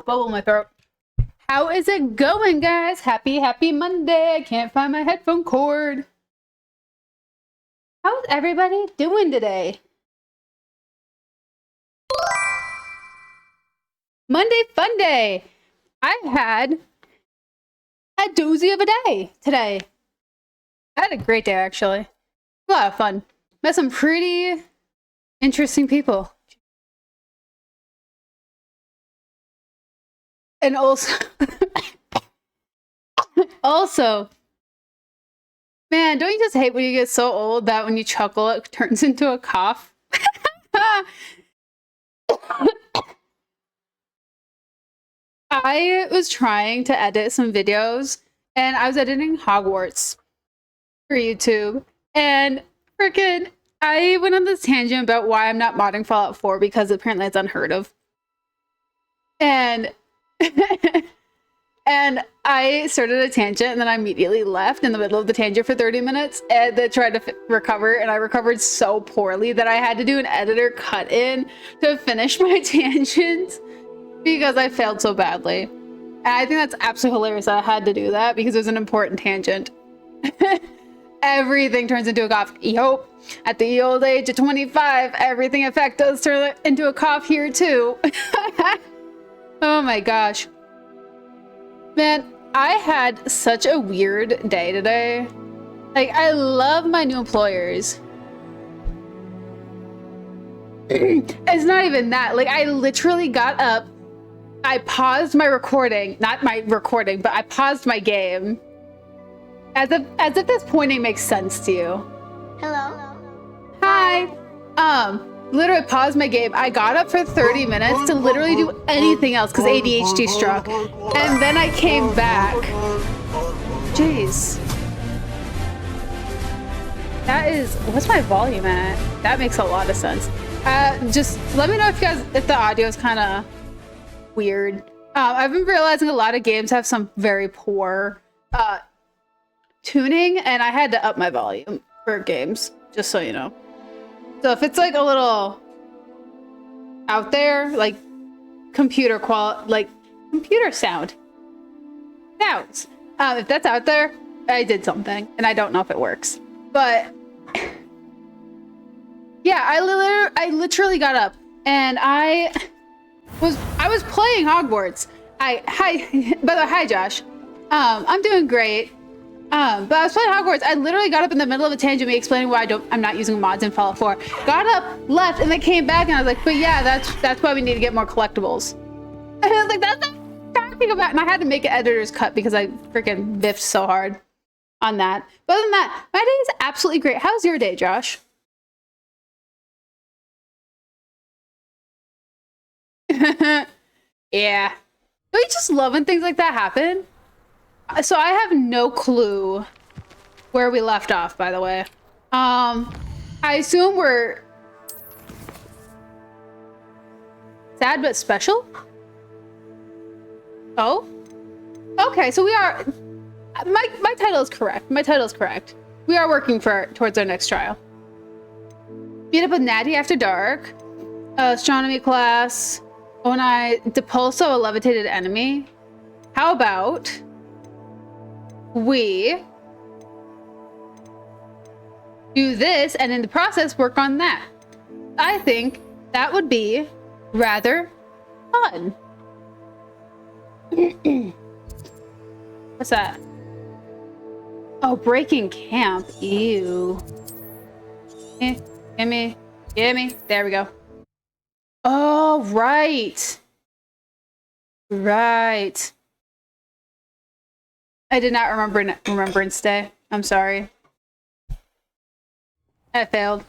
bubble in my throat. How is it going, guys? Happy Monday. I can't find my headphone cord. How's everybody doing today? Monday fun day. I had a doozy of a day today. I had a great day, actually. A lot of fun. Met some pretty interesting people. And also, man, don't you just hate when you get so old that when you chuckle, it turns into a cough? I was trying to edit some videos, and I was editing Hogwarts for YouTube, and freaking, I went on this tangent about why I'm not modding Fallout 4 because apparently it's unheard of. And and I started a tangent, and then I immediately left in the middle of the tangent for 30 minutes and then tried to recover, and I recovered so poorly that I had to do an editor cut in to finish my tangent because I failed so badly. And I think that's absolutely hilarious that I had to do that because it was an important tangent. Everything turns into a cough. Yup. At the old age of 25, everything in fact does turn into a cough here too. Oh my gosh. Man, I had such a weird day today. Like, I love my new employers. It's not even that. Like, I literally got up, I paused my recording, not my recording, but I paused my game. As if this pointing makes sense to you. Hello. Hi. Literally paused my game. I got up for 30 minutes to literally do anything else because ADHD struck. And then I came back. Jeez. That is, what's my volume at? That makes a lot of sense. Just let me know if the audio is kind of weird. I've been realizing a lot of games have some very poor tuning, and I had to up my volume for games, just so you know. So if it's like a little out there, like computer sounds, if that's out there, I did something, and I don't know if it works. But yeah, I literally got up, and I was playing Hogwarts. By the way, hi Josh. I'm doing great. But I was playing Hogwarts. I literally got up in the middle of a tangent, me explaining why I'm not using mods in Fallout 4. Got up, left, and then came back, and I was like, but yeah, that's why we need to get more collectibles. And I was like, that's not talking about. And I had to make an editor's cut because I freaking biffed so hard on that. But other than that, my day is absolutely great. How's your day, Josh? Yeah. Don't you just love when things like that happen? So I have no clue where we left off, by the way. I assume we're sad but special? Oh? Okay, so we are... My title is correct. My title is correct. We are working towards our next trial. Meet up with Natty after dark. Astronomy class. When I depulso a levitated enemy. How about... we do this and in the process work on that. I think that would be rather fun. What's that? Oh, breaking camp. Ew. Gimme. There we go. Oh, right. Right. I did not remember Remembrance Day. I'm sorry. I failed.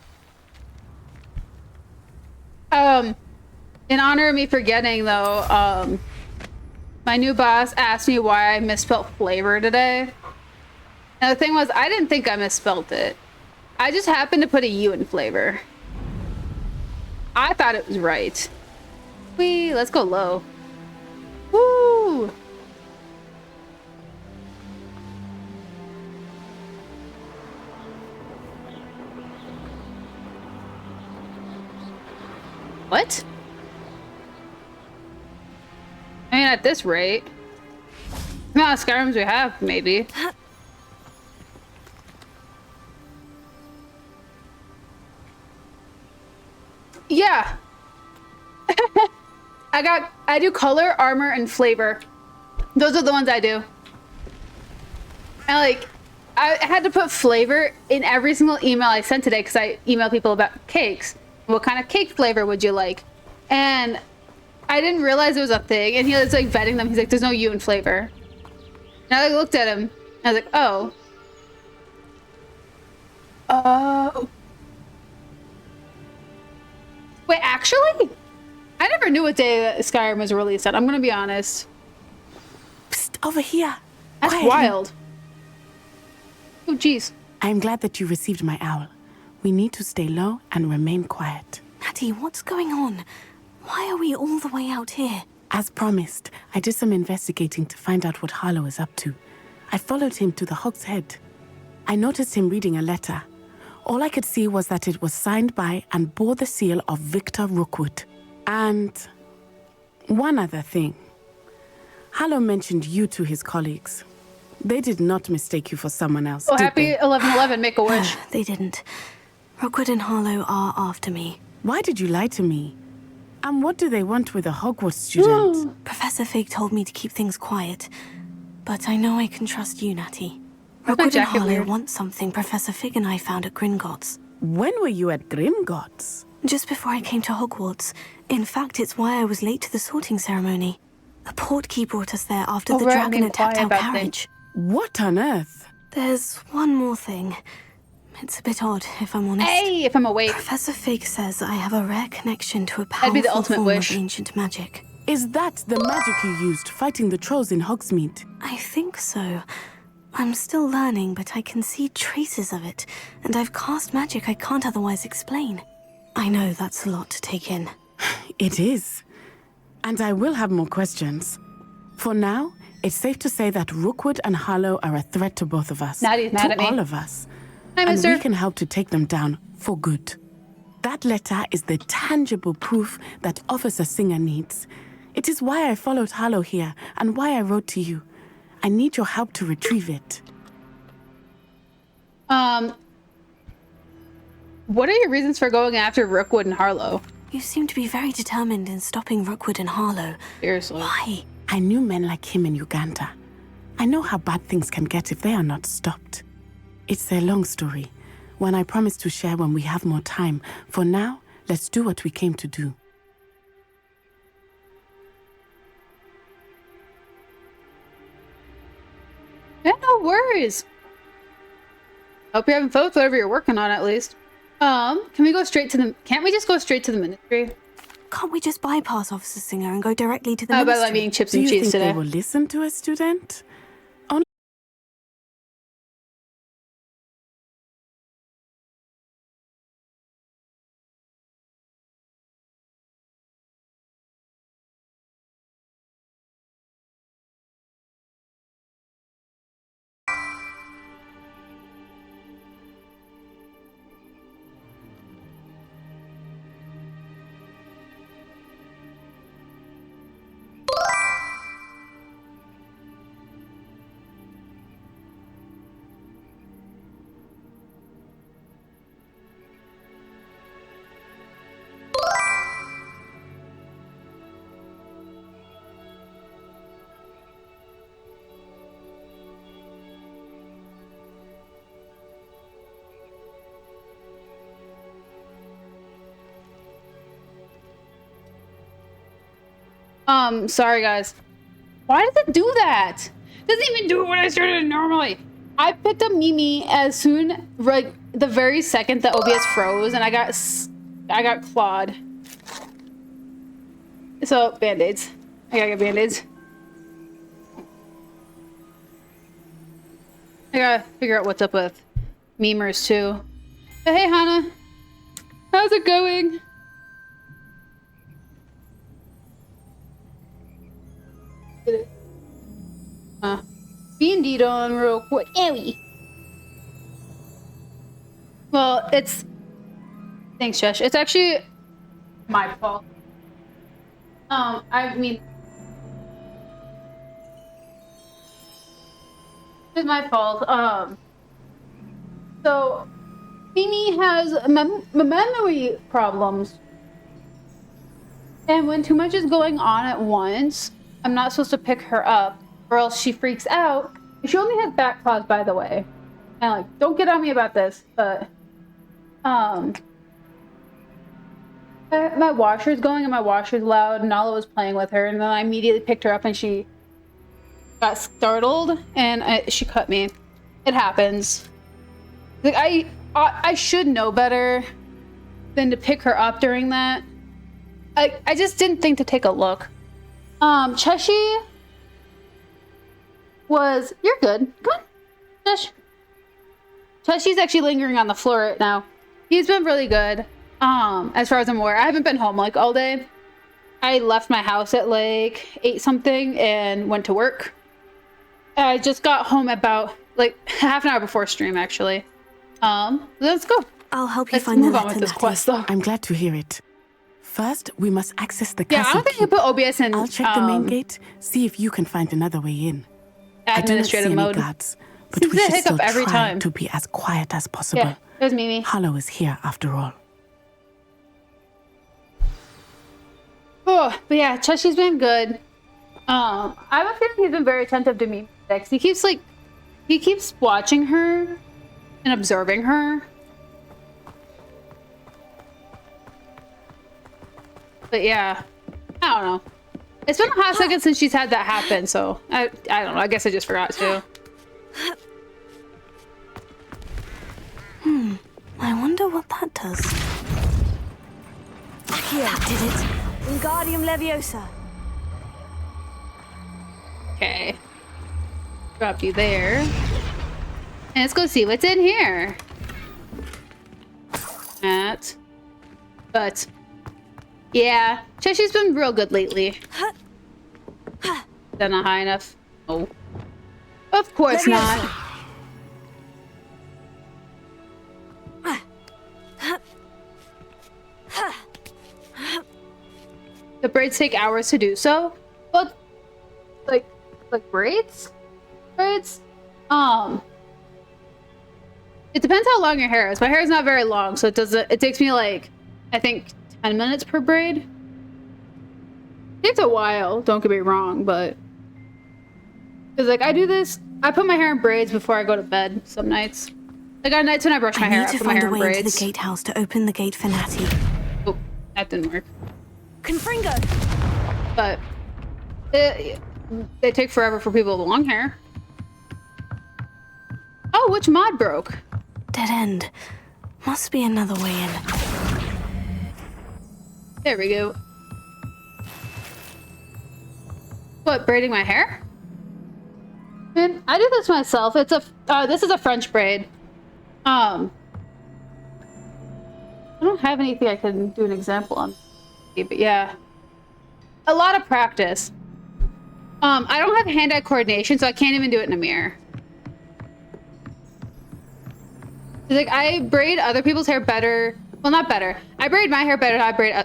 In honor of me forgetting, though, my new boss asked me why I misspelled flavor today. And the thing was, I didn't think I misspelled it. I just happened to put a U in flavor. I thought it was right. Whee, let's go low. Woo! What? I mean, mean, at this rate. The amount of Skyrims we have, maybe. Yeah. I do color, armor, and flavor. Those are the ones I do. And like, I had to put flavor in every single email I sent today because I email people about cakes. What kind of cake flavor would you like? And I didn't realize it was a thing. And he was like vetting them. He's like, there's no U in flavor. And I looked at him. And I was like, oh. Oh. Wait, actually? I never knew what day that Skyrim was released on. I'm gonna be honest. Psst, over here. That's Quietly. wild. Oh, jeez. I'm glad that you received my owl. We need to stay low and remain quiet. Natty, what's going on? Why are we all the way out here? As promised, I did some investigating to find out what Harlow is up to. I followed him to the Hog's Head. I noticed him reading a letter. All I could see was that it was signed by and bore the seal of Victor Rookwood. And one other thing. Harlow mentioned you to his colleagues. They did not mistake you for someone else, Oh, did happy they? 11/11, make a wish. They didn't. Rookwood and Harlow are after me. Why did you lie to me? And what do they want with a Hogwarts student? Professor Fig told me to keep things quiet. But I know I can trust you, Natty. my Rookwood and jacket Harlow weird? want something Professor Fig and I found at Gringotts. When were you at Gringotts? Just before I came to Hogwarts. In fact, it's why I was late to the sorting ceremony. The portkey brought us there after Oh, the right, dragon being attacked quiet our about carriage. What on earth? There's one more thing. It's a bit odd, if I'm honest. Hey, if I'm awake. Professor Fig says I have a rare connection to a That'd be the powerful ultimate form wish. of ancient magic. Is that the magic you used fighting the trolls in Hogsmeade? I think so. I'm still learning, but I can see traces of it, and I've cast magic I can't otherwise explain. I know that's a lot to take in. It is. And I will have more questions. For now, it's safe to say that Rookwood and Harlow are a threat to both of us. Natty's mad at me. To all of us. Hi, And mister. we can help to take them down for good. That letter is the tangible proof that Officer Singer needs. It is why I followed Harlow here and why I wrote to you. I need your help to retrieve it. What are your reasons for going after Rookwood and Harlow? You seem to be very determined in stopping Rookwood and Harlow. Seriously. Why? I knew men like him in Uganda. I know how bad things can get if they are not stopped. It's a long story, one I promise to share when we have more time. For now, let's do what we came to do. Yeah, no worries. Hope you're having fun with whatever you're working on, at least. Can we go straight to the... Can't we just go straight to the ministry? Can't we just bypass Officer Singer and go directly to the How about ministry? like eating chips Do and you cheese think today? they will listen to a student? Sorry guys. Why does it do that? It doesn't even do it when I started it normally. I picked up Mimi as soon, like, the very second the OBS froze, and I got clawed. So, band-aids. I gotta get band-aids. I gotta figure out what's up with memers, too. But hey, Hannah. How's it going? Indeed on real quick. Ewy. Well, it's... Thanks, Josh. It's actually my fault. I mean... It's my fault. So Mimi has memory problems. And when too much is going on at once, I'm not supposed to pick her up, or else she freaks out. She only has back claws, by the way. And like, don't get on me about this, but my washer's going and my washer's loud, and Nala was playing with her, and then I immediately picked her up and she got startled and she cut me. It happens. Like I should know better than to pick her up during that. I just didn't think to take a look. Cheshi was... You're good. Come on. Chesh. Cheshi's actually lingering on the floor right now. He's been really good. As far as I'm aware. I haven't been home like all day. I left my house at like 8 something and went to work. I just got home about like half an hour before stream actually. Let's go. I'll help you Let's find the move on letter, with this Natty. quest though. I'm glad to hear it. First, we must access the Yeah, I castle don't think you keep. put OBS in I'll check the main gate, see if you can find another way in. I do not see administrative any mode. guards, but Seems we to should hiccup still every try time. to be as quiet as possible. Yeah, there's Mimi. Hollow is here after all. Oh, but yeah, Cheshi's been good. I have a feeling he's been very attentive to me. He keeps watching her and observing her. But yeah, I don't know. It's been a hot second since she's had that happen, so I don't know. I guess I just forgot to. I wonder what that does. Here, that did it. Wingardium Leviosa. Okay. Drop you there. And let's go see what's in here. But yeah, Cheshi's been real good lately. They're not high enough. Oh. Of course not. The braids take hours to do so. But like braids? Braids? It depends how long your hair is. My hair is not very long, so it takes me like I think 10 minutes per braid. It takes a while, don't get me wrong, but because like I do this, I put my hair in braids before I go to bed some nights. Like on nights when I brush my hair, I put my hair in I need to find a way into braids. the gatehouse to open the gate for Natty. Oh, that didn't work. Confringo! But they take forever for people with long hair. Oh, which mod broke? Dead end. Must be another way in. There we go. What, braiding my hair? Man, I do this myself. It's a this is a French braid. I don't have anything I can do an example on, but yeah, a lot of practice. I don't have hand-eye coordination, so I can't even do it in a mirror. Like I braid other people's hair better. Well, not better. I braid my hair better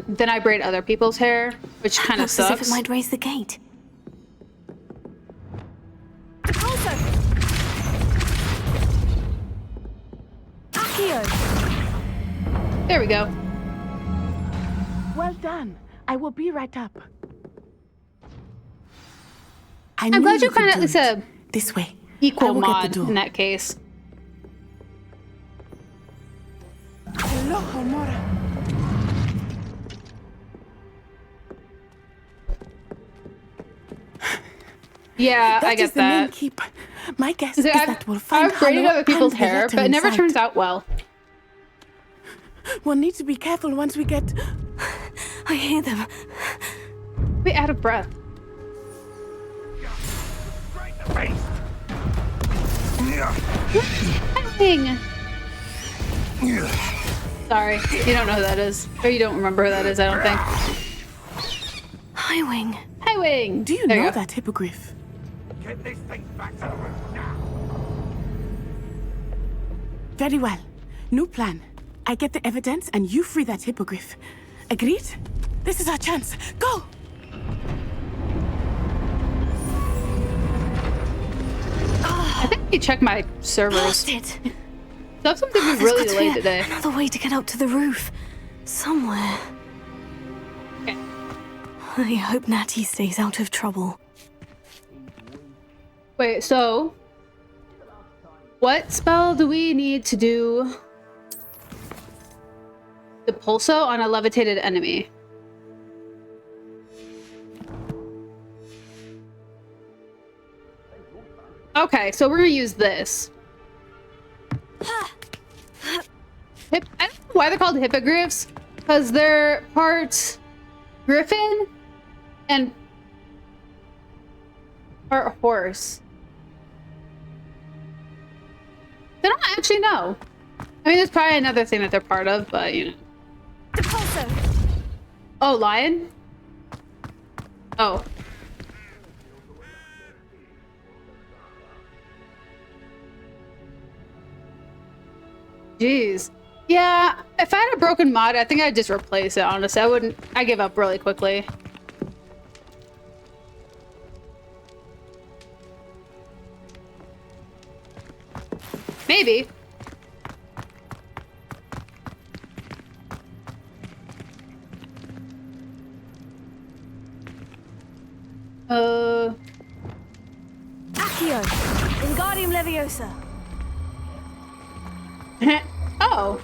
than I braid other people's hair, which kind of Looks as if sucks. it might raise the gate. There we go. Well done. I will be right up. I'm glad you kind of at least a This way. I equal will get the mod door. in that case. Hello, Homora. Yeah, I That is get the main that. keep. My guess So is that we'll find I've braided Hollow other people's and the hair, letter but it never inside. turns out well. We'll need to be careful once we get... I hear them. Be out of breath. Dang. Sorry, you don't know who that is. Or you don't remember who that is, I don't think. High Wing. Hi, Wing. Do you There know go. that hippogriff? Get this thing back to the room now. Very well. New plan. I get the evidence and you free that hippogriff. Agreed? This is our chance. Go! I think me check my servers. Lost it. Stuff seems to be There's really got to delayed be today. another way to get up to the roof. Somewhere. Okay. I hope Natty stays out of trouble. Wait, so what spell do we need to do the pulso on a levitated enemy? Okay, so we're gonna use this. I don't know why they're called hippogriffs, because they're part griffin and part horse. They don't actually know. I mean, there's probably another thing that they're part of, but you know. Oh, lion? Oh. Jeez. Yeah, if I had a broken mod, I think I'd just replace it, honestly. I give up really quickly. Maybe. Accio! Wingardium Leviosa! Oh.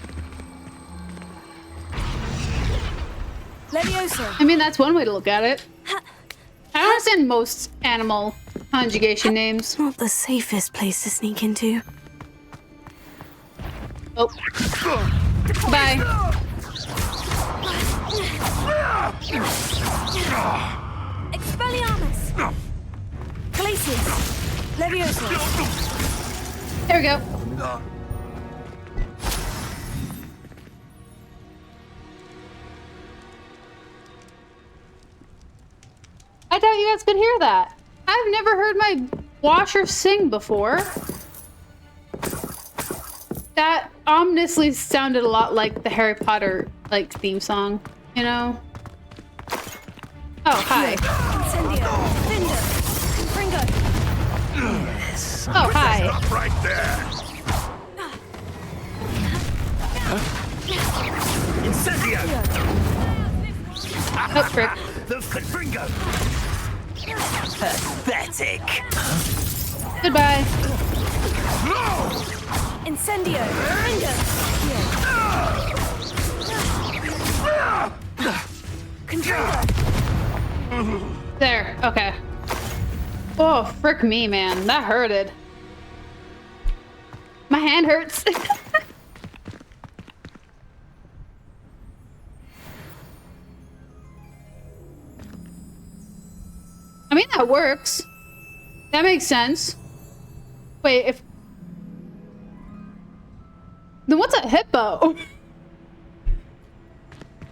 Leviosa! I mean, that's one way to look at it. I don't understand most animal conjugation names. Not the safest place to sneak into. Oh. Bye. Expelliarmus! Glacius! Leviosa! There we go. I doubt you guys could hear that. I've never heard my washer sing before. That ominously sounded a lot like the Harry Potter like theme song, you know? Oh, hi. Incendio! Finder! Pringo! Yes. Oh, hi. Stop right there. Incendio! Oh, frick. The Fringo. Pathetic. Goodbye. Incendio! Pringo! There, okay. Oh, frick me, man. That hurted. My hand hurts. I mean, that works. That makes sense. Wait, if... Then what's a hippo?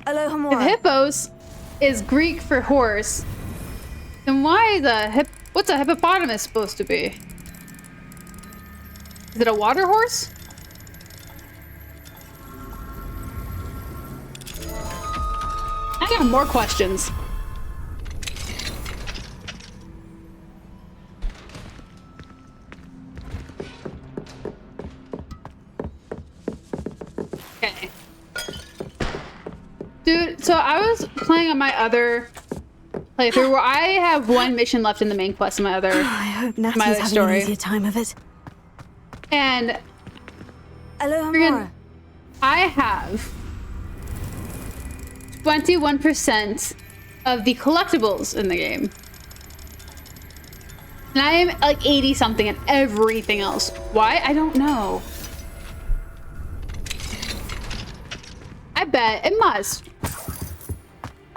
Alohomora! If hippos is Greek for horse, then why is what's a hippopotamus supposed to be? Is it a water horse? I got more questions. Okay. Dude, so I was playing on my other playthrough where I have one mission left in the main quest in my other I hope Natty's my other having story. an easier time of it. And Alohomora! I have 21% of the collectibles in the game. And I am like 80 something and everything else. Why? I don't know. I bet it must.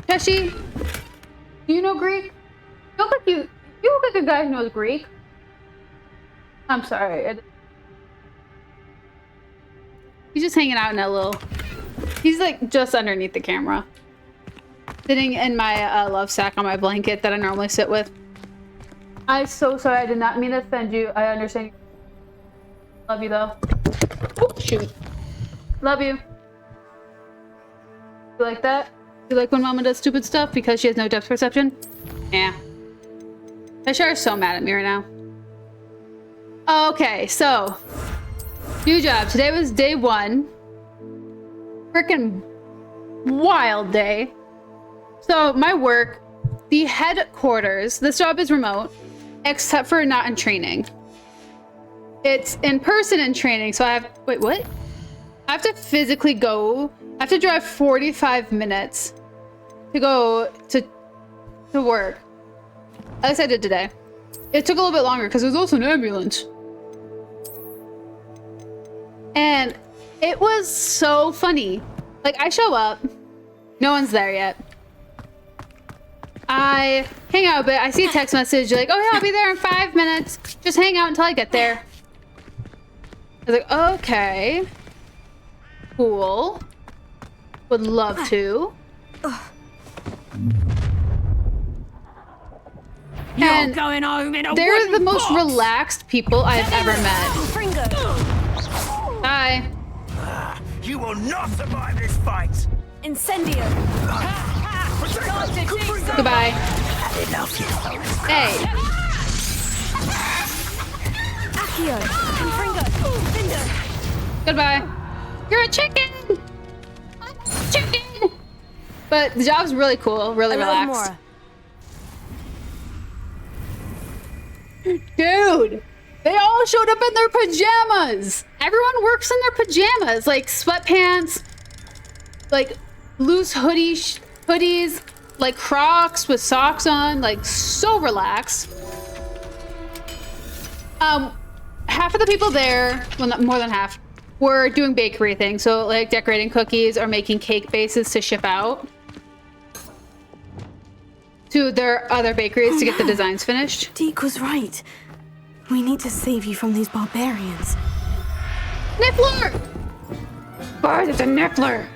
Teshi, do you know Greek? You look like you look like a guy who knows Greek. I'm sorry. He's just hanging out in that little... He's like just underneath the camera. Sitting in my love sack on my blanket that I normally sit with. I'm so sorry, I did not mean to offend you. I understand. Love you though. Oh, shoot. Love you. You like that? You like when Mama does stupid stuff because she has no depth perception? Yeah. Teshar is so mad at me right now. Okay, so new job. Today was day 1. Freaking wild day. So my work, the headquarters, this job is remote, except for not in training. It's in person in training, so I have, wait, what? I have to physically go, I have to drive 45 minutes to go to work. At least I did today. It took a little bit longer because there was also an ambulance. And it was so funny. Like, I show up, no one's there yet. I hang out a bit, I see a text message like, oh yeah, I'll be there in 5 minutes. Just hang out until I get there. I was like, okay. Cool. Would love to. And going home in a they're the most relaxed people I've ever met. Hi. You will not survive this fight! Incendio. Goodbye. Enough, you. Hey. Accio. Confringo. Findo. Goodbye. You're a chicken. I'm a chicken. But the job's really cool, really relaxed. Dude, they all showed up in their pajamas. Everyone works in their pajamas, like sweatpants, like loose hoodies, like Crocs with socks on, like so relaxed. Half of the people there, well, not more than half, were doing bakery things, so like decorating cookies or making cake bases to ship out to their other bakeries to get the designs finished. Deke was right. We need to save you from these barbarians. Niffler! Bart, it's a Niffler!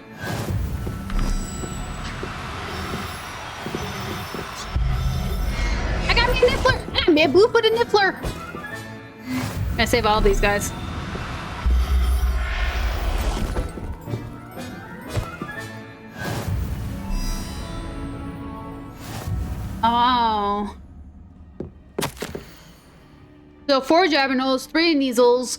I got me a Niffler! I'm a boop with a Niffler! I'm gonna save all of these guys. Oh. So 4 Jabberknolls, 3 Neasels,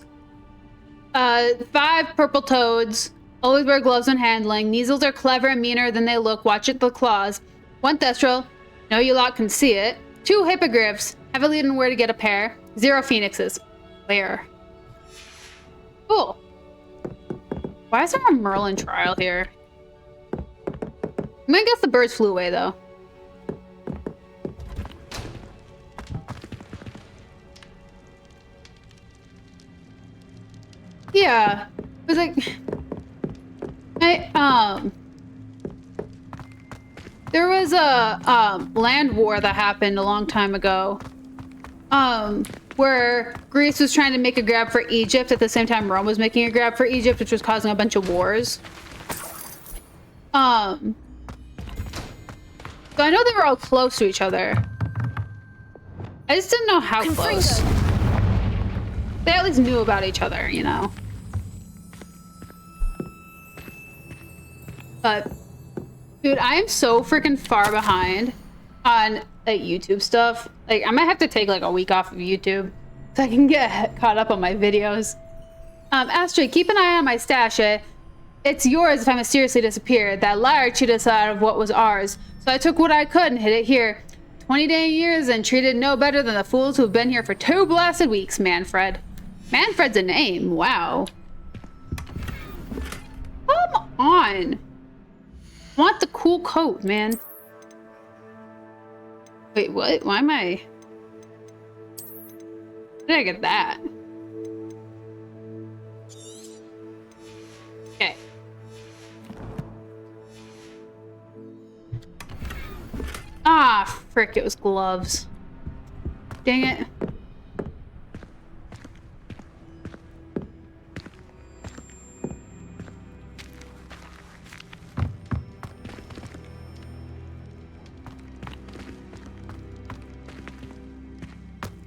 5 Purple Toads. Always wear gloves when handling. Neasels are clever and meaner than they look. Watch it, the claws. 1 Thestral. Know you lot can see it. 2 Hippogriffs. Have a lead on where to get a pair. 0 Phoenixes. Where? Cool. Why is there a Merlin trial here? I'm gonna guess the birds flew away though. Yeah, it was like, there was a land war that happened a long time ago, where Greece was trying to make a grab for Egypt at the same time Rome was making a grab for Egypt, which was causing a bunch of wars. So I know they were all close to each other. I just didn't know how close. They at least knew about each other, you know? But, dude, I am so freaking far behind on, like, YouTube stuff. Like, I might have to take, like, a week off of YouTube so I can get caught up on my videos. Astrid, keep an eye on my stash. It's yours if I mysteriously disappeared. That liar cheated us out of what was ours. So I took what I could and hid it here. 20 dang years and treated no better than the fools who've been here for 2 blasted weeks, Manfred. Manfred's a name, wow. Come on. I want the cool coat, man. Wait, what? Why am I... Where did I get that? Okay. Ah, frick, it was gloves. Dang it.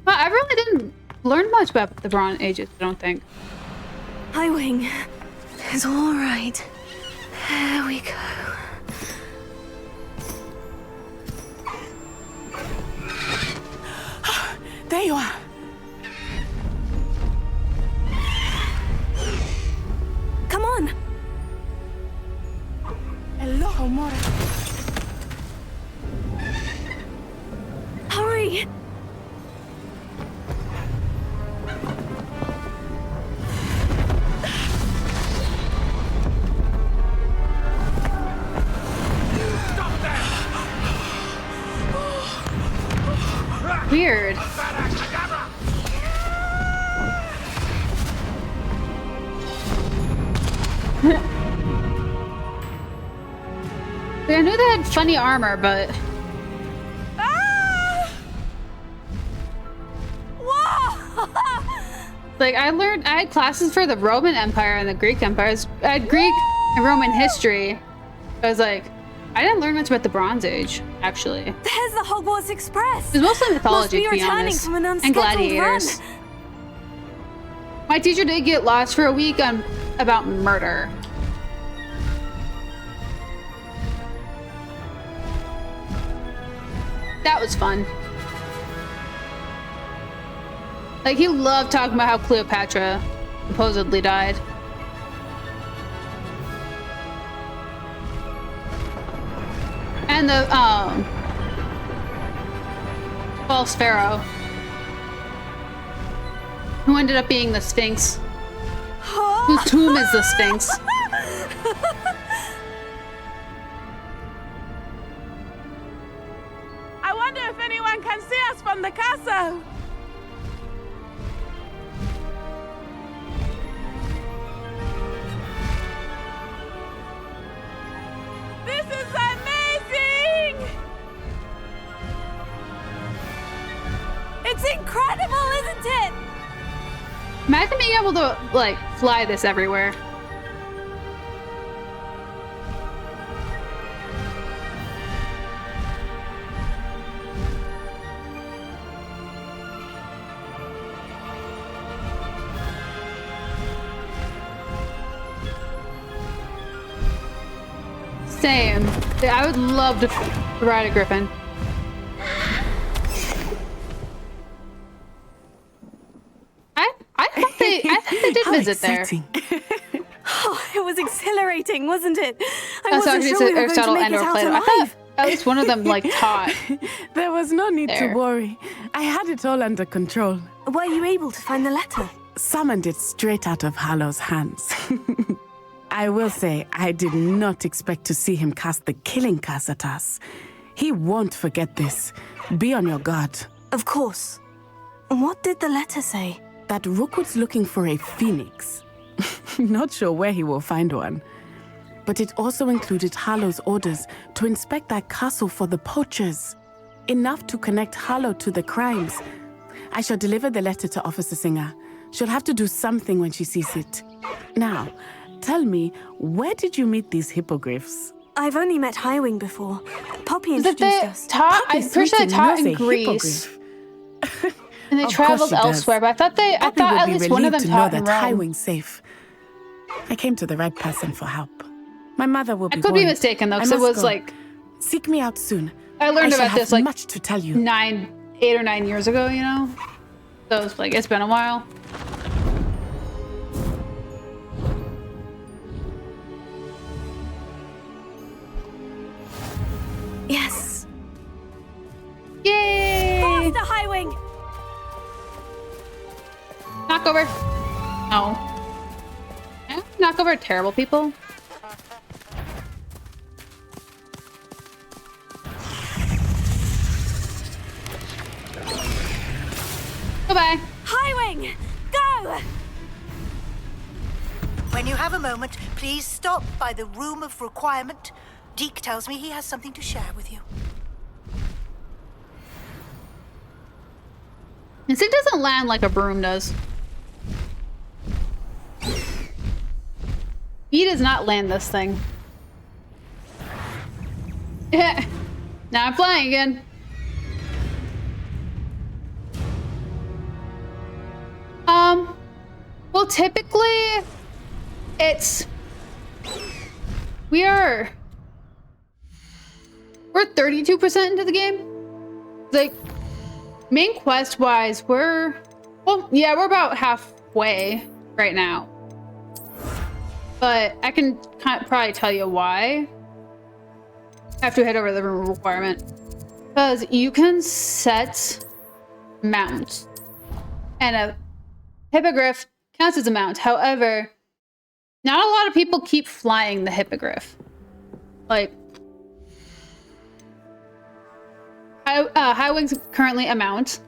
Well, I really didn't learn much about the Bronze Ages, I don't think. Hi, Wing. It's all right. There we go. There you are. weird. I knew they had funny armor, but... Ah! Whoa! Like, I had classes for the Roman Empire and the Greek Empire. I had Greek and Roman history. I was like, I didn't learn much about the Bronze Age, actually. There's the Hogwarts Express. It was mostly mythology, to be returning honest, from an and unscheduled gladiators. run. My teacher did get lost for a week on about murder. That was fun. Like, he loved talking about how Cleopatra supposedly died. And the, false pharaoh, who ended up being the Sphinx, whose tomb is the Sphinx. I wonder if anyone can see us from the castle. This is amazing! It's incredible, isn't it? Imagine being able to, like, fly this everywhere. Same. Yeah, I would love to ride a griffin. I thought they did How visit there. exciting. Oh, it was exhilarating, wasn't it? I That's wasn't sure we were going to Aristotle make and it or out Plato. I alive. thought at least one of them like taught. There was no need There. to worry. I had it all under control. Were you able to find the letter? Summoned it straight out of Hallow's hands. I will say, I did not expect to see him cast the killing curse at us. He won't forget this. Be on your guard. Of course. What did the letter say? That Rookwood's looking for a phoenix. Not sure where he will find one. But it also included Hallow's orders to inspect that castle for the poachers. Enough to connect Hallow to the crimes. I shall deliver the letter to Officer Singer. She'll have to do something when she sees it. Now, tell me, where did you meet these hippogriffs? I've only met Highwing before. Poppy Is that introduced they us. taught? I'm Poppy's pretty sure they meeting taught knows in a Greece, hippogriff. and they Of course traveled she does. elsewhere. But I thought I Poppy thought will at be least one of them relieved to know taught in that Rome. Highwing's safe. I came to the right person for help. My mother will be I could be worried. mistaken though, I because it must was go. like Seek me out soon. I learned shall about have this like much to tell you. 8 or 9 years ago, you know. So it's like it's been a while. Yes. Yay! Faster, Highwing! Knock over. No. Knock over terrible people. Goodbye. Highwing! Go! When you have a moment, please stop by the Room of Requirement. Deke tells me he has something to share with you. This thing doesn't land like a broom does. He does not land this thing. Now I'm flying again. Well, typically, we're 32% into the game. Like, main quest wise, we're about halfway right now. But I can probably tell you why. I have to head over to the room requirement. Because you can set mounts. And a hippogriff counts as a mount. However, not a lot of people keep flying the hippogriff. Like, High Wing's currently a mount.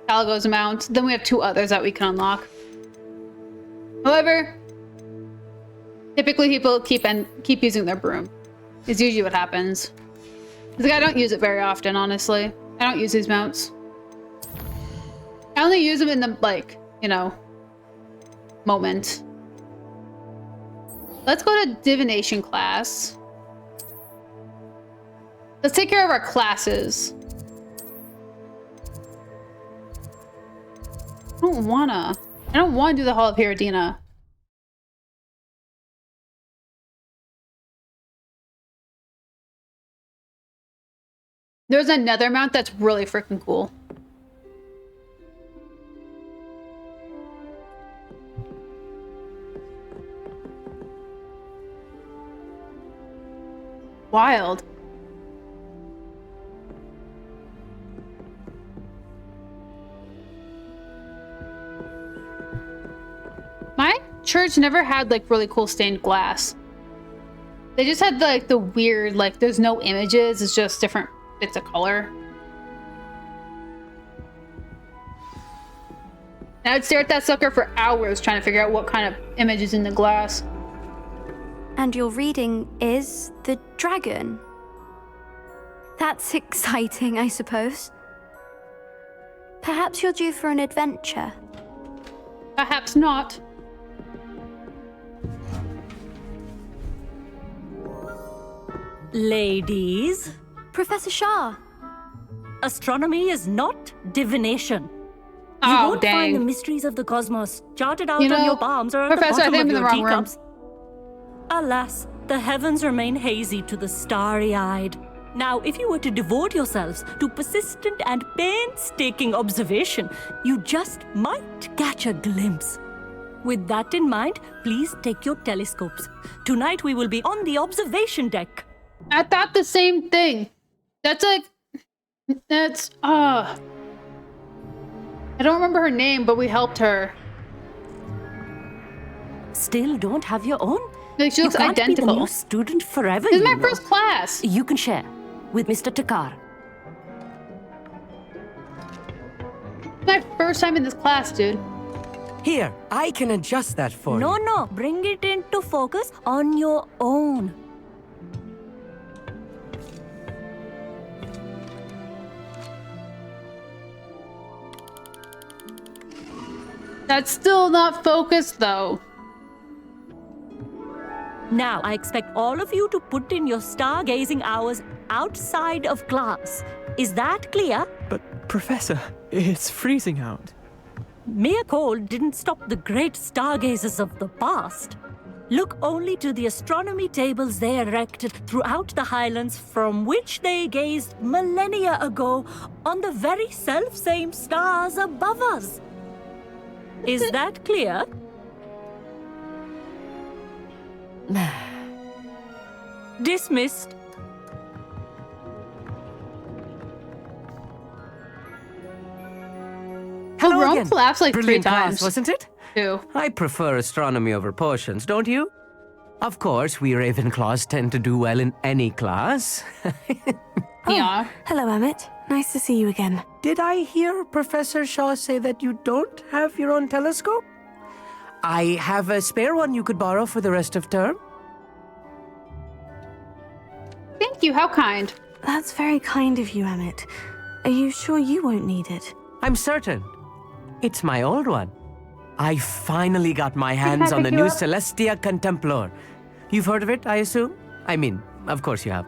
Caligo's a mount. Then we have 2 others that we can unlock. However, typically people keep using their broom. Is usually what happens. Because I don't use it very often, honestly. I don't use these mounts. I only use them in the, like, you know, moment. Let's go to divination class. Let's take care of our classes. I don't wanna do the Hall of Herodina. There's another mount that's really freaking cool. Wild. My church never had like really cool stained glass. They just had like the weird, like there's no images, it's just different bits of color. And I would stare at that sucker for hours trying to figure out what kind of image is in the glass. And your reading is the dragon. That's exciting, I suppose. Perhaps you're due for an adventure. Perhaps not. Ladies, Professor Shah. astronomy is not divination. You Oh, won't find the dang. mysteries of the cosmos charted out You know, on your palms or at Professor, I the think I'm bottom in of the your wrong room. teacups. Alas, the heavens remain hazy to the starry-eyed. Now, if you were to devote yourselves to persistent and painstaking observation, you just might catch a glimpse. With that in mind, please take your telescopes. Tonight we will be on the observation deck. I thought the same thing. That's like, I don't remember her name, but we helped her. Still don't have your own? Like, she looks you can't be the identical. new student forever, This is you my know. first class. You can share with Mr. Takar. My first time in this class, dude. Here, I can adjust that for No, you. no, bring it into focus on your own. That's still not focused, though. Now, I expect all of you to put in your stargazing hours outside of class. Is that clear? But, Professor, it's freezing out. Mere cold didn't stop the great stargazers of the past. Look only to the astronomy tables they erected throughout the highlands from which they gazed millennia ago on the very self-same stars above us. Is that clear? Dismissed. Hello We're on again. class like Brilliant 3 class, times. wasn't it? Too. I prefer astronomy over potions, don't you? Of course, we Ravenclaws tend to do well in any class. Yeah. Hello, Emmett. Nice to see you again. Did I hear Professor Shaw say that you don't have your own telescope? I have a spare one you could borrow for the rest of term. Thank you. How kind. That's very kind of you, Emmett. Are you sure you won't need it? I'm certain. It's my old one. I finally got my hands on the pick you new up? Celestia Contemplar. You've heard of it, I assume? I mean, of course you have.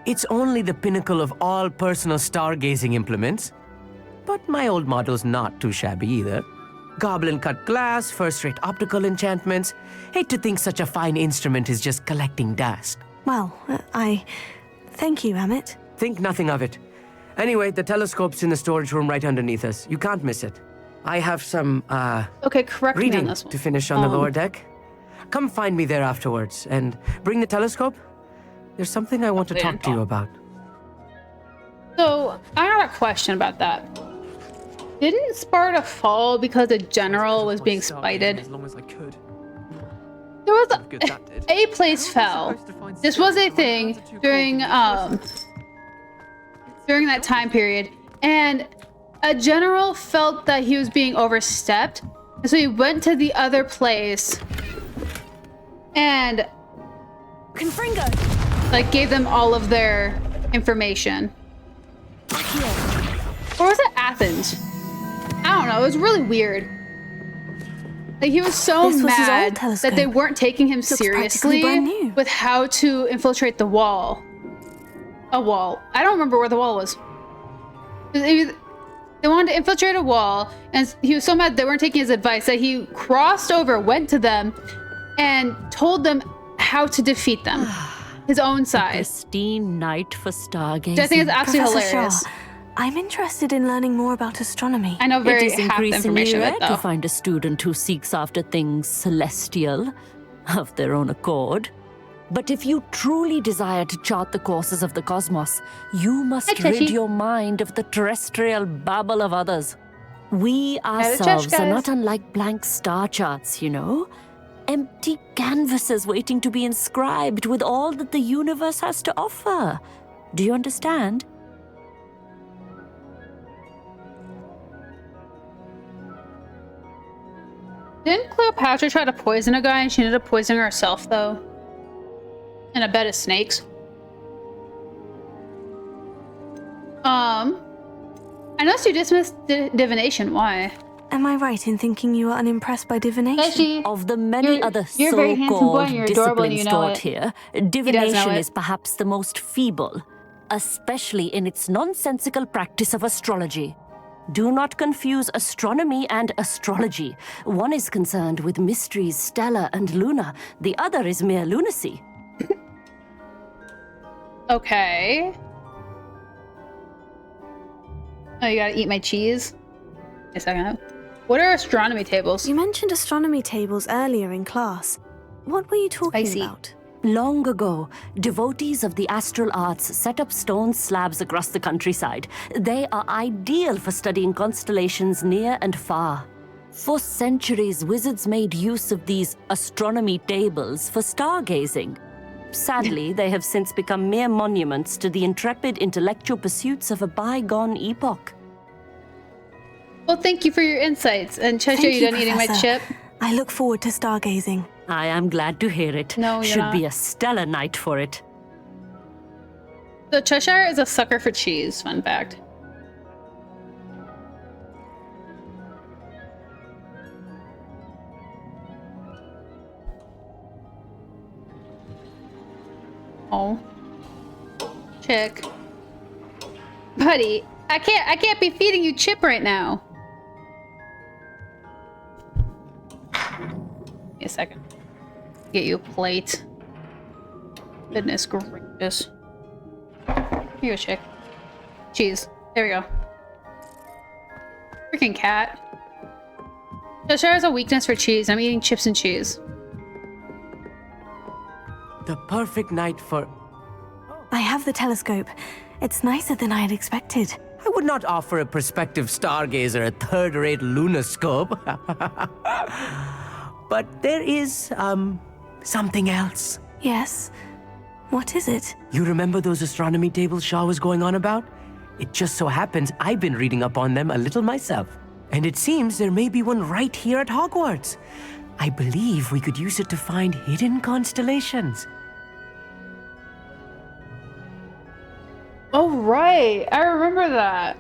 It's only the pinnacle of all personal stargazing implements. But my old model's not too shabby either. Goblin-cut glass, first-rate optical enchantments. Hate to think such a fine instrument is just collecting dust. Well, thank you, Emmett. Think nothing of it. Anyway, the telescope's in the storage room right underneath us. You can't miss it. I have some, Okay, correct me on reading this one. to finish on the lower deck. Come find me there afterwards, and bring the telescope. There's something I want to talk to you about. So, I got a question about that. Didn't Sparta fall because a general was being spited? As long as I could. There was Good, that did. a place fell. This was a thing during during that time period, and a general felt that he was being overstepped, and so he went to the other place and Confringo! like gave them all of their information. Or was it Athens? I don't know. It was really weird. Like he was so This was his old mad that telescope. they weren't taking him practically seriously brand new. with how to infiltrate the wall. A wall. I don't remember where the wall was. They wanted to infiltrate a wall, and he was so mad they weren't taking his advice that he crossed over, went to them, and told them how to defeat them. His own size. Pristine night for stargazing. Which I think is absolutely Professor hilarious. Shaw, I'm interested in learning more about astronomy. I know very It is half the increasingly information of rare it, to though. find a student who seeks after things celestial of their own accord. But if you truly desire to chart the courses of the cosmos, you must Hi, rid Chachi. your mind of the terrestrial babble of others. We Hi, the ourselves Church are guys. not unlike blank star charts, you know? Empty canvases waiting to be inscribed with all that the universe has to offer. Do you understand? Didn't Cleopatra try to poison a guy and she ended up poisoning herself, though? In a bed of snakes. I noticed you dismissed divination. Why? Am I right in thinking you are unimpressed by divination? Of the many other you're a very handsome boy so-called and you're adorable and disciplines you know taught it. here, know divination it. is perhaps the most feeble, especially in its nonsensical practice of astrology. Do not confuse astronomy and astrology. One is concerned with mysteries stellar and lunar. The other is mere lunacy. Okay. Oh, you gotta eat my cheese? A second. What are astronomy tables? You mentioned astronomy tables earlier in class. What were you talking Spicy. about? Long ago, devotees of the astral arts set up stone slabs across the countryside. They are ideal for studying constellations near and far. For centuries, wizards made use of these astronomy tables for stargazing. Sadly, they have since become mere monuments to the intrepid intellectual pursuits of a bygone epoch. Well, thank you for your insights. And Cheshire, Thank you you, done eating my Professor. chip? I look forward to stargazing. I am glad to hear it. No, you're Should not. be a stellar night for it. So Cheshire is a sucker for cheese, fun fact. Oh. Chick. Buddy, I can't be feeding you chip right now. Give me a second. Get you a plate. Goodness gracious. Here you go, chick. Cheese. There we go. Freaking cat. Cheshire has a weakness for cheese. I'm eating chips and cheese. The perfect night for... I have the telescope. It's nicer than I had expected. I would not offer a prospective stargazer a third-rate lunoscope. But there is, something else. Yes. What is it? You remember those astronomy tables Shaw was going on about? It just so happens I've been reading up on them a little myself. And it seems there may be one right here at Hogwarts. I believe we could use it to find hidden constellations. Oh, right. I remember that.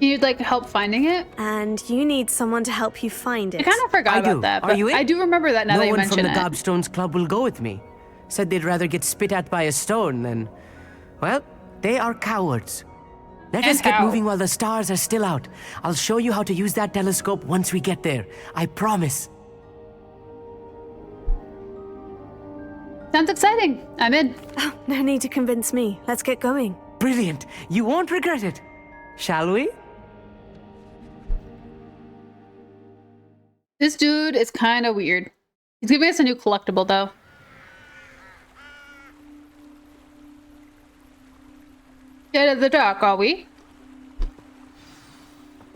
You'd like help finding it? And you need someone to help you find it. I kind of forgot I about do. that. Are But you in? I do remember that now No that you one mention from the it. Gobstones Club will go with me. Said they'd rather get spit at by a stone than... Well, they are cowards. Let And us get how? moving while the stars are still out. I'll show you how to use that telescope once we get there. I promise. Sounds exciting. I'm in. Oh, no need to convince me. Let's get going. Brilliant. You won't regret it. Shall we? This dude is kind of weird. He's giving us a new collectible, though. Get at the dock, are we?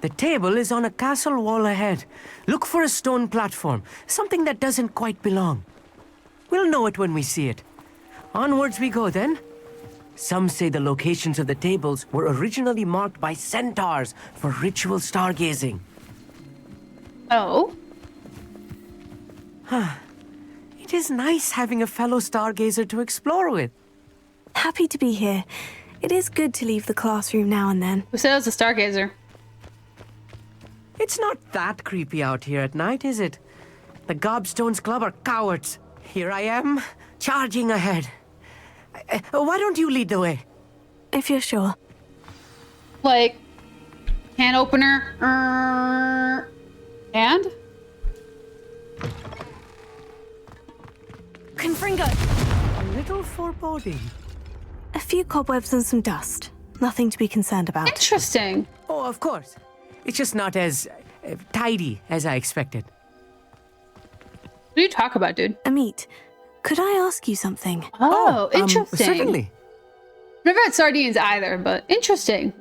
The table is on a castle wall ahead. Look for a stone platform, something that doesn't quite belong. We'll know it when we see it. Onwards we go then. Some say the locations of the tables were originally marked by centaurs for ritual stargazing. Oh? It is nice having a fellow stargazer to explore with. Happy to be here. It is good to leave the classroom now and then. Who said I was a stargazer? It's not that creepy out here at night, is it? The Gobstones Club are cowards. Here I am, charging ahead. Why don't you lead the way? If you're sure. Like, can opener. And? Confringo! A little foreboding. A few cobwebs and some dust. Nothing to be concerned about. Interesting. Oh, of course. It's just not as tidy as I expected. What do you talk about, dude? Amit, could I ask you something? Oh, interesting. Certainly. Never had sardines either, but interesting.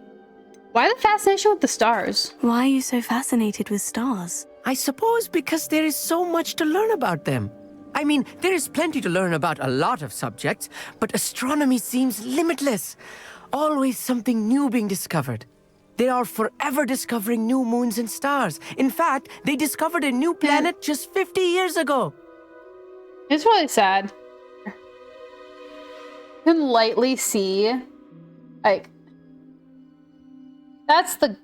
Why the fascination with the stars? Why are you so fascinated with stars? I suppose because there is so much to learn about them. I mean, there is plenty to learn about a lot of subjects, but astronomy seems limitless. Always something new being discovered. They are forever discovering new moons and stars. In fact, they discovered a new planet just 50 years ago. It's really sad. You can lightly see, like, that's the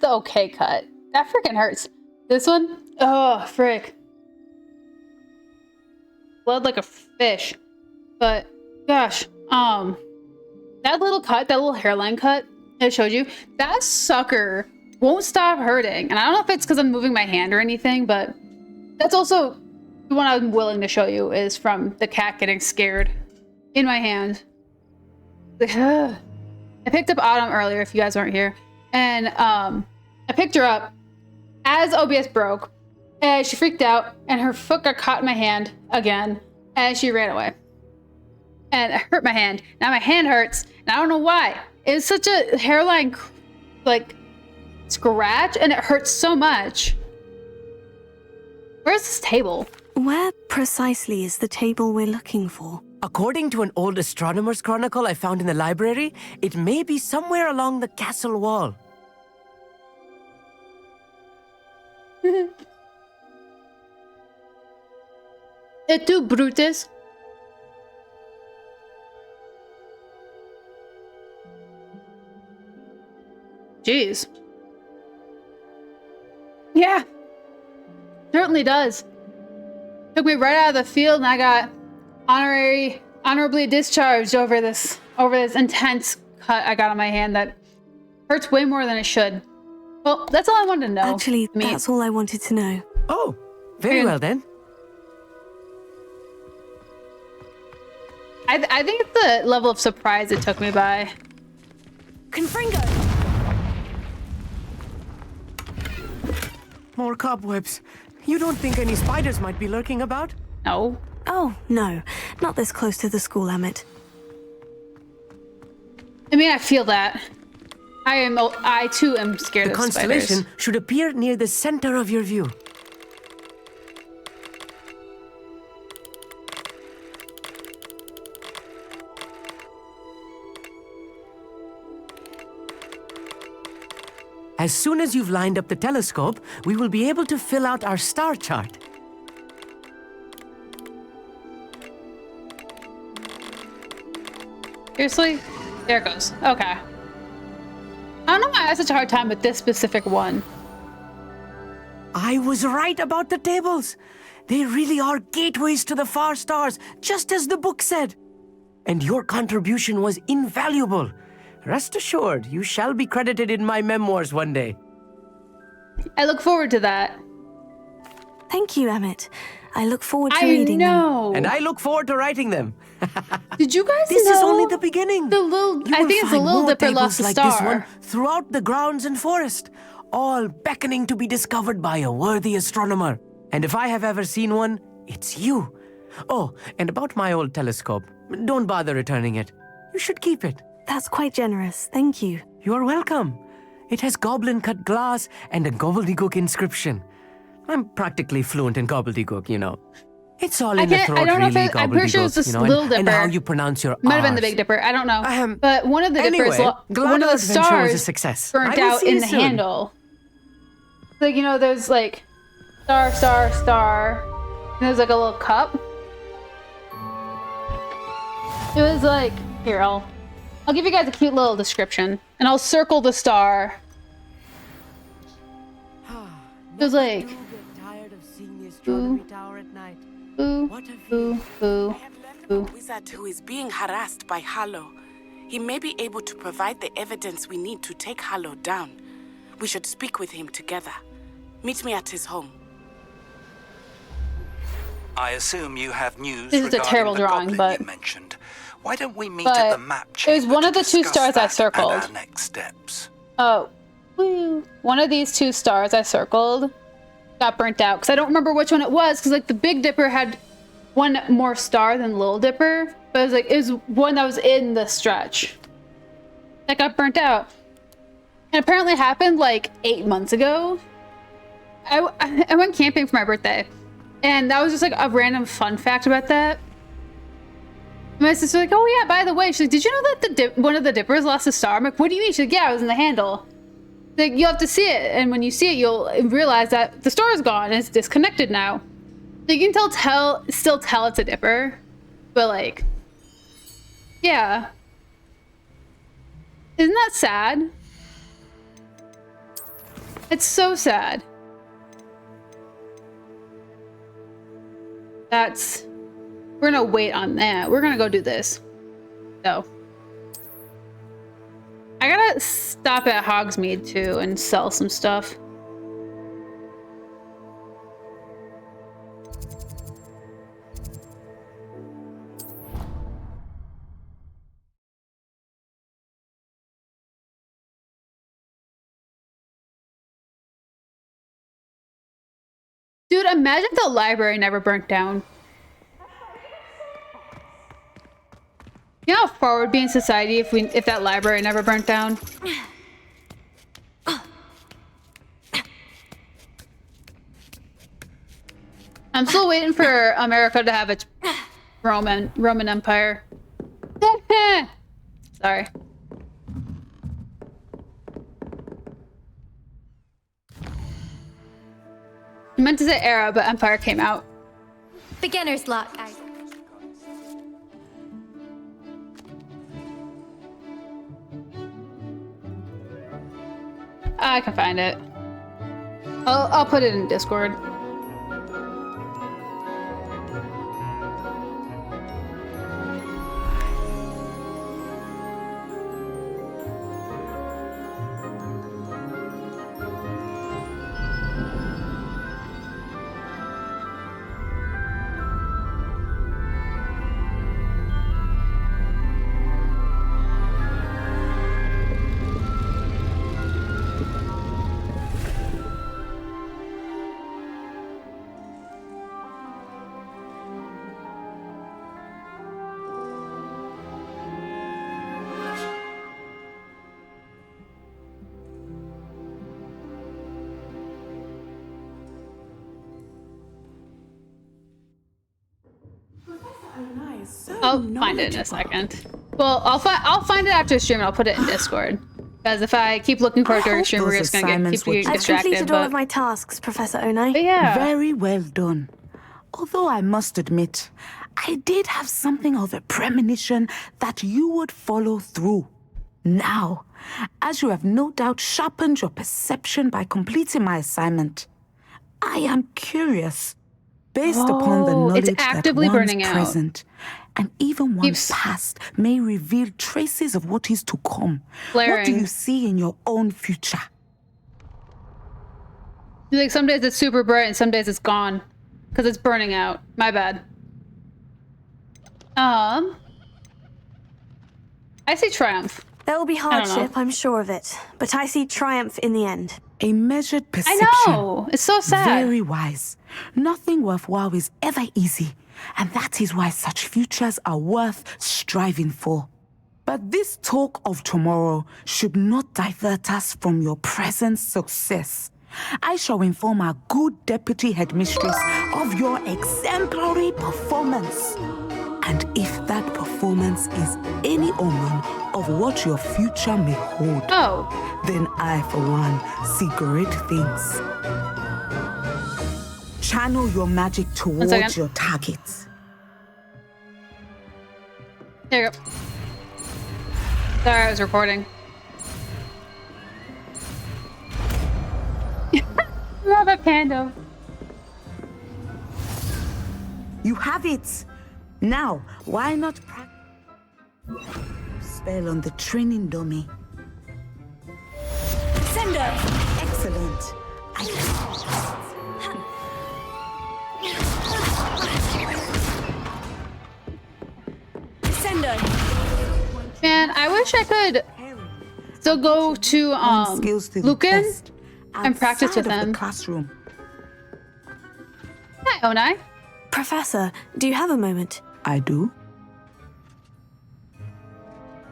okay cut. That freaking hurts. This one, oh frick. Bled like a fish. But gosh, that little cut, that little hairline cut I showed you, that sucker won't stop hurting. And I don't know if it's because I'm moving my hand or anything, but that's also the one I'm willing to show you is from the cat getting scared in my hand. I picked up Autumn earlier if you guys weren't here. And I picked her up as OBS broke. And she freaked out and her foot got caught in my hand again. And she ran away. And it hurt my hand. Now my hand hurts. And I don't know why. It was such a hairline, like, scratch. And it hurts so much. Where's this table? Where precisely is the table we're looking for? According to an old astronomer's chronicle I found in the library, it may be somewhere along the castle wall. Et tu, Brutus? Jeez. Yeah. Certainly does. Took me right out of the field and I got honorably discharged over this intense cut I got on my hand that hurts way more than it should. Well, that's all I wanted to know. Actually, that's all I wanted to know. Oh, very well then. I think it's the level of surprise it took me by. Confringo! More cobwebs. You don't think any spiders might be lurking about? No. Oh, no. Not this close to the school, Amit. I mean, I feel that. I too am scared of spiders. The constellation should appear near the center of your view. As soon as you've lined up the telescope, we will be able to fill out our star chart. Seriously? There it goes. Okay. I don't know why I had such a hard time with this specific one. I was right about the tables. They really are gateways to the far stars, just as the book said. And your contribution was invaluable. Rest assured, you shall be credited in my memoirs one day. I look forward to that. Thank you, Amit. I look forward to reading them. I know. And I look forward to writing them. Did you guys This know? is only the beginning. I think it's a little Dipper lost a like star. this one throughout the grounds and forest, all beckoning to be discovered by a worthy astronomer. And if I have ever seen one, it's you. Oh, and about my old telescope, don't bother returning it. You should keep it. That's quite generous. Thank you. You are welcome. It has goblin-cut glass and a gobbledygook inscription. I'm practically fluent in gobbledygook, you know. It's all in the throat, I don't know really, if I'm pretty sure it's gobbledygook, this you know, little and dipper. how you pronounce your Might have been the R's. Big Dipper. I don't know. But one of the dippers, Anyway, glad one of our the adventure was a stars success. burnt I will out see in you the soon. handle. Like, you know, there's like star, star, star. And there's like a little cup. It was like, here, I'll give you guys a cute little description. And I'll circle the star. It was like, boo, boo, boo, boo, boo. Wizard who is being harassed by Harlow. He may be able to provide the evidence we need to take Harlow down. We should speak with him together. Meet me at his home. I assume you have news This is a regarding terrible the drawing, goblin but you mentioned. Why don't we meet at the map it was chamber one to of the two discuss stars I that circled. and our next steps? Oh, woo. One of these two stars I circled got burnt out because I don't remember which one it was because like the Big Dipper had one more star than Little Dipper, but it was one that was in the stretch that got burnt out. And apparently it happened like 8 months ago. I went camping for my birthday, and that was just like a random fun fact about that. My sister's like, oh yeah, by the way, she's like, did you know that one of the dippers lost a star? I'm like, what do you mean? She's like, yeah, it was in the handle. Like, you'll have to see it, and when you see it, you'll realize that the star is gone and it's disconnected now. So you can still tell it's a dipper, but like, yeah. Isn't that sad? It's so sad. We're gonna wait on that. We're gonna go do this. So. I gotta stop at Hogsmeade too and sell some stuff. Dude, imagine if the library never burnt down. You know how far we'd be in society if that library never burnt down? I'm still waiting for America to have its Roman Empire. Sorry. I meant to say era, but Empire came out. Beginner's luck. I can find it. I'll put it in Discord. I'll find it in a second. Well, I'll find it after stream and I'll put it in Discord. Because if I keep looking for it during stream, we're just gonna keep getting I've distracted. completed all of my tasks, Professor Onai. But yeah. Very well done. Although I must admit, I did have something of a premonition that you would follow through. Now, as you have no doubt sharpened your perception by completing my assignment, I am curious, based upon the knowledge it's actively that one's burning out. present and even one's past may reveal traces of what is to come. What do Flaring. you see in your own future? Like some days it's super bright and some days it's gone. Because it's burning out. My bad. I see triumph. There will be don't know. hardship, I'm sure of it. But I see triumph in the end. A measured perception. I know! It's so sad. Very wise. Nothing worthwhile is ever easy, and that is why such futures are worth striving for. But this talk of tomorrow should not divert us from your present success. I shall inform our good deputy headmistress of your exemplary performance. And if that performance is any omen of what your future may hold, then I, for one, see great things. Channel your magic towards your targets. There you go. Sorry, I was recording. Love a panda. You have it. Now, why not practice spell on the training dummy? Sender! Excellent. Sender! Man, I wish I could still go to Lucan and practice with him. Classroom. Hi, Onai. Professor, do you have a moment? I do.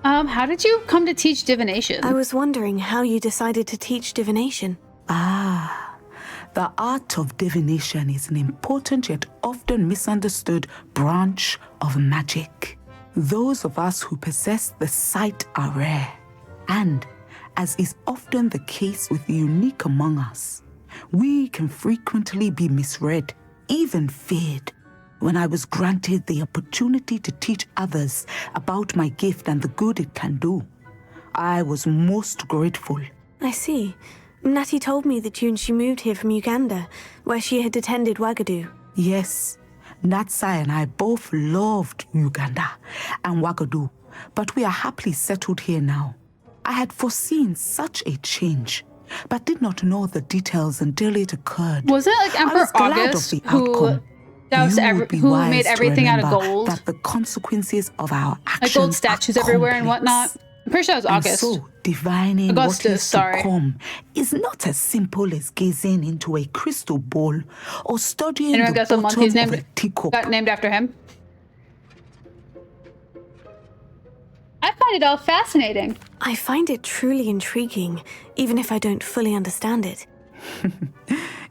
How did you come to teach divination? I was wondering how you decided to teach divination. The art of divination is an important yet often misunderstood branch of magic. Those of us who possess the sight are rare, and, as is often the case with the unique among us, we can frequently be misread, even feared. When I was granted the opportunity to teach others about my gift and the good it can do, I was most grateful. I see. Natty told me that you and she moved here from Uganda, where she had attended Wagadu. Yes, Natsai and I both loved Uganda and Wagadu, but we are happily settled here now. I had foreseen such a change, but did not know the details until it occurred. Was it like Emperor August who made everything out of gold? That the consequences of our actions like gold statues everywhere and whatnot. I'm pretty sure it was August. And so, divining what is to come is not as simple as gazing into a crystal ball or studying the bottom of a teacup. Got named after him. I find it all fascinating. I find it truly intriguing, even if I don't fully understand it.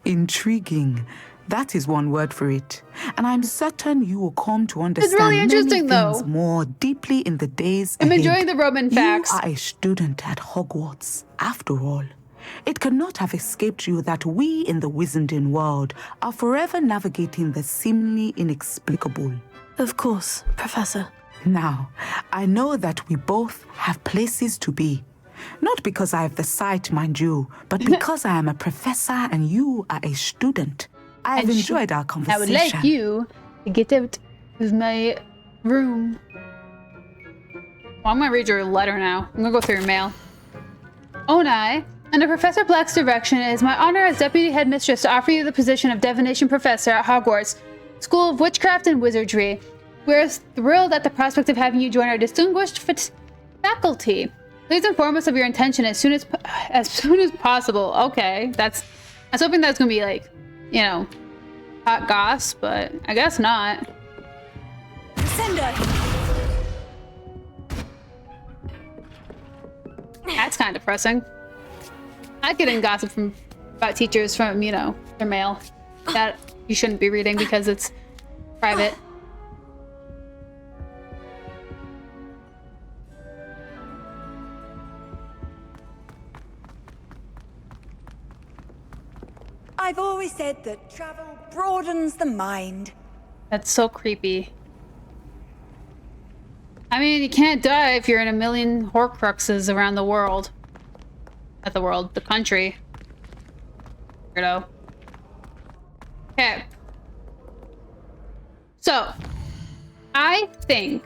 Intriguing. That is one word for it. And I'm certain you will come to understand it's really interesting, many things more deeply in the days I'm ahead. enjoying the Roman facts. You are a student at Hogwarts, after all. It cannot have escaped you that we in the Wizarding world are forever navigating the seemingly inexplicable. Of course, Professor. Now, I know that we both have places to be. Not because I have the sight, mind you, but because I am a professor and you are a student. I have enjoyed our conversation. I would like you to get out of my room. Well, I'm going to read your letter now. I'm going to go through your mail. Onai, under Professor Black's direction, it is my honor as Deputy Headmistress to offer you the position of Divination Professor at Hogwarts School of Witchcraft and Wizardry. We're thrilled at the prospect of having you join our distinguished faculty. Please inform us of your intention as soon as possible. Okay, I was hoping that's going to be like, you know, hot goss, but I guess not. Sender! That's kind of depressing. I get in gossip about teachers from, you know, their mail that you shouldn't be reading because it's private. I've always said that travel broadens the mind. That's so creepy. I mean, you can't die if you're in a million Horcruxes around the world. Not the world, the country. Weirdo. Okay. So, I think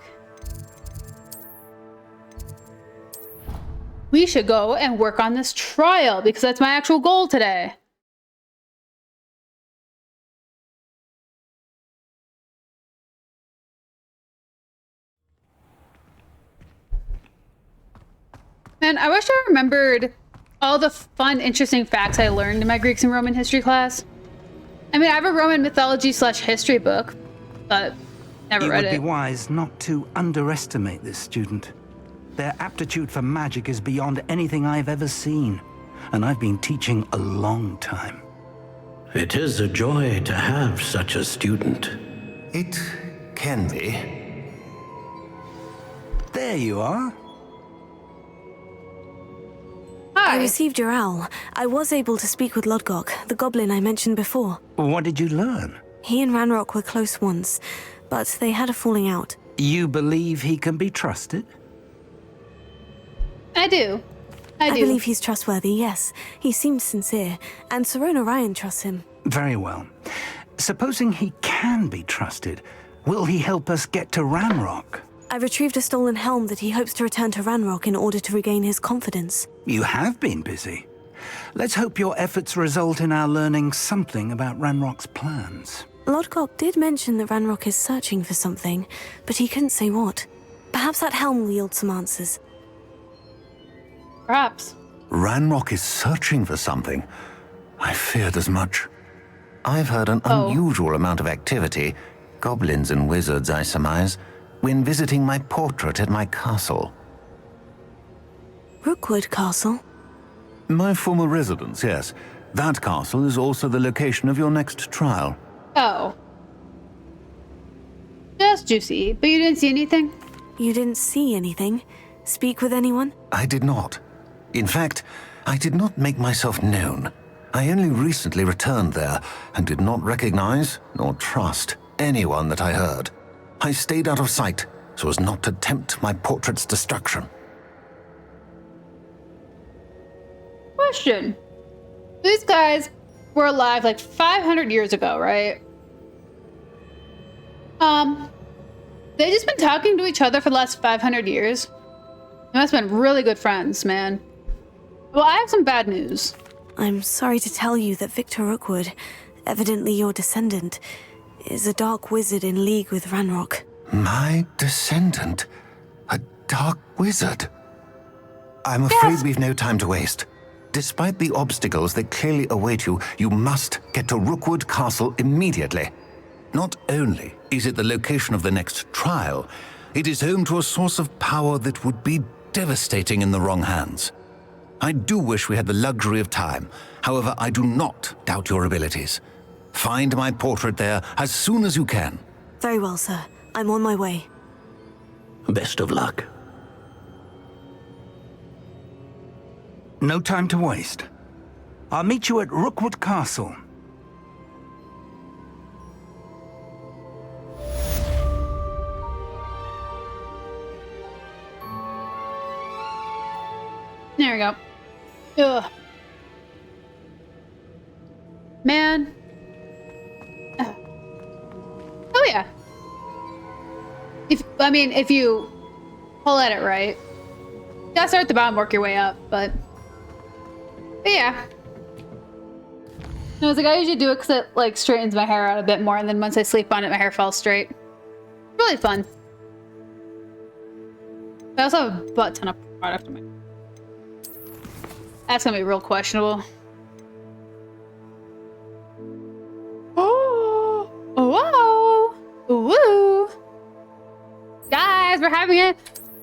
we should go and work on this trial because that's my actual goal today. Man, I wish I remembered all the fun, interesting facts I learned in my Greeks and Roman history class. I mean, I have a Roman mythology/history book, but never read it. You would be wise not to underestimate this student. Their aptitude for magic is beyond anything I've ever seen. and I've been teaching a long time. It is a joy to have such a student. It can be. There you are. I received your owl. I was able to speak with Lodgok, the goblin I mentioned before. What did you learn? He and Ranrock were close once, but they had a falling out. You believe he can be trusted? I do. I do. I believe he's trustworthy, yes. He seems sincere, and Serona Ryan trusts him. Very well. Supposing he can be trusted, will he help us get to Ranrock? I retrieved a stolen helm that he hopes to return to Ranrock in order to regain his confidence. You have been busy. Let's hope your efforts result in our learning something about Ranrock's plans. Lodgok did mention that Ranrock is searching for something, but he couldn't say what. Perhaps that helm will yield some answers. Perhaps. Ranrock is searching for something. I feared as much. I've heard an unusual amount of activity, goblins and wizards, I surmise, when visiting my portrait at my castle. Rookwood Castle? My former residence, yes. That castle is also the location of your next trial. Oh. That's juicy, but you didn't see anything? You didn't see anything? Speak with anyone? I did not. In fact, I did not make myself known. I only recently returned there and did not recognize nor trust anyone that I heard. I stayed out of sight so as not to tempt my portrait's destruction. Question. These guys were alive like 500 years ago, right? They just been talking to each other for the last 500 years. They must have been really good friends, man. Well, I have some bad news. I'm sorry to tell you that Victor Rookwood, evidently your descendant, is a dark wizard in league with Ranrock. My descendant? A dark wizard? I'm afraid we've no time to waste. Despite the obstacles that clearly await you, you must get to Rookwood Castle immediately. Not only is it the location of the next trial, it is home to a source of power that would be devastating in the wrong hands. I do wish we had the luxury of time. However, I do not doubt your abilities. Find my portrait there as soon as you can. Very well, sir. I'm on my way. Best of luck. No time to waste. I'll meet you at Rookwood Castle. There we go. Ugh. Man. Oh yeah. If you pull at it right. You gotta start at the bottom, work your way up, but yeah. No, it's like I usually do it because it like straightens my hair out a bit more, and then once I sleep on it, my hair falls straight. Really fun. I also have a butt ton of product in my. That's gonna be real questionable. Oh, whoa, woo, guys, we're having it.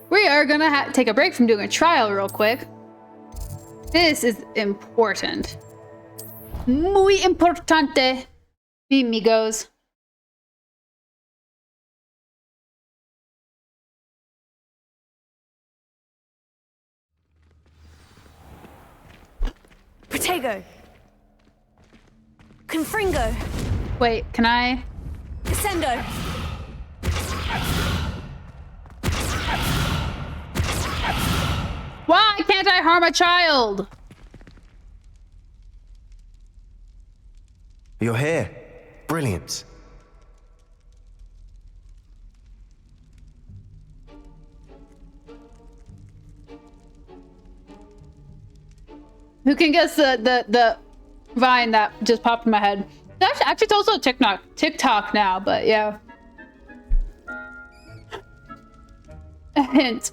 We are gonna take a break from doing a trial real quick. This is important. Muy importante, mi amigos. Protego. Confringo. Wait, can I? Descendo. Why can't I harm a child? You're here. Brilliant. Who can guess the vine that just popped in my head? Actually, it's also TikTok now, but yeah. A hint.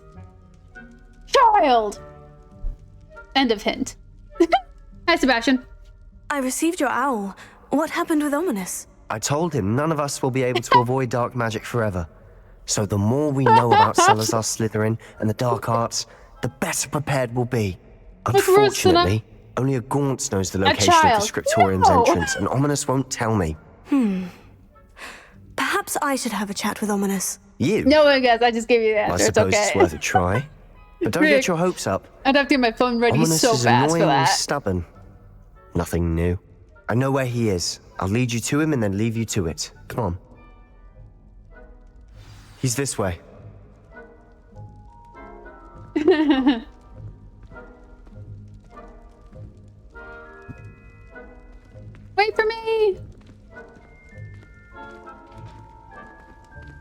Child. End of hint. Hi, Sebastian. I received your owl. What happened with Ominous? I told him none of us will be able to avoid dark magic forever. So the more we know about Salazar Slytherin and the dark arts, the better prepared we'll be. Unfortunately, Only a Gaunt knows the location of the Scriptorium's entrance, and Ominous won't tell me. Perhaps I should have a chat with Ominous. You? No one guess. I just gave you the answer. I suppose it's okay. it's worth a try. But don't get your hopes up. I'd have to get my phone ready Ominous so is fast for annoyingly that. stubborn. Nothing new. I know where he is. I'll lead you to him and then leave you to it. Come on. He's this way. Wait for me.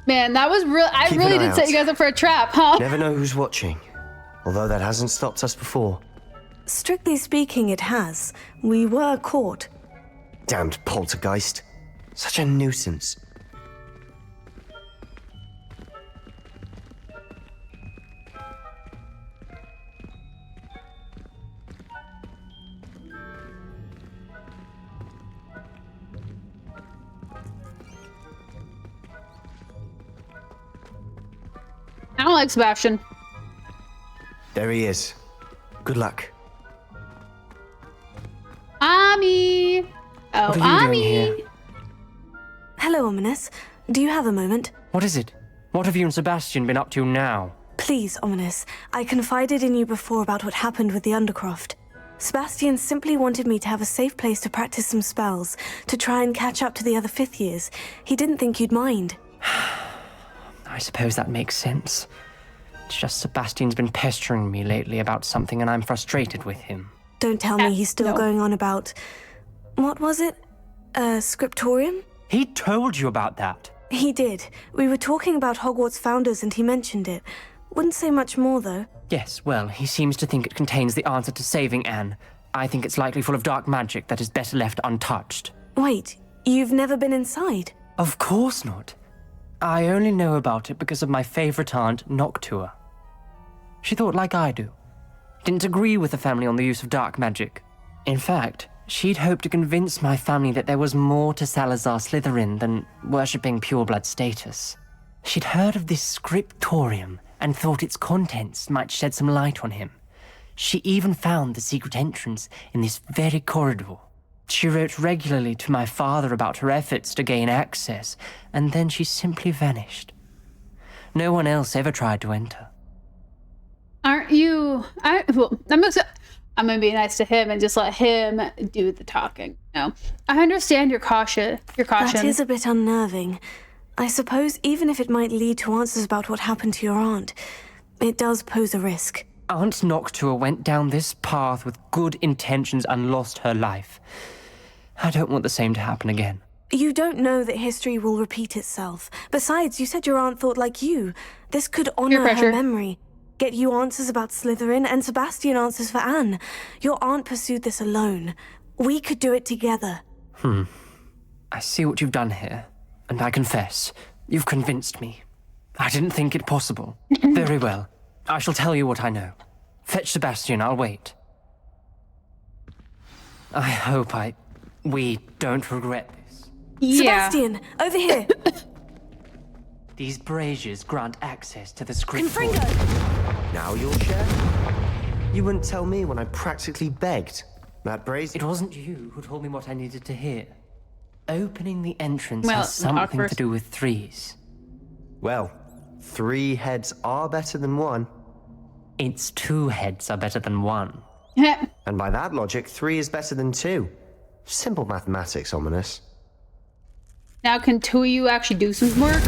Man, that was real. I really did set you guys up for a trap, huh? Never know who's watching. Although that hasn't stopped us before. Strictly speaking, it has. We were caught. Damned poltergeist. Such a nuisance. I don't like Sebastian. There he is. Good luck. Ami. Oh, What are you Ami. doing here? Hello, Ominous. Do you have a moment? What is it? What have you and Sebastian been up to now? Please, Ominous. I confided in you before about what happened with the Undercroft. Sebastian simply wanted me to have a safe place to practice some spells, to try and catch up to the other fifth years. He didn't think you'd mind. I suppose that makes sense. It's just Sebastian's been pestering me lately about something and I'm frustrated with him. Don't tell me he's still going on about... What was it? Scriptorium? He told you about that. He did. We were talking about Hogwarts founders and he mentioned it. Wouldn't say much more, though. Yes, well, he seems to think it contains the answer to saving Anne. I think it's likely full of dark magic that is better left untouched. Wait, you've never been inside? Of course not. I only know about it because of my favorite aunt, Noctua. She thought like I do. Didn't agree with the family on the use of dark magic. In fact, she'd hoped to convince my family that there was more to Salazar Slytherin than worshipping pureblood status. She'd heard of this scriptorium and thought its contents might shed some light on him. She even found the secret entrance in this very corridor. She wrote regularly to my father about her efforts to gain access, and then she simply vanished. No one else ever tried to enter. Aren't you? Well, I'm gonna be nice to him and just let him do the talking. No, I understand your caution. That is a bit unnerving. I suppose even if it might lead to answers about what happened to your aunt, it does pose a risk. Aunt Noctua went down this path with good intentions and lost her life. I don't want the same to happen again. You don't know that history will repeat itself. Besides, you said your aunt thought like you. This could honor her memory. Get you answers about Slytherin and Sebastian answers for Anne. Your aunt pursued this alone. We could do it together. I see what you've done here, and I confess, you've convinced me. I didn't think it possible. Very well. I shall tell you what I know. Fetch Sebastian, I'll wait. I hope we don't regret this. Yeah. Sebastian, over here. These braziers grant access to the script. Now you'll share? You wouldn't tell me when I practically begged. That brazier... It wasn't you who told me what I needed to hear. Opening the entrance Well, has something to do with threes. Well, 3 heads are better than 1. It's 2 heads are better than 1. And by that logic, 3 is better than 2. Simple mathematics, Ominous. Now, can two of you actually do some work?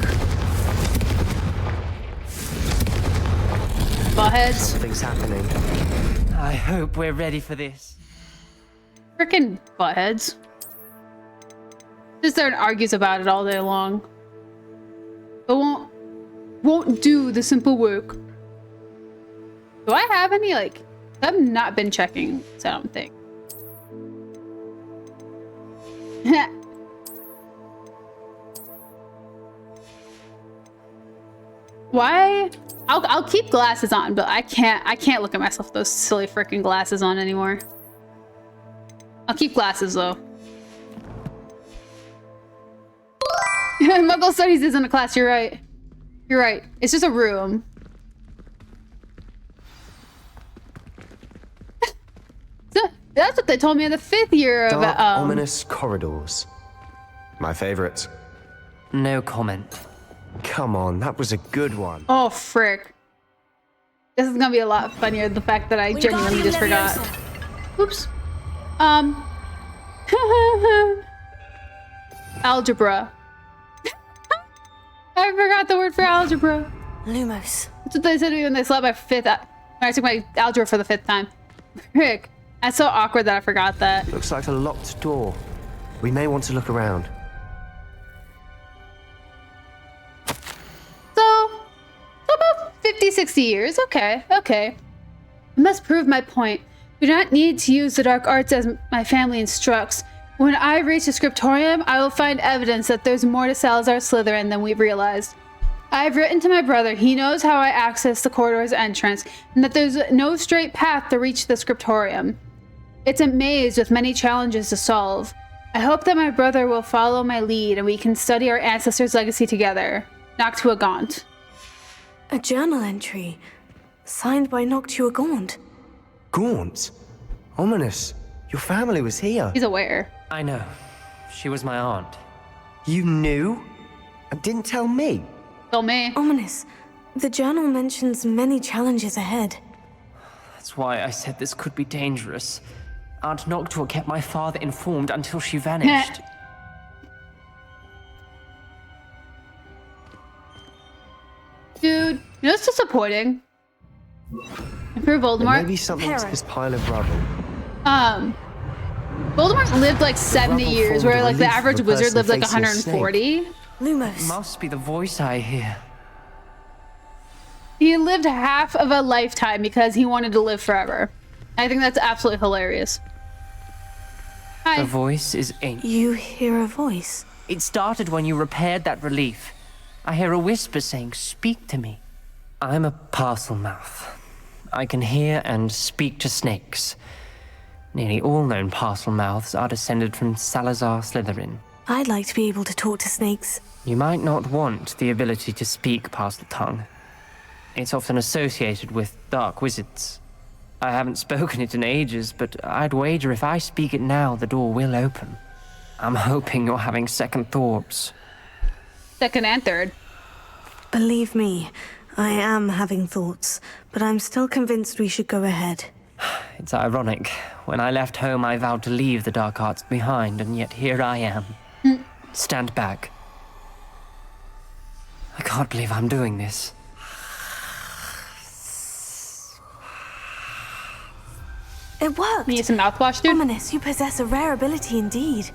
Buttheads. Something's happening. I hope we're ready for this. Frickin' buttheads. Just there and argues about it all day long. But won't do the simple work. Do I have any, like... I've not been checking, so I don't think. Why? I'll keep glasses on, but I can't look at myself with those silly freaking glasses on anymore. I'll keep glasses though. Muggle Studies isn't a class, you're right. You're right. It's just a room. That's what they told me in the 5th year of Dark, ominous corridors. My favorite. No comment. Come on, that was a good one. Oh, frick. This is gonna be a lot funnier than the fact that I genuinely just forgot. Oops. Algebra. I forgot the word for algebra. Lumos. That's what they said to me when they slapped my 5th. When I took my algebra for the 5th time. Frick. That's so awkward that I forgot that. Looks like a locked door. We may want to look around. So about 50, 60 years. Okay, okay. I must prove my point. We do not need to use the dark arts as my family instructs. When I reach the scriptorium, I will find evidence that there's more to Salazar Slytherin than we've realized. I have written to my brother. He knows how I access the corridor's entrance, and that there's no straight path to reach the scriptorium. It's a maze with many challenges to solve. I hope that my brother will follow my lead and we can study our ancestors' legacy together. Noctua Gaunt. A journal entry. Signed by Noctua Gaunt. Gaunt? Ominous. Your family was here. He's aware. I know. She was my aunt. You knew? And didn't tell me? Tell me. Ominous. The journal mentions many challenges ahead. That's why I said this could be dangerous. Aunt Noctua kept my father informed until she vanished. Dude, you know it's disappointing. Improve Voldemort. Maybe something to this pile of rubble. Voldemort lived like 70 years, where like the average wizard lived like 140. Lumos. Must be the voice I hear. He lived half of a lifetime because he wanted to live forever. I think that's absolutely hilarious. Hi. The voice is ancient. You hear a voice? It started when you repaired that relief. I hear a whisper saying, "Speak to me." I'm a parcel mouth. I can hear and speak to snakes. Nearly all known parcel mouths are descended from Salazar Slytherin. I'd like to be able to talk to snakes. You might not want the ability to speak parcel tongue. It's often associated with dark wizards. I haven't spoken it in ages, but I'd wager if I speak it now, the door will open. I'm hoping you're having second thoughts. Second and third. Believe me, I am having thoughts, but I'm still convinced we should go ahead. It's ironic. When I left home, I vowed to leave the dark arts behind, and yet here I am. Stand back. I can't believe I'm doing this. It worked! Need some mouthwash, dude? Ominous, you possess a rare ability indeed.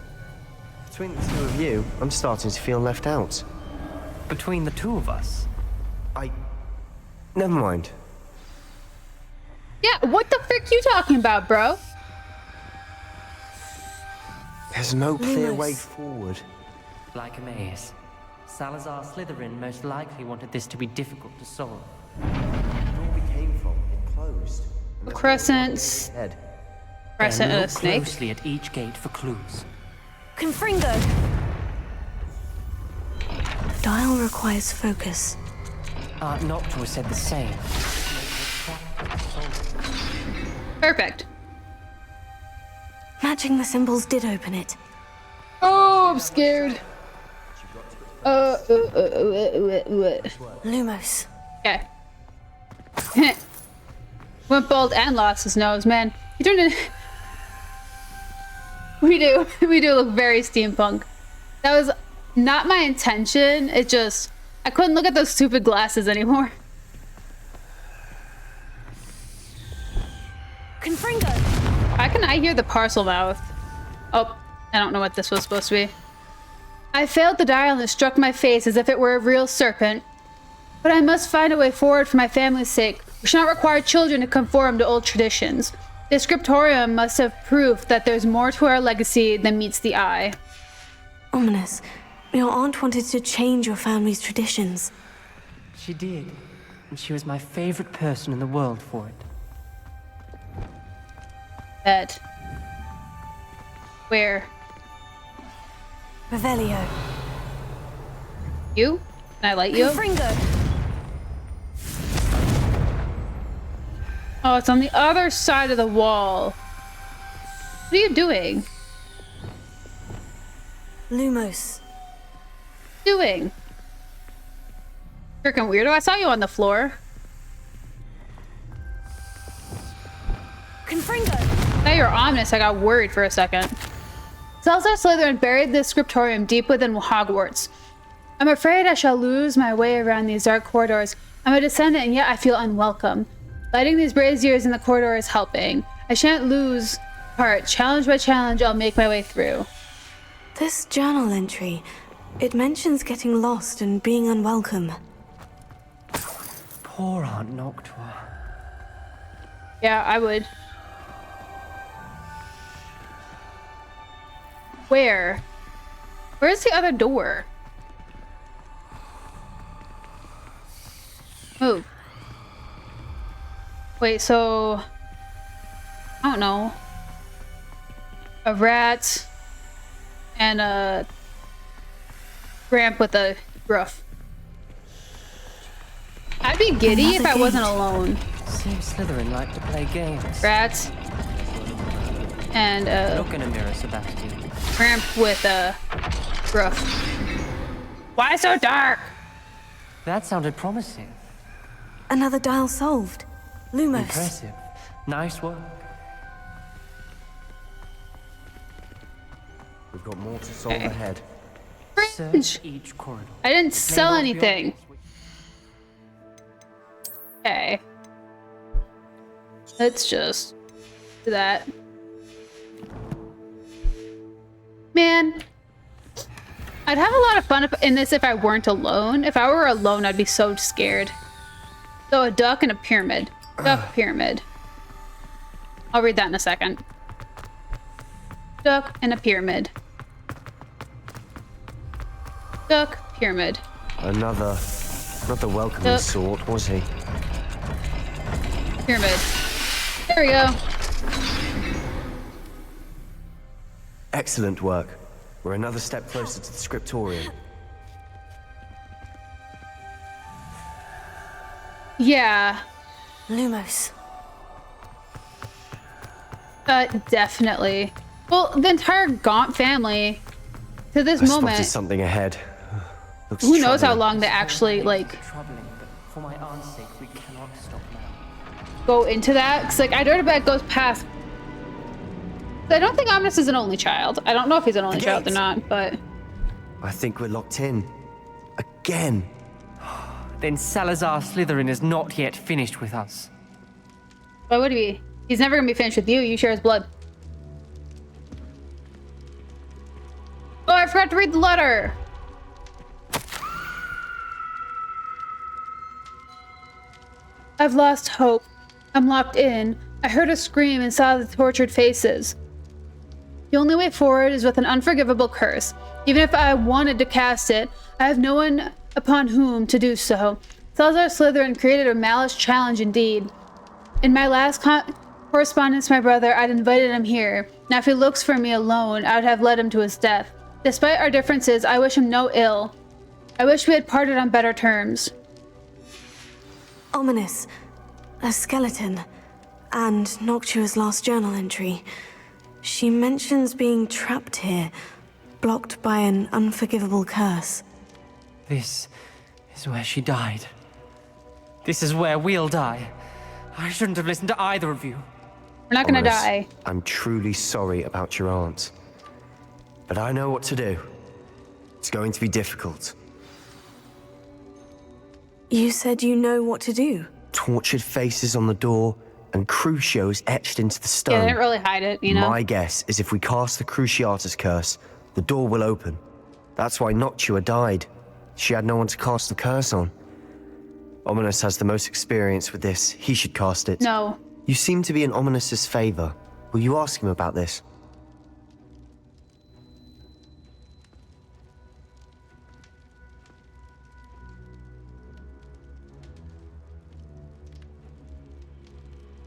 Between the two of you, I'm starting to feel left out. Between the two of us? Never mind. Yeah, what the frick you talking about, bro? There's no clear way forward. Like a maze. Salazar Slytherin most likely wanted this to be difficult to solve. The door we came from, it closed. Crescents. Crescent and a snake. Look closely at each gate for clues. Confringo! The dial requires focus. Aunt Noctua said the same. Perfect. Matching the symbols did open it. Oh, I'm scared. Lumos. Okay. Went bald and lost his nose, man. He turned in. We do look very steampunk. That was not my intention. It just, I couldn't look at those stupid glasses anymore. Confringo! Why can I hear the parcel mouth? Oh, I don't know what this was supposed to be. I failed the dial and it struck my face as if it were a real serpent. But I must find a way forward for my family's sake. We should not require children to conform to old traditions. The scriptorium must have proof that there's more to our legacy than meets the eye. Ominous, your aunt wanted to change your family's traditions. She did. And she was my favorite person in the world for it. Bet. Where? Revelio. You? Can I light you? Confringo! Oh, it's on the other side of the wall. What are you doing? Lumos. Doing? Freaking weirdo, I saw you on the floor. Confringo! Now you're ominous, I got worried for a second. Salazar Slytherin buried the scriptorium deep within Hogwarts. I'm afraid I shall lose my way around these dark corridors. I'm a descendant and yet I feel unwelcome. Lighting these braziers in the corridor is helping. I shan't lose heart. Challenge by challenge, I'll make my way through. This journal entry, it mentions getting lost and being unwelcome. Poor Aunt Noctua. Yeah, I would. Where? Where's the other door? Move. Wait, so... I don't know. A rat and a ramp with a roof. I'd be giddy if I wasn't alone. Seems Slytherin like to play games. Rats and a Look in a mirror, Sebastian. ramp with a roof. Why so dark? That sounded promising. Another dial solved. Lumos. Impressive. Nice work. We've got more to solve ahead. Search each corridor. I didn't sell anything. Okay. Let's just do that. Man, I'd have a lot of fun in this if I weren't alone. If I were alone, I'd be so scared. So a duck and a pyramid. Duck pyramid. I'll read that in a second. Duck and a pyramid. Duck pyramid. Another welcoming Duck. sort, was he? Pyramid. There we go. Excellent work. We're another step closer to the scriptorium. Yeah. Lumos. Definitely. Well, the entire Gaunt family, to this I moment, spotted something ahead. Looks who knows how troubling. long they actually, like, Troubling, but for my aunt's sake, we cannot stop now. go into that. Because, like, I don't bet it goes past. I don't think Omnis is an only child. I don't know if he's an only child or not, but... I think we're locked in. Again. Then Salazar Slytherin is not yet finished with us. Why would he be? He's never gonna be finished with you. You share his blood. Oh, I forgot to read the letter. I've lost hope. I'm locked in. I heard a scream and saw the tortured faces. The only way forward is with an unforgivable curse. Even if I wanted to cast it, I have no one upon whom to do so. Salazar Slytherin created a malice challenge indeed. In my last correspondence with my brother, I'd invited him here. Now if he looks for me alone, I would have led him to his death. Despite our differences, I wish him no ill. I wish we had parted on better terms. Ominous. A skeleton. And Noctua's last journal entry. She mentions being trapped here, blocked by an unforgivable curse. This is where she died. This is where we'll die. I shouldn't have listened to either of you. We're not gonna Ominous, die. I'm truly sorry about your aunt. But I know what to do. It's going to be difficult. You said you know what to do. Tortured faces on the door and Crucios etched into the stone. Yeah, they didn't really hide it, you know? My guess is if we cast the Cruciatus curse, the door will open. That's why Noctua died. She had no one to cast the curse on. Ominous has the most experience with this. He should cast it. No. You seem to be in Ominous's favor. Will you ask him about this?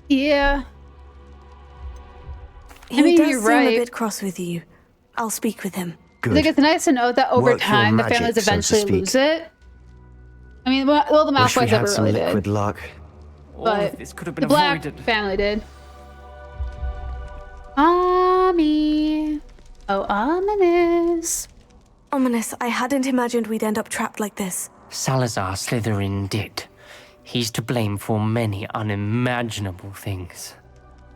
Yeah. He does you're seem right. a bit cross with you. I'll speak with him. Good. I think it's nice to know that over Work your time the magic, families so to eventually speak. lose it. I mean, well, the Wish we Malfoys had never some really liquid did. luck. All But of this could have the been Black avoided. family did. yummy. Oh, ominous. Ominous, I hadn't imagined we'd end up trapped like this. Salazar Slytherin did. He's to blame for many unimaginable things.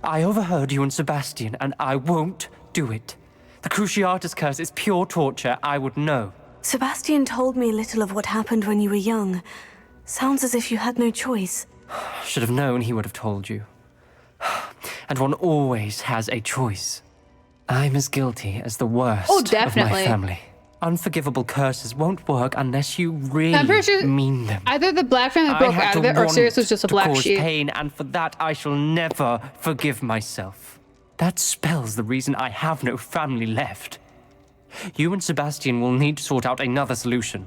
I overheard you and Sebastian, and I won't do it. The Cruciatus curse is pure torture, I would know. Sebastian told me a little of what happened when you were young. Sounds as if you had no choice. Should have known he would have told you. And one always has a choice. I'm as guilty as the worst of my family. Unforgivable curses won't work unless you really mean them. Either the black family broke out of it, or Sirius was just a black sheep. Pain, and for that I shall never forgive myself. That spells the reason I have no family left. You and Sebastian will need to sort out another solution.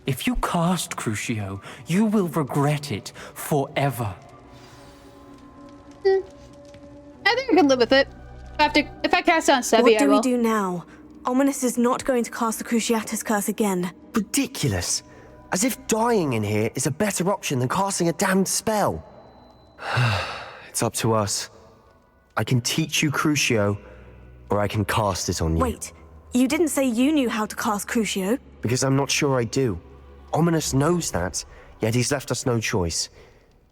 If you cast Crucio, you will regret it forever. I think I can live with it. If I cast it on Sebi, What do we do now? Ominous is not going to cast the Cruciatus curse again. Ridiculous. As if dying in here is a better option than casting a damned spell. It's up to us. I can teach you Crucio, or I can cast it on you. Wait, you didn't say you knew how to cast Crucio? Because I'm not sure I do. Ominous knows that, yet he's left us no choice.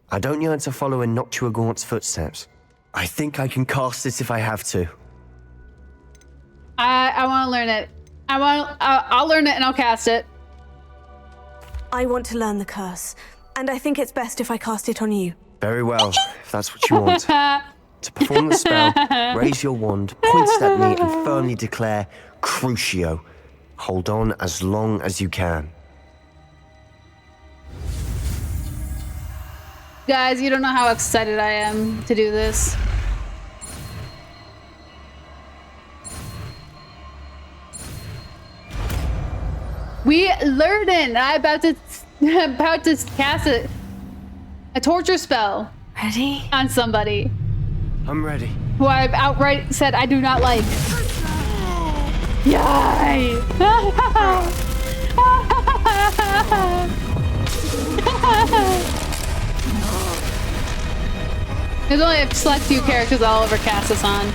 I don't yearn to follow in Noctua Gaunt's footsteps. I think I can cast it if I have to. I want to learn it. I'll learn it and I'll cast it. I want to learn the curse, and I think it's best if I cast it on you. Very well, if that's what you want. To perform the spell, raise your wand, point it at me, and firmly declare Crucio. Hold on as long as you can. Guys, you don't know how excited I am to do this. We learning. I'm about to cast a torture spell. Ready? On somebody. I'm ready. Who I've outright said I do not like. Yay! There's only a select few characters I'll ever cast this on.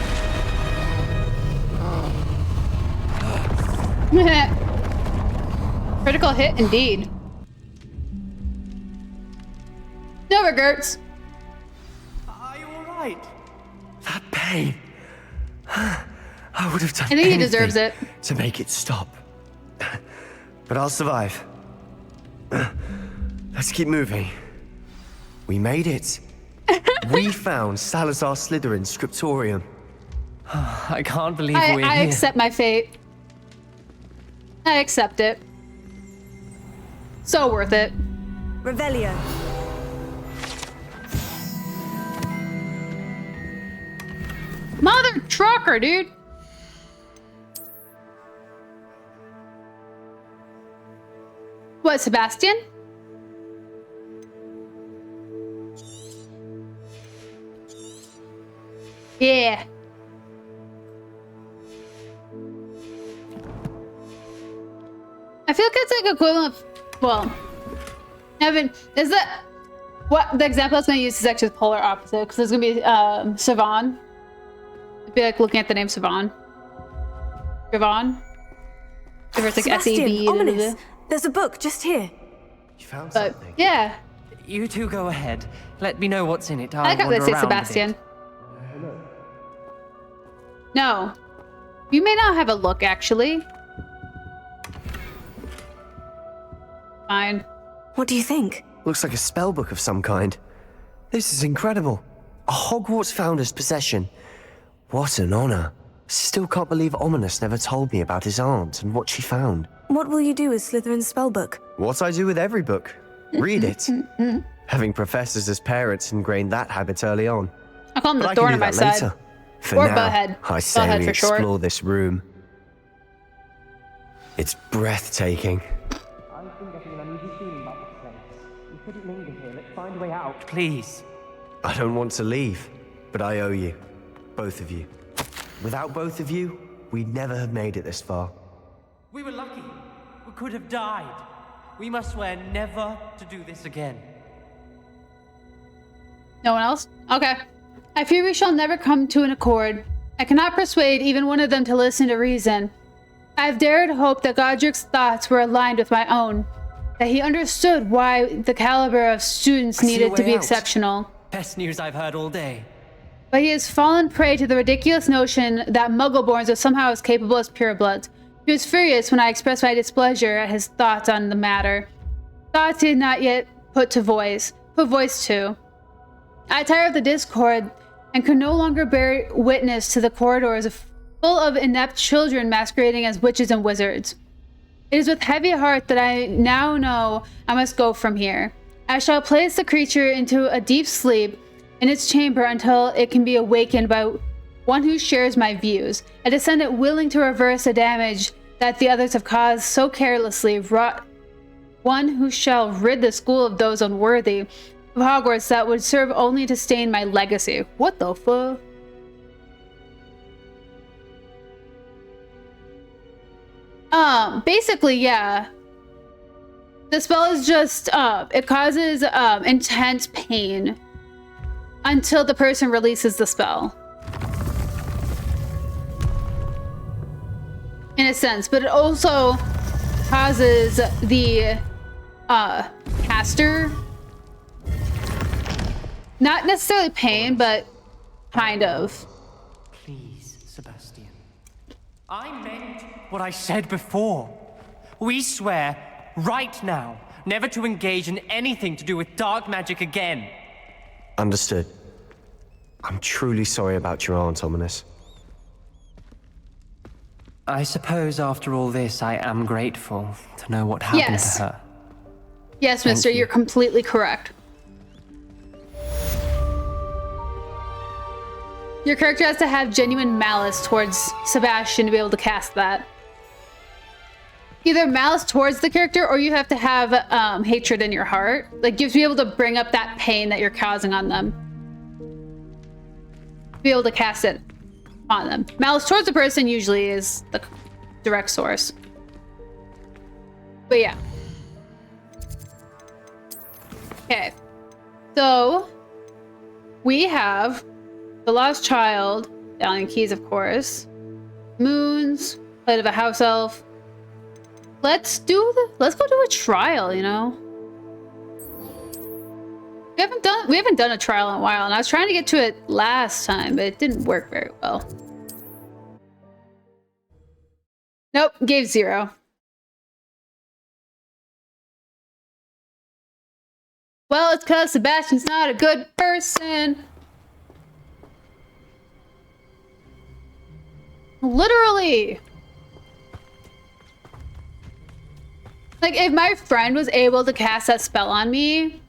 Critical hit indeed. No regrets. Are you alright? That pain. I would have done I think he deserves it. To make it stop. But I'll survive. Let's keep moving. We made it. We found Salazar Slytherin's scriptorium. I can't believe we're here. I accept my fate. I accept it. So worth it. Revelio. Mother trucker, dude. What, Sebastian? Yeah. I feel like it's like equivalent of, well, Evan, is that what the example I was going to use is actually the polar opposite, because there's going to be Savon. It'd be like looking at the name Savon. Savon. If it's like Sebastian, Ominous. There's a book just here. You found something? Yeah. You two go ahead. Let me know what's in it. I like how they say Sebastian. No. You may not have a look, actually. Fine. What do you think? Looks like a spell book of some kind. This is incredible. A Hogwarts founder's possession. What an honor. Still can't believe Ominous never told me about his aunt and what she found. What will you do with Slytherin's spellbook? What I do with every book. Read it. Having professors as parents ingrained that habit early on. I call him the thorn on my side. Later. For or now, Butthead. I say Butthead we for explore short. this room. It's breathtaking. I've been getting an uneasy feeling about this place. We couldn't linger here. Let's find a way out, please. I don't want to leave, but I owe you. Both of you. Without both of you, we'd never have made it this far. We were lucky. We could have died. We must swear never to do this again. No one else? Okay. I fear we shall never come to an accord. I cannot persuade even one of them to listen to reason. I have dared hope that Godric's thoughts were aligned with my own, that he understood why the caliber of students needed to be exceptional. Best news I've heard all day. But he has fallen prey to the ridiculous notion that Muggleborns are somehow as capable as purebloods. He was furious when I expressed my displeasure at his thoughts on the matter. Thoughts he had not yet put voice to. I tired of the discord and could no longer bear witness to the corridors full of inept children masquerading as witches and wizards. It is with heavy heart that I now know I must go from here. I shall place the creature into a deep sleep in its chamber until it can be awakened by one who shares my views, a descendant willing to reverse the damage that the others have caused so carelessly, one who shall rid the school of those unworthy of Hogwarts that would serve only to stain my legacy. What the fuck? Basically, yeah. The spell is just, it causes, intense pain until the person releases the spell. In a sense, but it also causes the, caster, not necessarily pain, but kind of. Please, Sebastian. I meant what I said before. We swear, right now, never to engage in anything to do with dark magic again. Understood. I'm truly sorry about your aunt, Ominous. I suppose after all this, I am grateful to know what happened to her. Yes, mister, you're completely correct. Your character has to have genuine malice towards Sebastian to be able to cast that. Either malice towards the character, or you have to have hatred in your heart. Like, you have to be able to bring up that pain that you're causing on them. Be able to cast it on them. Malice towards the person usually is the direct source. But yeah. Okay. So, we have the Lost Child, Downing Keys, of course. Moons, Plate of a House Elf. Let's go do a trial, you know? We haven't done a trial in a while, and I was trying to get to it last time, but it didn't work very well. Nope, gave 0. Well, it's because Sebastian's not a good person. Literally. Like, if my friend was able to cast that spell on me...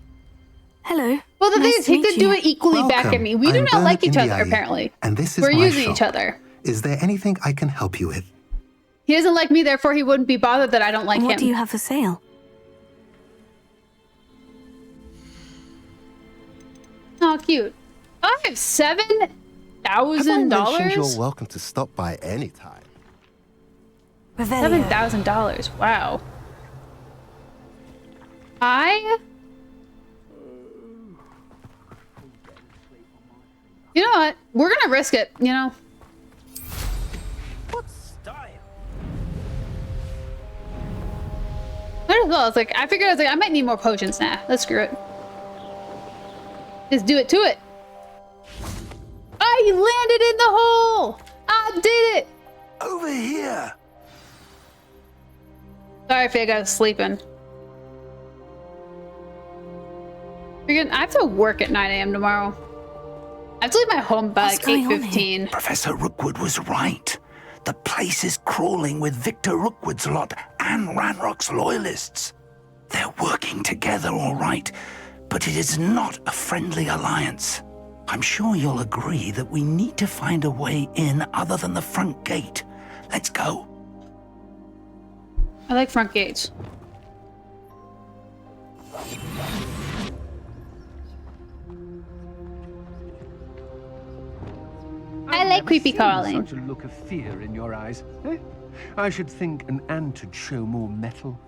Hello. Well, the thing is, he could do it equally back at me. We do not like each other, apparently. And this is We're my using shop. each other. Is there anything I can help you with? He doesn't like me, therefore he wouldn't be bothered that I don't like him. What do you have for sale? Oh, cute. I have $7,000. You're welcome to stop by anytime. $7,000. Wow. You know what? We're gonna risk it, you know? What style? Might as well. It's like, I figured I might need more potions. Nah, let's screw it. Just do it to it. I landed in the hole! I did it! Over here! Sorry, Fig, I was sleeping. I have to work at 9 a.m. tomorrow. I have to leave my home by like 8:15. Professor Rookwood was right. The place is crawling with Victor Rookwood's lot and Ranrock's loyalists. They're working together, all right, but it is not a friendly alliance. I'm sure you'll agree that we need to find a way in other than the front gate. Let's go. I like front gates. I like creepy crawling. Such a look of fear in your eyes. Eh? I should think an ant would show more mettle.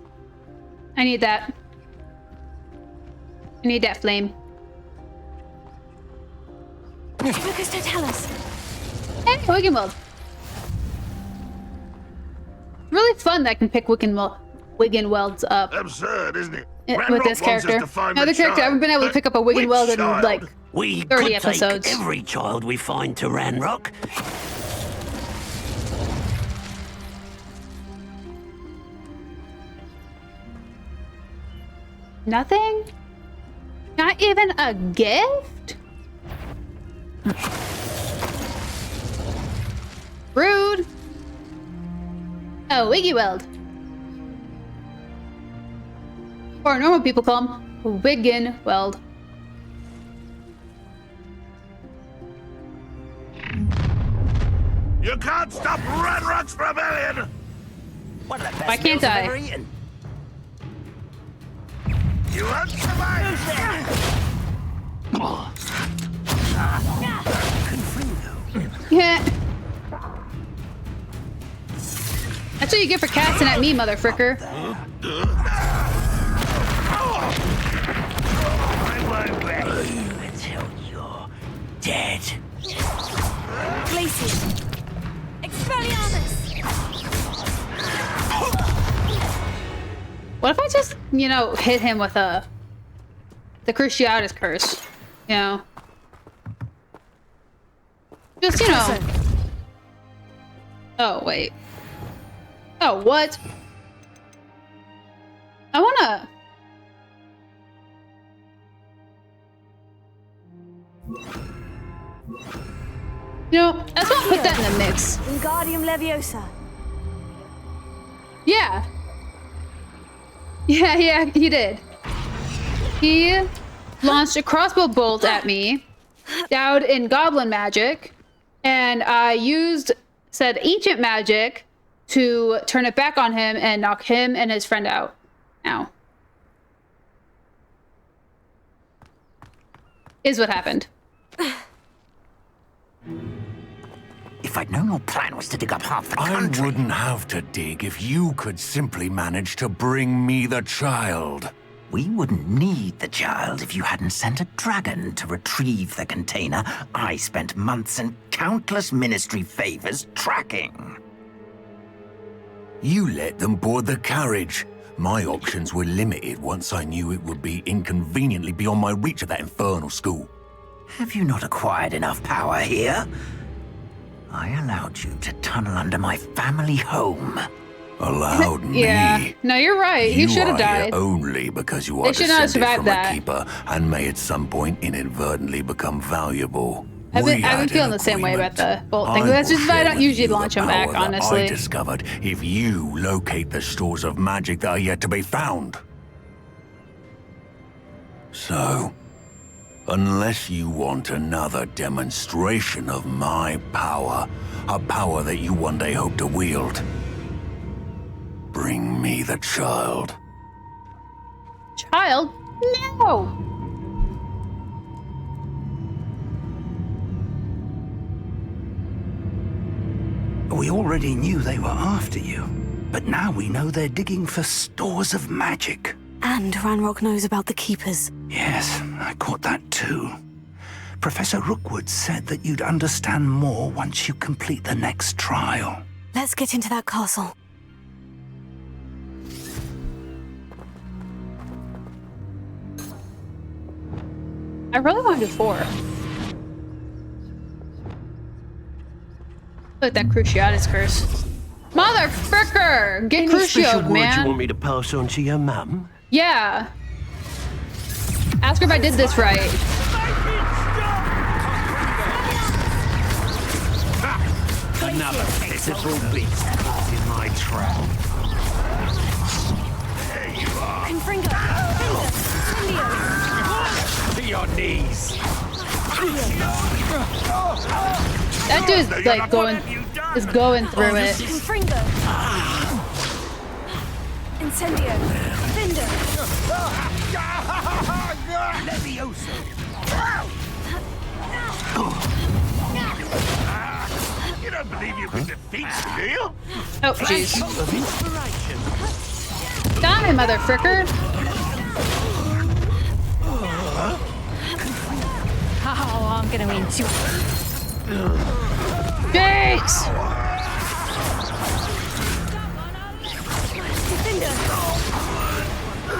I need that. I need that flame. Focus, don't tell us. Hey, Wiggenweld. Really fun that I can pick Wiggenwelds up. Absurd, isn't it? With this character. Another character, I haven't been able to pick up a Wiggenweld in like 30 episodes. Take every child we find to Ranrock. Nothing? Not even a gift? Rude. Oh, Wiggenweld. Or normal people call him Wiggenweld. You can't stop Ranrock's rebellion! Why can't I? You won't survive! Yeah. That's what you get for casting at me, mother fricker. I won't let you until you're dead. Glacier. Expelliarmus. What if I just, you know, hit him with the Cruciatus curse? You know? Just, you know. Oh, wait. Oh, what? I wanna... You know, I just want to put that in the mix. Wingardium Leviosa. Yeah. Yeah, he did. He launched a crossbow bolt at me, endowed in goblin magic, and I used said ancient magic to turn it back on him and knock him and his friend out. Ow. Is what happened. If I'd known your plan was to dig up half the country... I wouldn't have to dig if you could simply manage to bring me the child. We wouldn't need the child if you hadn't sent a dragon to retrieve the container I spent months and countless ministry favors tracking. You let them board the carriage. My options were limited once I knew it would be inconveniently beyond my reach at that infernal school. Have you not acquired enough power here? I allowed you to tunnel under my family home. Allowed me? Yeah. No, you're right. He should have died. Only because you are descended from a keeper and may at some point inadvertently become valuable. I've been feeling the same way about the bolt thing. That's just why I don't usually launch them back, honestly. I discovered if you locate the stores of magic that are yet to be found. So, unless you want another demonstration of my power, a power that you one day hope to wield, bring me the child. Child? No! We already knew they were after you, but now we know they're digging for stores of magic. And Ranrock knows about the Keepers. Yes, I caught that too. Professor Rookwood said that you'd understand more once you complete the next trial. Let's get into that castle. I really want to do 4. Look, that Cruciatus curse. Mother fricker! Get Crucioed, man! You want me to pass on to your mum? Yeah. Ask her if I did this right. Another pitiful beast caught in my trap. There you are. Confringo! To your knees! That dude's like going through it. Confringo! Incendio! Vindo! Leviosa! You don't believe you can defeat me, do you? Oh, jeez. Die, mother fricker! Oh, I'm gonna eat you. Jace!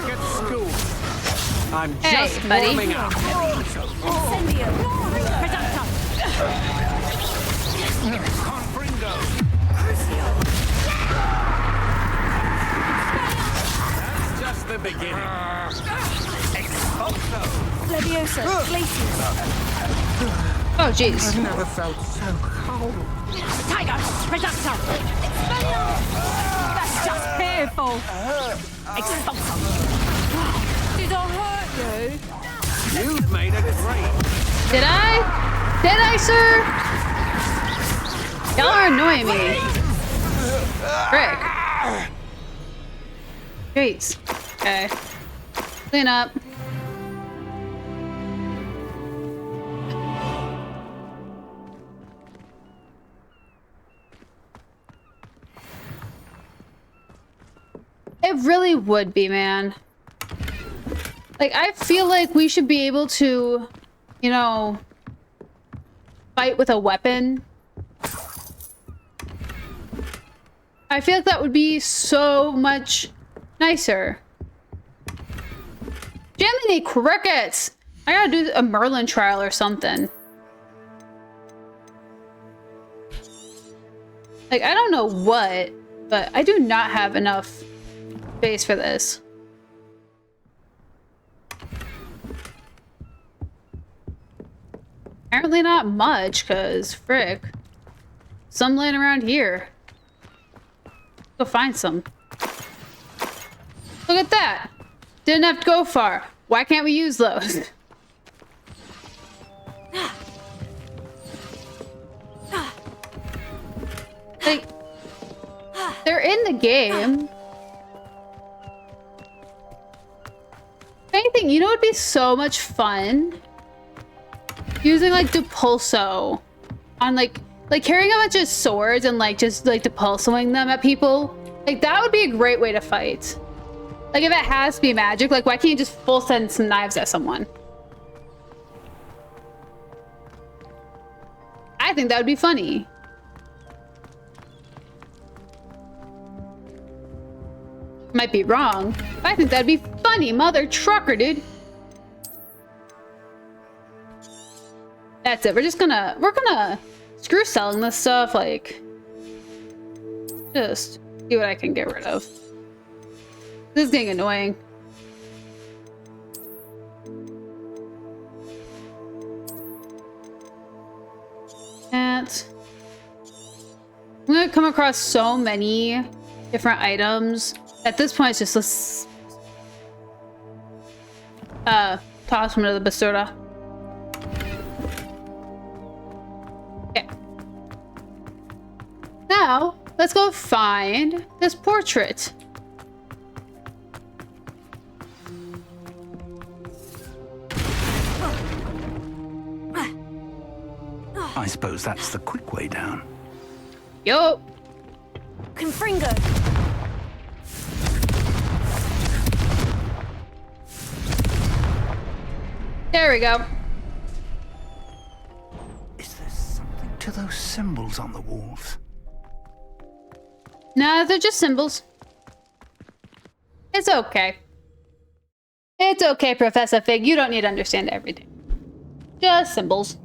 Get school. I'm Hey, just buddy. warming up. That's just the beginning. Leviosa, glaciers. Oh, jeez. I've never felt so cold. Tiger, Reductor. That's just fearful. Expulsor. Did I hurt you? You've made a great. Did I? Did I, sir? Y'all are annoying me. Frick. Jeez. Okay. Clean up. It really would be, man. Like, I feel like we should be able to, you know, fight with a weapon. I feel like that would be so much nicer. Jiminy crickets! I gotta do a Merlin trial or something. Like, I don't know what, but I do not have enough space for this. Apparently not much, cause frick. Some laying around here. Go find some. Look at that! Didn't have to go far. Why can't we use those? Like, they're in the game. If anything, you know what would be so much fun? Using like Depulso on like carrying a bunch of swords and like just like Depulsoing them at people. Like that would be a great way to fight. Like if it has to be magic, like why can't you just full send some knives at someone? I think that would be funny. Might be wrong, but I think that'd be funny, mother trucker, dude. That's it. We're gonna screw selling this stuff, like just see what I can get rid of. This is getting annoying. And I'm gonna come across so many different items. At this point, it's just let's toss them into the Basura. Okay. Now, let's go find this portrait. I suppose that's the quick way down. Yo. Confringo. There we go. Is there something to those symbols on the walls? Nah, they're just symbols. It's okay. It's okay, Professor Fig. You don't need to understand everything. Just symbols.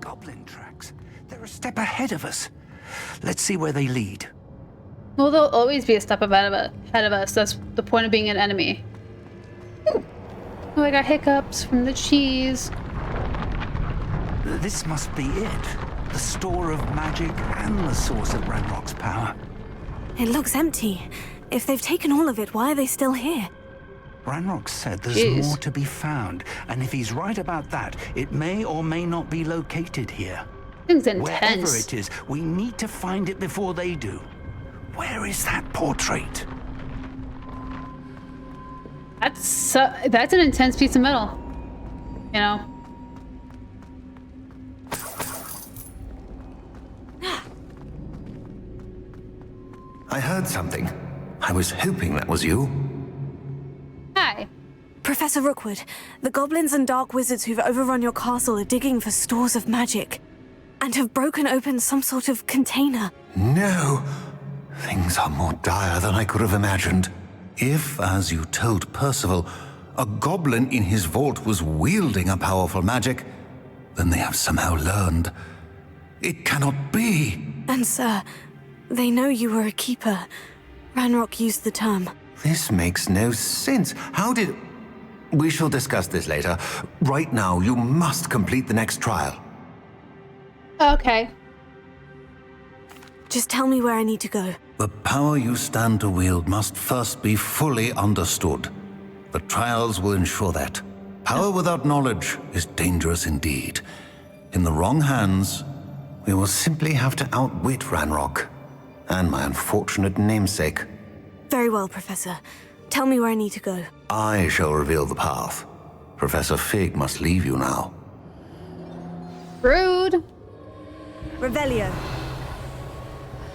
Goblin tracks. They're a step ahead of us. Let's see where they lead. Well, they'll always be a step ahead of us. That's the point of being an enemy. Oh, I got hiccups from the cheese. This must be it. The store of magic and the source of Ranrock's power. It looks empty. If they've taken all of it, why are they still here? Ranrock said there's more to be found, and if he's right about that, it may or may not be located here. Things intense. Wherever it is, we need to find it before they do. Where is that portrait? That's an intense piece of metal. You know. I heard something. I was hoping that was you. Hi. Professor Rookwood, the goblins and dark wizards who've overrun your castle are digging for stores of magic and have broken open some sort of container. No! Things are more dire than I could have imagined. If, as you told Percival, a goblin in his vault was wielding a powerful magic, then they have somehow learned. It cannot be! And sir, they know you were a keeper. Ranrock used the term. This makes no sense. How did... We shall discuss this later. Right now, you must complete the next trial. Okay. Just tell me where I need to go. The power you stand to wield must first be fully understood. The trials will ensure that. Power without knowledge is dangerous indeed. In the wrong hands, we will simply have to outwit Ranrock and my unfortunate namesake. Very well, Professor. Tell me where I need to go. I shall reveal the path. Professor Fig must leave you now. Rude. Revelio.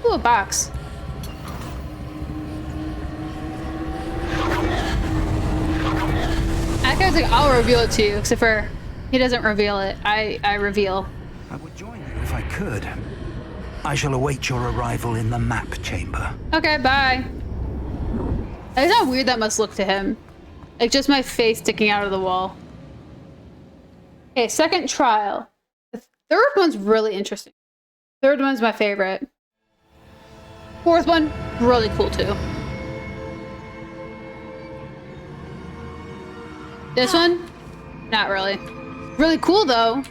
Ooh, a box. I was like, I'll reveal it to you, except for he doesn't reveal it. I reveal. I would join you if I could. I shall await your arrival in the map chamber. Okay, bye. It's how weird that must look to him. Like just my face sticking out of the wall. Okay, second trial. The third one's really interesting. Third one's my favorite. Fourth one, really cool too. This one, not really. Really cool though.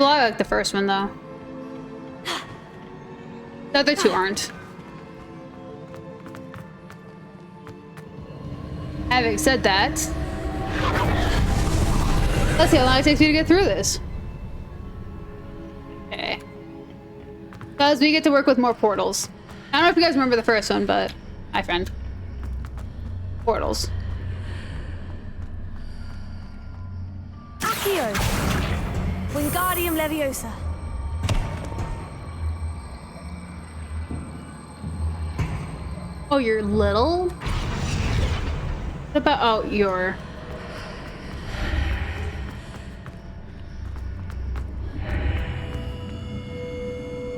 Well, I like the first one though. The other two aren't. Having said that, let's see how long it takes me to get through this. Okay. Because we get to work with more portals. I don't know if you guys remember the first one, but hi friend. Portals. Accio! Wingardium Leviosa. Oh, you're little? What about, oh, you're...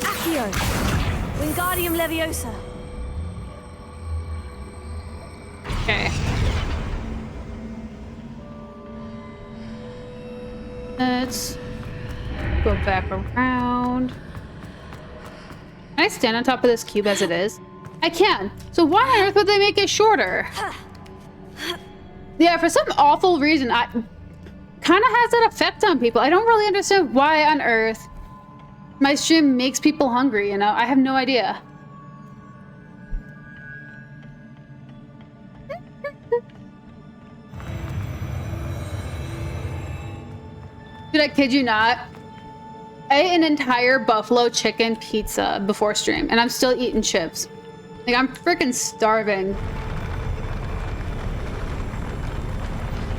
Accio! Wingardium Leviosa. Okay. Let's go back around. Can I stand on top of this cube as it is? I can. So why on earth would they make it shorter? Yeah, for some awful reason, I kind of has that effect on people. I don't really understand why on earth my stream makes people hungry, you know? I have no idea. Dude, I kid you not. I ate an entire buffalo chicken pizza before stream, and I'm still eating chips. Like, I'm freaking starving.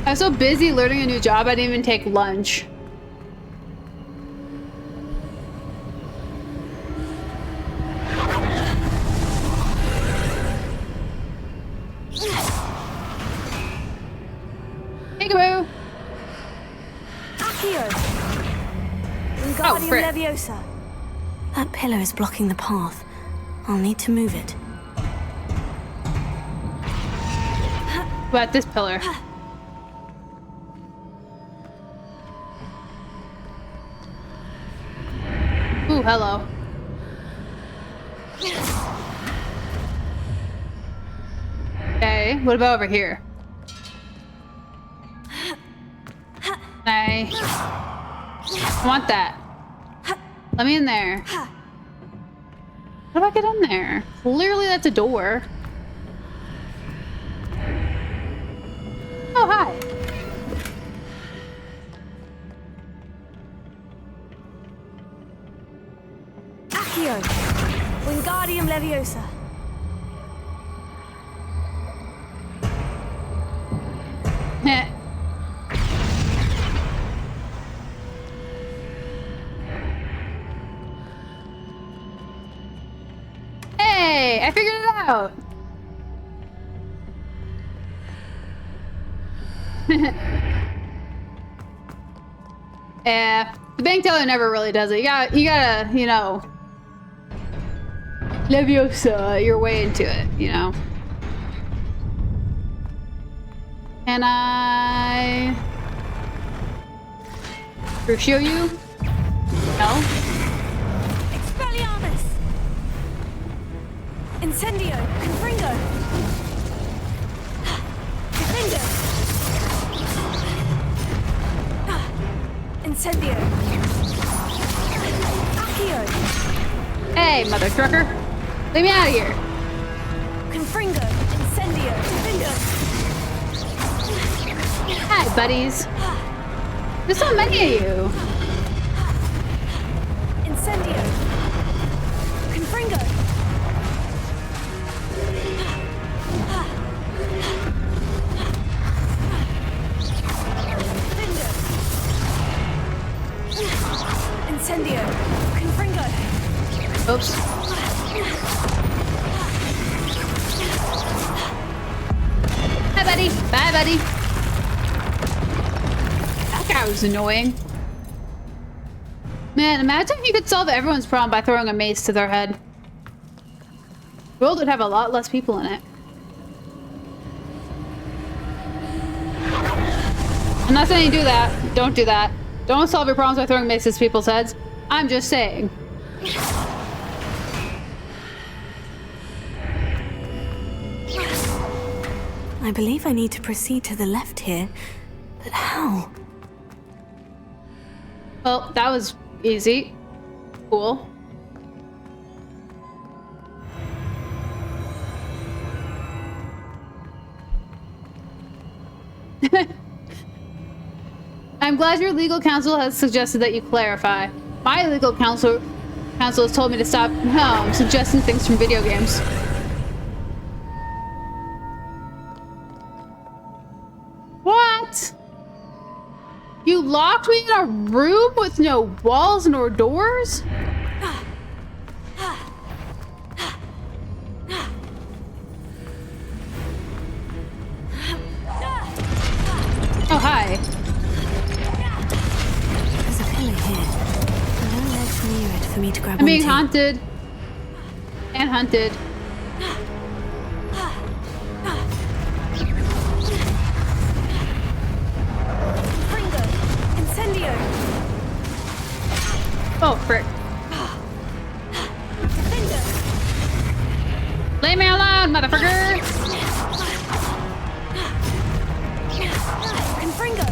I was so busy learning a new job, I didn't even take lunch. Peekaboo! Accio! Wingardium Leviosa. That pillar is blocking the path. I'll need to move it. What about this pillar? Ooh, hello. Okay, what about over here? I want that. Let me in there. How do I get in there? Clearly that's a door. Oh, hi. Accio! Wingardium Leviosa. Heh. Hey, I figured it out. Yeah, the bank teller never really does it. You gotta, you know, leviosa your way into it, you know. Can I show you? No. Expelliarmus! Incendio! Confringo! Defendo! Incendio! Accio! Hey, mother trucker! Leave me out of here! Confringo! Incendio! Defendo! Hi, buddies! There's so many of you! Incendio! Confringo! Defendo! Incendio! Confringo! Oops. Hi, buddy! Bye, buddy! That guy was annoying. Man, imagine if you could solve everyone's problem by throwing a mace to their head. The world would have a lot less people in it. I'm not saying you do that. Don't do that. Don't solve your problems by throwing maces to people's heads. I'm just saying. I believe I need to proceed to the left here, but how? Well, that was easy. Cool. I'm glad your legal counsel has suggested that you clarify. My legal counsel has told me to stop suggesting things from video games. What? You locked me in a room with no walls nor doors? Oh, hi. There's a pillar here. No ledge near it for me to grab I'm being onto. haunted. And hunted. Incendio! Oh, frick. Leave me alone, motherfucker! Confringo!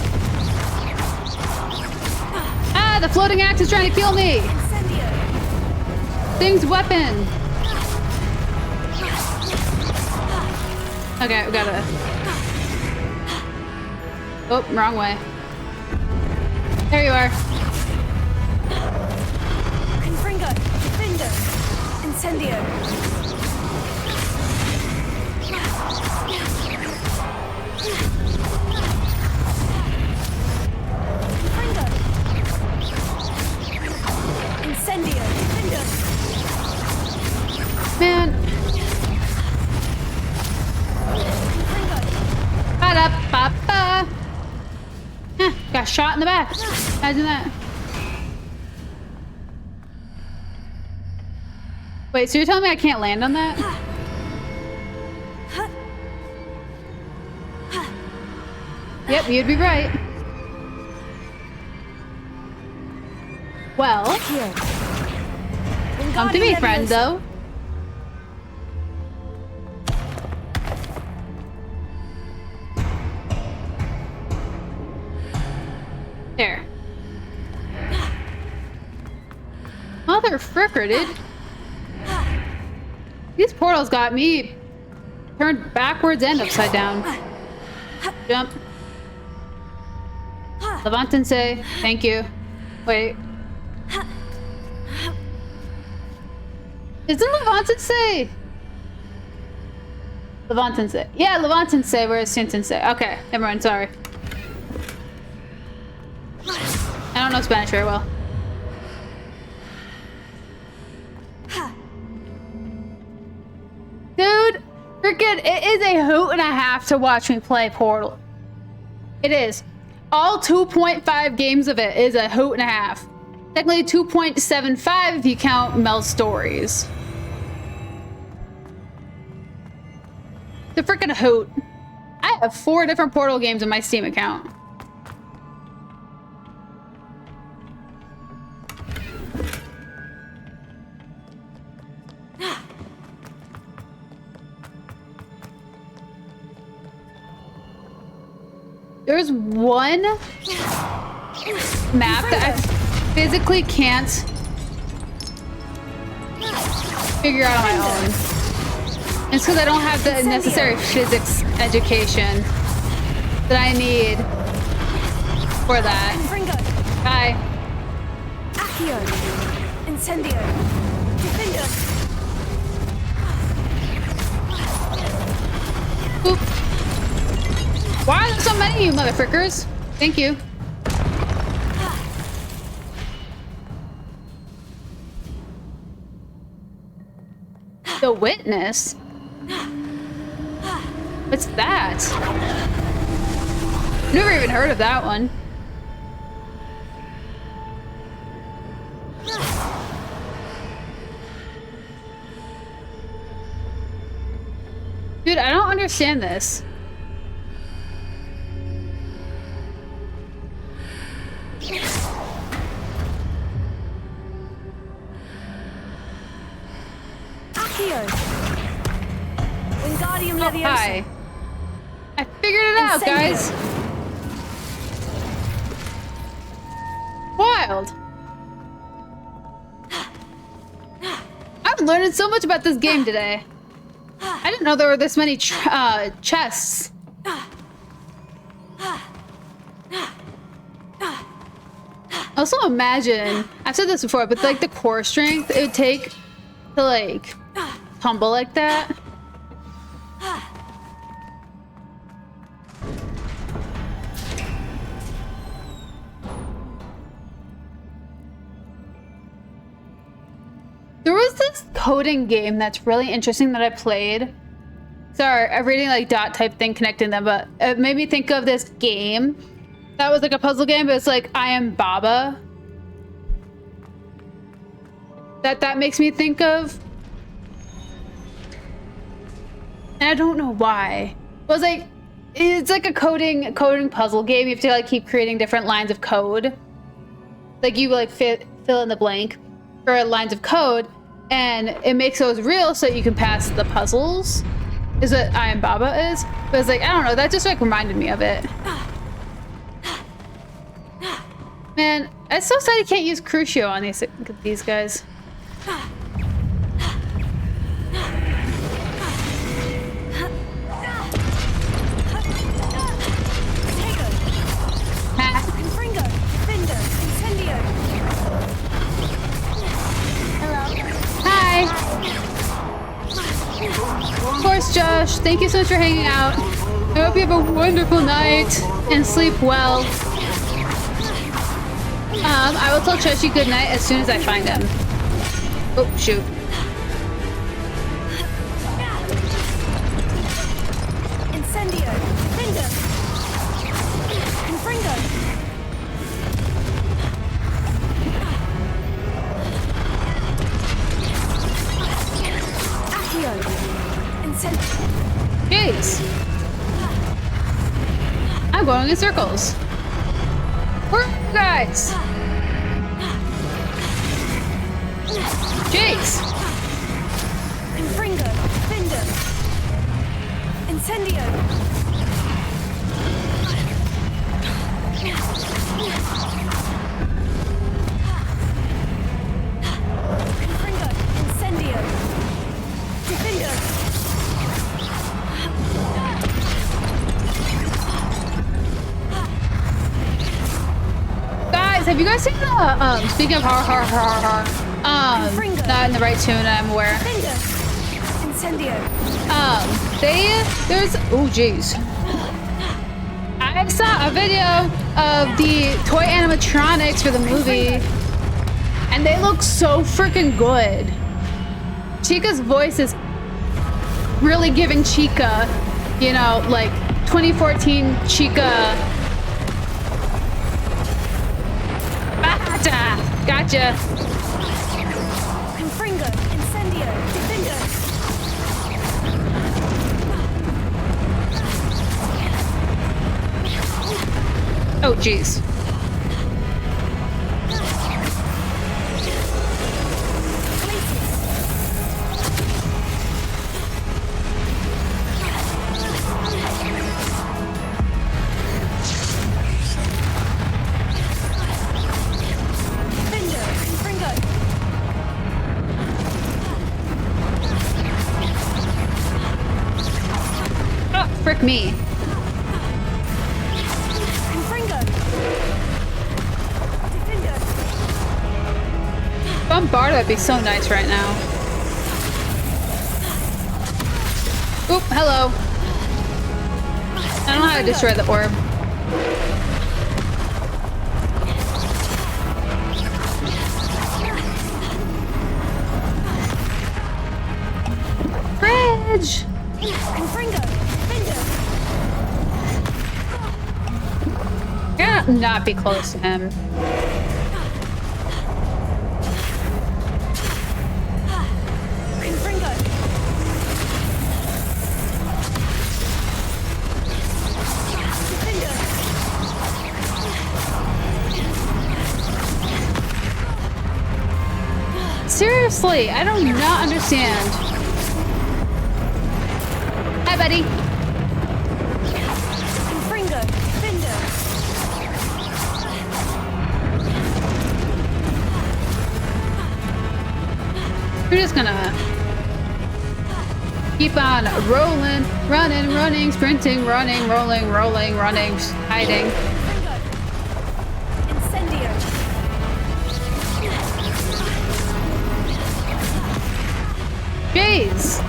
Ah, the floating axe is trying to kill me! Thing's weapon! Okay, we gotta... Oh, wrong way. There you are. Confringo! Defendo! Incendio! Confringo! Incendio! Defendo! Man. Ba-da-ba-ba. Huh, got shot in the back. Imagine that. Wait, so you're telling me I can't land on that? Yep, you'd be right. Well, come to me, friend, though. There. Mother fricker, dude. These portals got me turned backwards and upside down. Jump. Levantense. Thank you. Wait. Isn't Levantense? Levantense. Yeah, Levantense, whereas Sintense. Okay, never mind, sorry. I don't know Spanish very well. Dude, freaking, it is a hoot and a half to watch me play Portal. It is. All 2.5 games of it is a hoot and a half. Technically 2.75 if you count Mel's stories. The freaking hoot. I have 4 different Portal games in my Steam account. There's one map that I physically can't figure out on my own. It's because I don't have the necessary physics education that I need for that. Hi. Accio. Incendio. Defender. Oop. Why are there so many of you motherfuckers? Thank you. The Witness? What's that? Never even heard of that one. Dude, I don't understand this. Accio. Wingardium Leviosa. Hi. I figured it out, guys. Wild. I'm learning so much about this game today. I didn't know there were this many chests. Also imagine, I've said this before, but like the core strength it would take to like tumble like that. There was this coding game that's really interesting that I played. Sorry, I'm reading like dot type thing connecting them, but it made me think of this game that was like a puzzle game, but it's like I Am Baba. That makes me think of. And I don't know why. It was like, it's like a coding puzzle game. You have to like keep creating different lines of code. Like you like fill in the blank for lines of code, and it makes those real so you can pass the puzzles. Is what I Am Baba is. But it's like, I don't know, that just like reminded me of it. Man, I'm so sad you can't use Crucio on these guys. Hi. Of course, Josh. Thank you so much for hanging out. I hope you have a wonderful night and sleep well. I will tell Choshi good night as soon as I find him. Oh, shoot. Incendio. Defender. Confringo. Accio. Incendio. Jeez. I'm going in circles. Where are you guys? Jeez. Confringo. Defender. Incendio. Confringo. Incendio. Defender. Guys, have you guys seen the speaking of horror, not in the right tune, I'm aware. Incendio. There's oh jeez. I saw a video of the toy animatronics for the movie, and they look so freaking good. Chica's voice is really giving Chica, you know, like 2014 Chica Gotcha. Confringo, Incendio, Defendo. Oh, jeez. Frick me. Bombard would be so nice right now. Oop, hello. I don't know how to destroy the orb. Bridge! Yeah, not be close to him. Seriously, I do not understand. Hi, buddy. We're just gonna keep on rolling, running, sprinting, running, rolling, running, hiding. Jeez!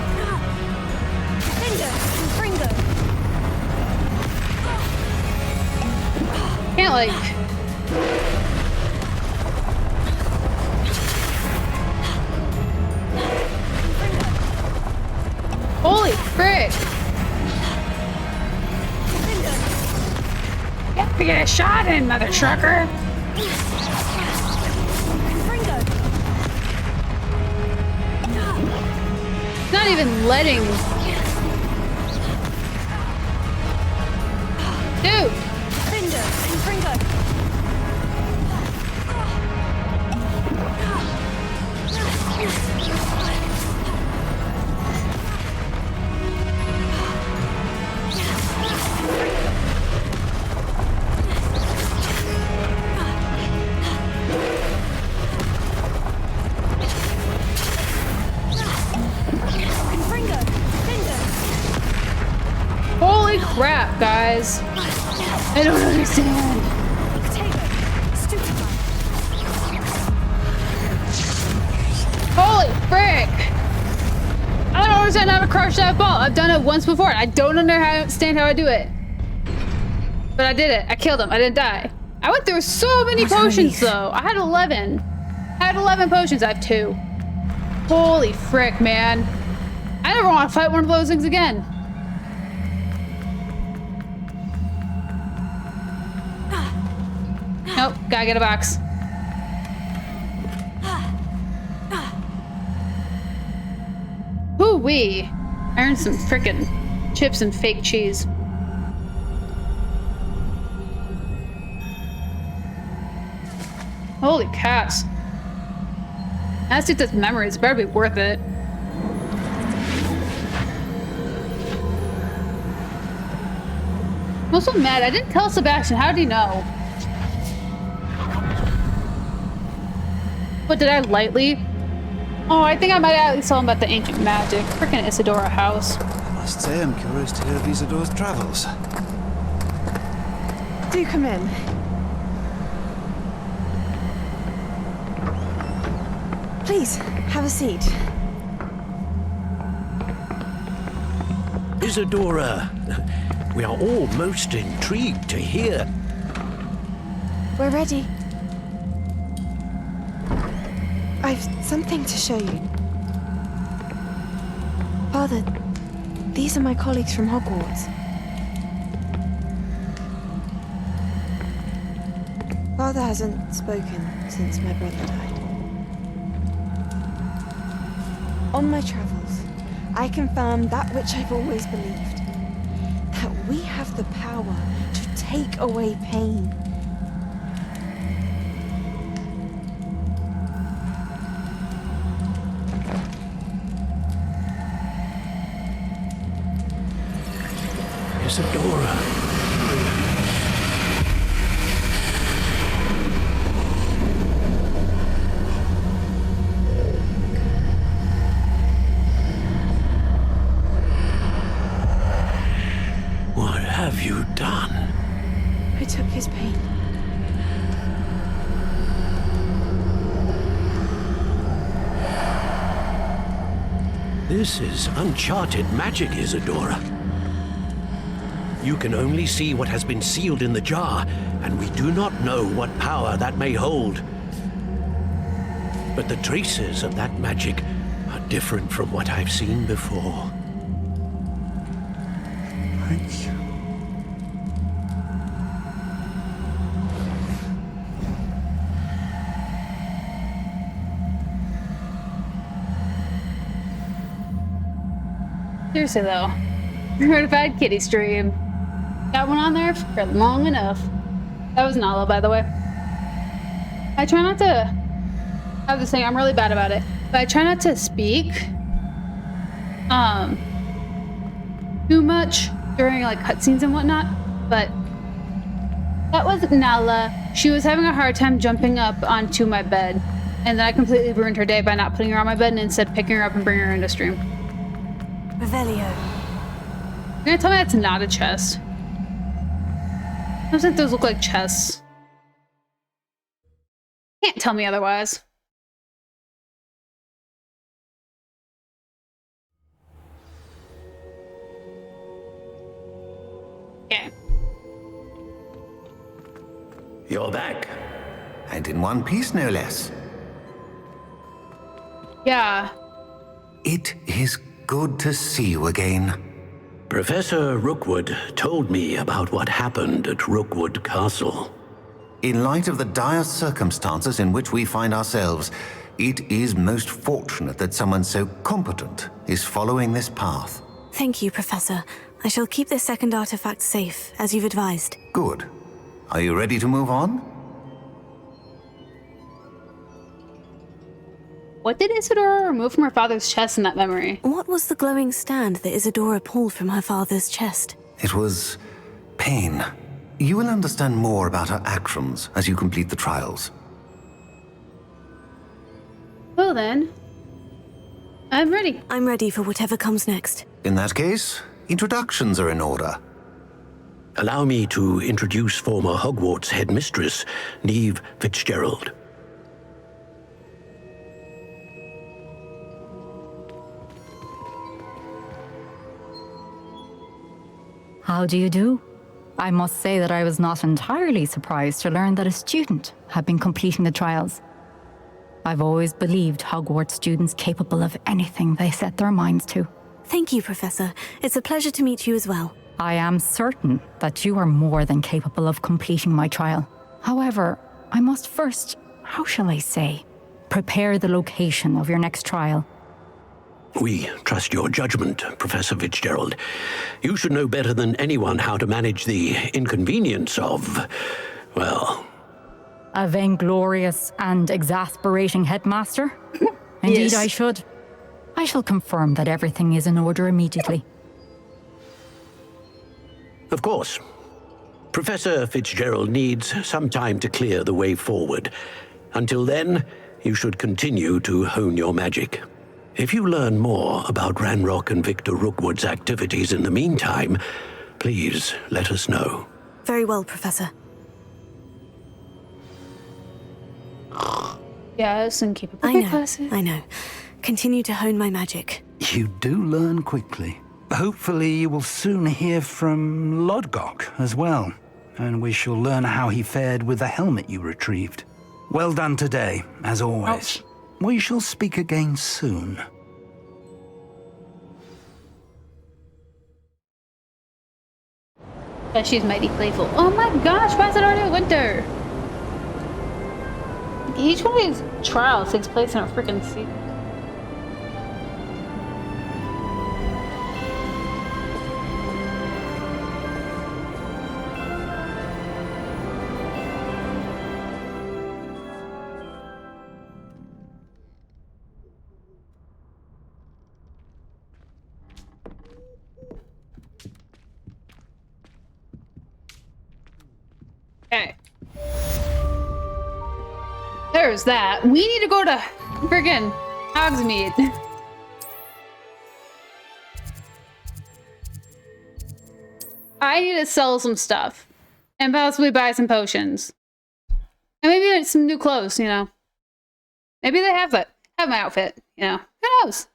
Can't like... Holy frick! Get to get a shot in, mother trucker! Not even letting... Dude! Holy crap, guys. I don't understand. Holy frick. I don't understand how to crush that ball. I've done it once before. I don't understand how I do it. But I did it. I killed him. I didn't die. I went through so many potions, though. I had 11. I had 11 potions. I have 2. Holy frick, man. I never want to fight one of those things again. Nope, gotta get a box. Hoo-wee. I earned some frickin' chips and fake cheese. Holy cats. That's just this memory. It's better be worth it. I'm also mad. I didn't tell Sebastian. How did he know? But did I lightly? Oh, I think I might at least tell him about the ancient magic. Frickin' Isadora house. I must say, I'm curious to hear of Isadora's travels. Do come in. Please, have a seat. Isadora, we are all most intrigued to hear. We're ready. I've something to show you. Father, these are my colleagues from Hogwarts. Father hasn't spoken since my brother died. On my travels, I confirmed that which I've always believed. That we have the power to take away pain. Isadora. What have you done? I took his pain. This is uncharted magic, Isadora. You can only see what has been sealed in the jar, and we do not know what power that may hold. But the traces of that magic are different from what I've seen before. Thank you. Seriously though, Certified Kitty stream. Got one on there for long enough. That was Nala, by the way. I try not to have this thing, I'm really bad about it, but I try not to speak too much during like cutscenes and whatnot, but that was Nala. She was having a hard time jumping up onto my bed, and then I completely ruined her day by not putting her on my bed and instead picking her up and bringing her into stream. Revelio. You're gonna tell me that's not a chest? I don't think those look like chests. Can't tell me otherwise. Okay. You're back. And in one piece, no less. Yeah. It is good to see you again. Professor Rookwood told me about what happened at Rookwood Castle. In light of the dire circumstances in which we find ourselves, it is most fortunate that someone so competent is following this path. Thank you, Professor. I shall keep this second artifact safe, as you've advised. Good. Are you ready to move on? What did Isadora remove from her father's chest in that memory? What was the glowing stand that Isadora pulled from her father's chest? It was pain. You will understand more about her actions as you complete the trials. Well then, I'm ready. I'm ready for whatever comes next. In that case, introductions are in order. Allow me to introduce former Hogwarts headmistress, Neve Fitzgerald. How do you do? I must say that I was not entirely surprised to learn that a student had been completing the trials. I've always believed Hogwarts students capable of anything they set their minds to. Thank you, Professor. It's a pleasure to meet you as well. I am certain that you are more than capable of completing my trial. However, I must first, how shall I say, prepare the location of your next trial. We trust your judgment, Professor Fitzgerald. You should know better than anyone how to manage the inconvenience of, well... A vainglorious and exasperating headmaster? Indeed, Yes. I should. I shall confirm that everything is in order immediately. Of course. Professor Fitzgerald needs some time to clear the way forward. Until then, you should continue to hone your magic. If you learn more about Ranrock and Victor Rookwood's activities in the meantime, please let us know. Very well, Professor. Yes, and keep up with I your know, classes. I know. Continue to hone my magic. You do learn quickly. Hopefully you will soon hear from Lodgok as well, and we shall learn how he fared with the helmet you retrieved. Well done today, as always. Ouch. We shall speak again soon. But she's mighty playful. Oh my gosh, why is it already winter? each one of these trials takes place in a freaking sea. Okay. There's that. We need to go to friggin' Hogsmeade. I need to sell some stuff. And possibly buy some potions. And maybe some new clothes, you know. Maybe they have that. Have my outfit, you know. Who knows?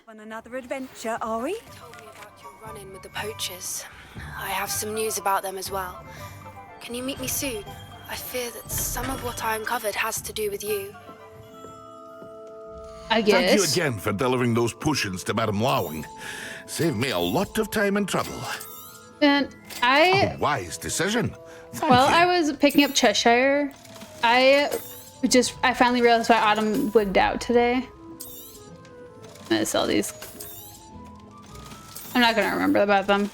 On another adventure, are we? Told me about your run-in with the poachers. I have some news about them as well. Can you meet me soon? I fear that some of what I uncovered has to do with you. I guess. Thank you again for delivering those potions to Madame Lawing. Saved me a lot of time and trouble. And A wise decision. While I was picking up Cheshire, I finally realized why Autumn wigged out today. I'm gonna sell these. I'm not gonna remember about them.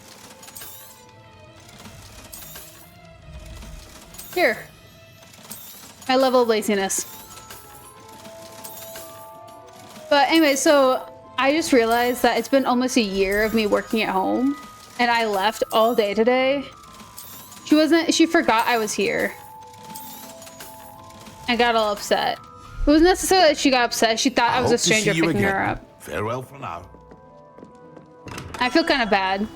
Here. My level of laziness. But anyway, so I just realized that it's been almost a year of me working at home, and I left all day today. She forgot I was here. I got all upset. It wasn't necessarily that she got upset, she thought I was a stranger picking her up. Farewell for now. I feel kind of bad.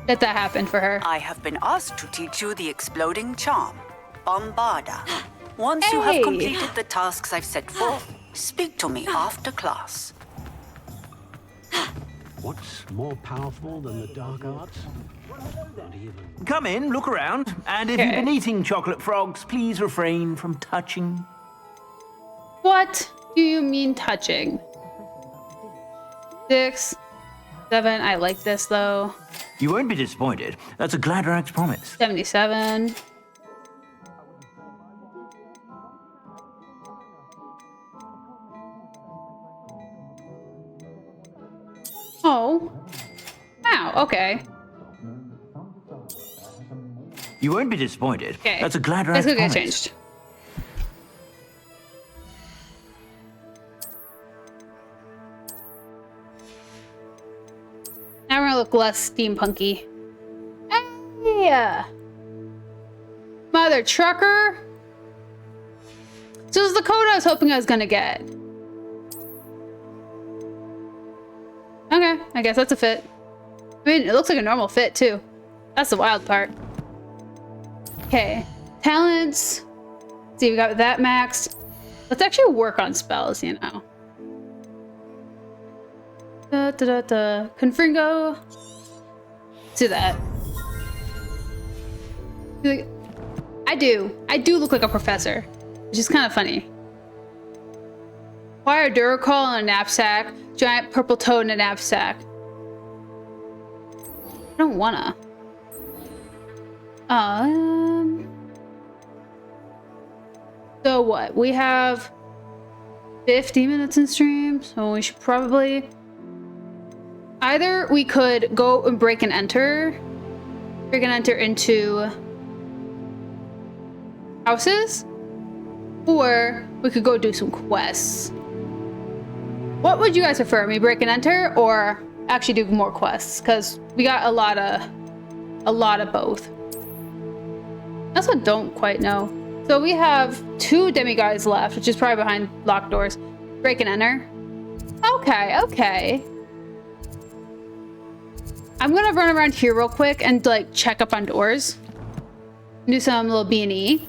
That happened for her. I have been asked to teach you the exploding charm, Bombarda. Once you have completed the tasks I've set forth, speak to me after class. What's more powerful than the dark arts? Come in, look around, and if you've been eating chocolate frogs, please refrain from touching. What do you mean touching? 6, 7, I like this though. You won't be disappointed. That's a Gladrax promise. 77. Oh. Wow, okay. You won't be disappointed. Okay. That's a Gladrax Let's go promise. get changed. Now we're gonna look less steampunky. Hey! Mother trucker! So this is the code I was hoping I was gonna get. Okay, I guess that's a fit. I mean, it looks like a normal fit too. That's the wild part. Okay, talents. Let's see, we got that maxed. Let's actually work on spells, you know. Confringo. Let's do that. I do look like a professor, which is kind of funny. Wire Duracol in a knapsack, giant purple toad in a knapsack. I don't wanna. So what? We have 50 minutes in stream, so we should probably either we could go and break and enter into houses, or we could go do some quests. What would you guys prefer? Me break and enter, or actually do more quests? Because we got a lot of both. I also don't quite know. So we have 2 demigods left, which is probably behind locked doors. Break and enter. Okay. I'm gonna run around here real quick and like check up on doors. Do some little B&E.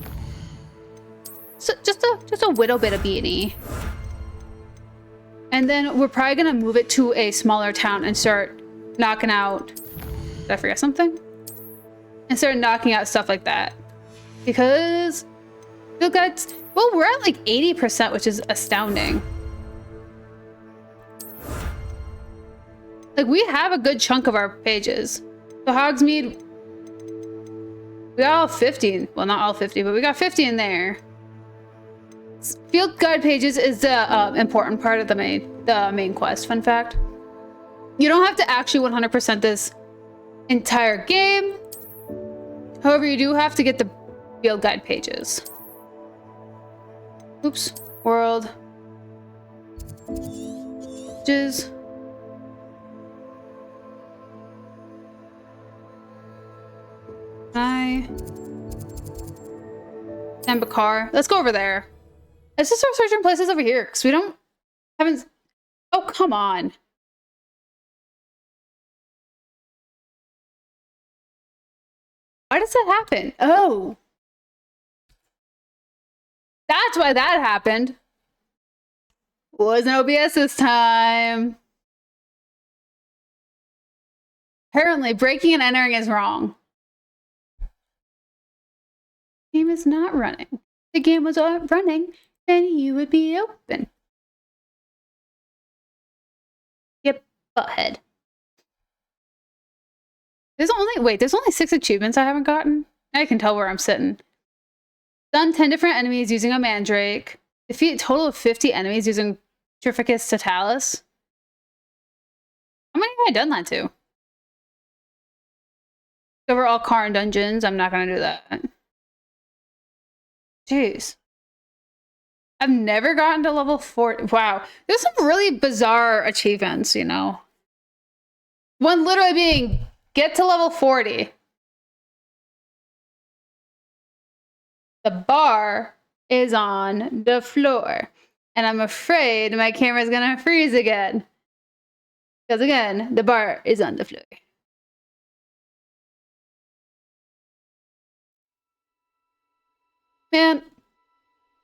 So just a little bit of B&E. And then we're probably gonna move it to a smaller town and start knocking out. Did I forget something? And start knocking out stuff like that. Because we're at like 80%, which is astounding. Like we have a good chunk of our pages. So Hogsmeade, We got all 50. Well, not all 50, but we got 50 in there. Field guide pages is the important part of the main quest. Fun fact. You don't have to actually 100% this entire game. However, you do have to get the field guide pages. Oops. World. Pages. Bakar. Let's go over there. Let's just start searching places over here because we haven't. Oh, come on. Why does that happen? Oh. That's why that happened. Wasn't OBS this time. Apparently, breaking and entering is wrong. Game is not running. If the game was running, then you would be open. Yep, butthead. There's only 6 achievements I haven't gotten. Now I can tell where I'm sitting. Done 10 different enemies using a mandrake. Defeat a total of 50 enemies using Trificus Totalis. How many have I done that to? Cover all Karn dungeons. I'm not gonna do that. Jeez. I've never gotten to level 40. Wow. There's some really bizarre achievements, you know. One literally being, get to level 40. The bar is on the floor. And I'm afraid my camera's gonna freeze again. Because again, the bar is on the floor. Man,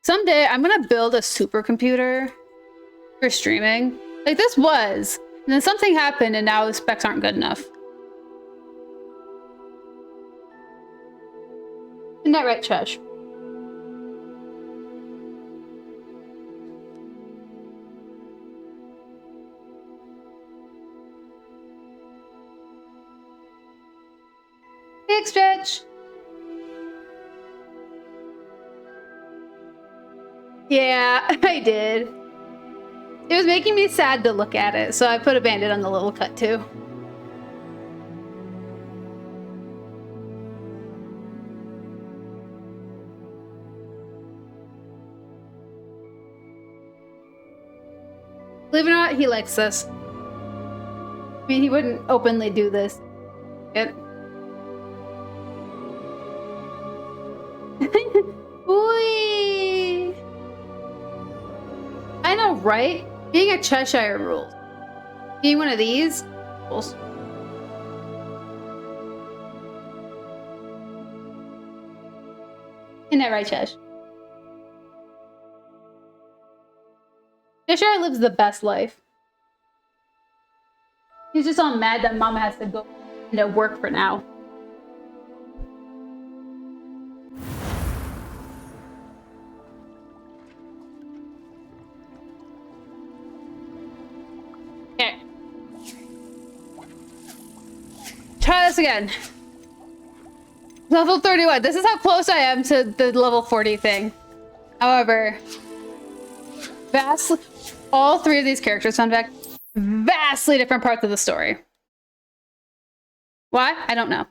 someday I'm gonna build a supercomputer for streaming. Like this was, and then something happened and now the specs aren't good enough. Isn't that right, Trash? Big stretch. Yeah, I did. It was making me sad to look at it, so I put a Band-Aid on the little cut too. Believe it or not, he likes this. I mean, he wouldn't openly do this. Whee! I know, right? Being a Cheshire rules. Being one of these rules. Isn't that right, Chesh? Cheshire lives the best life. He's just all mad that Mama has to go to work for now. Okay. Try this again. Level 31. This is how close I am to the level 40 thing. However, vastly, all 3 of these characters, fun fact, vastly different parts of the story. Why? I don't know.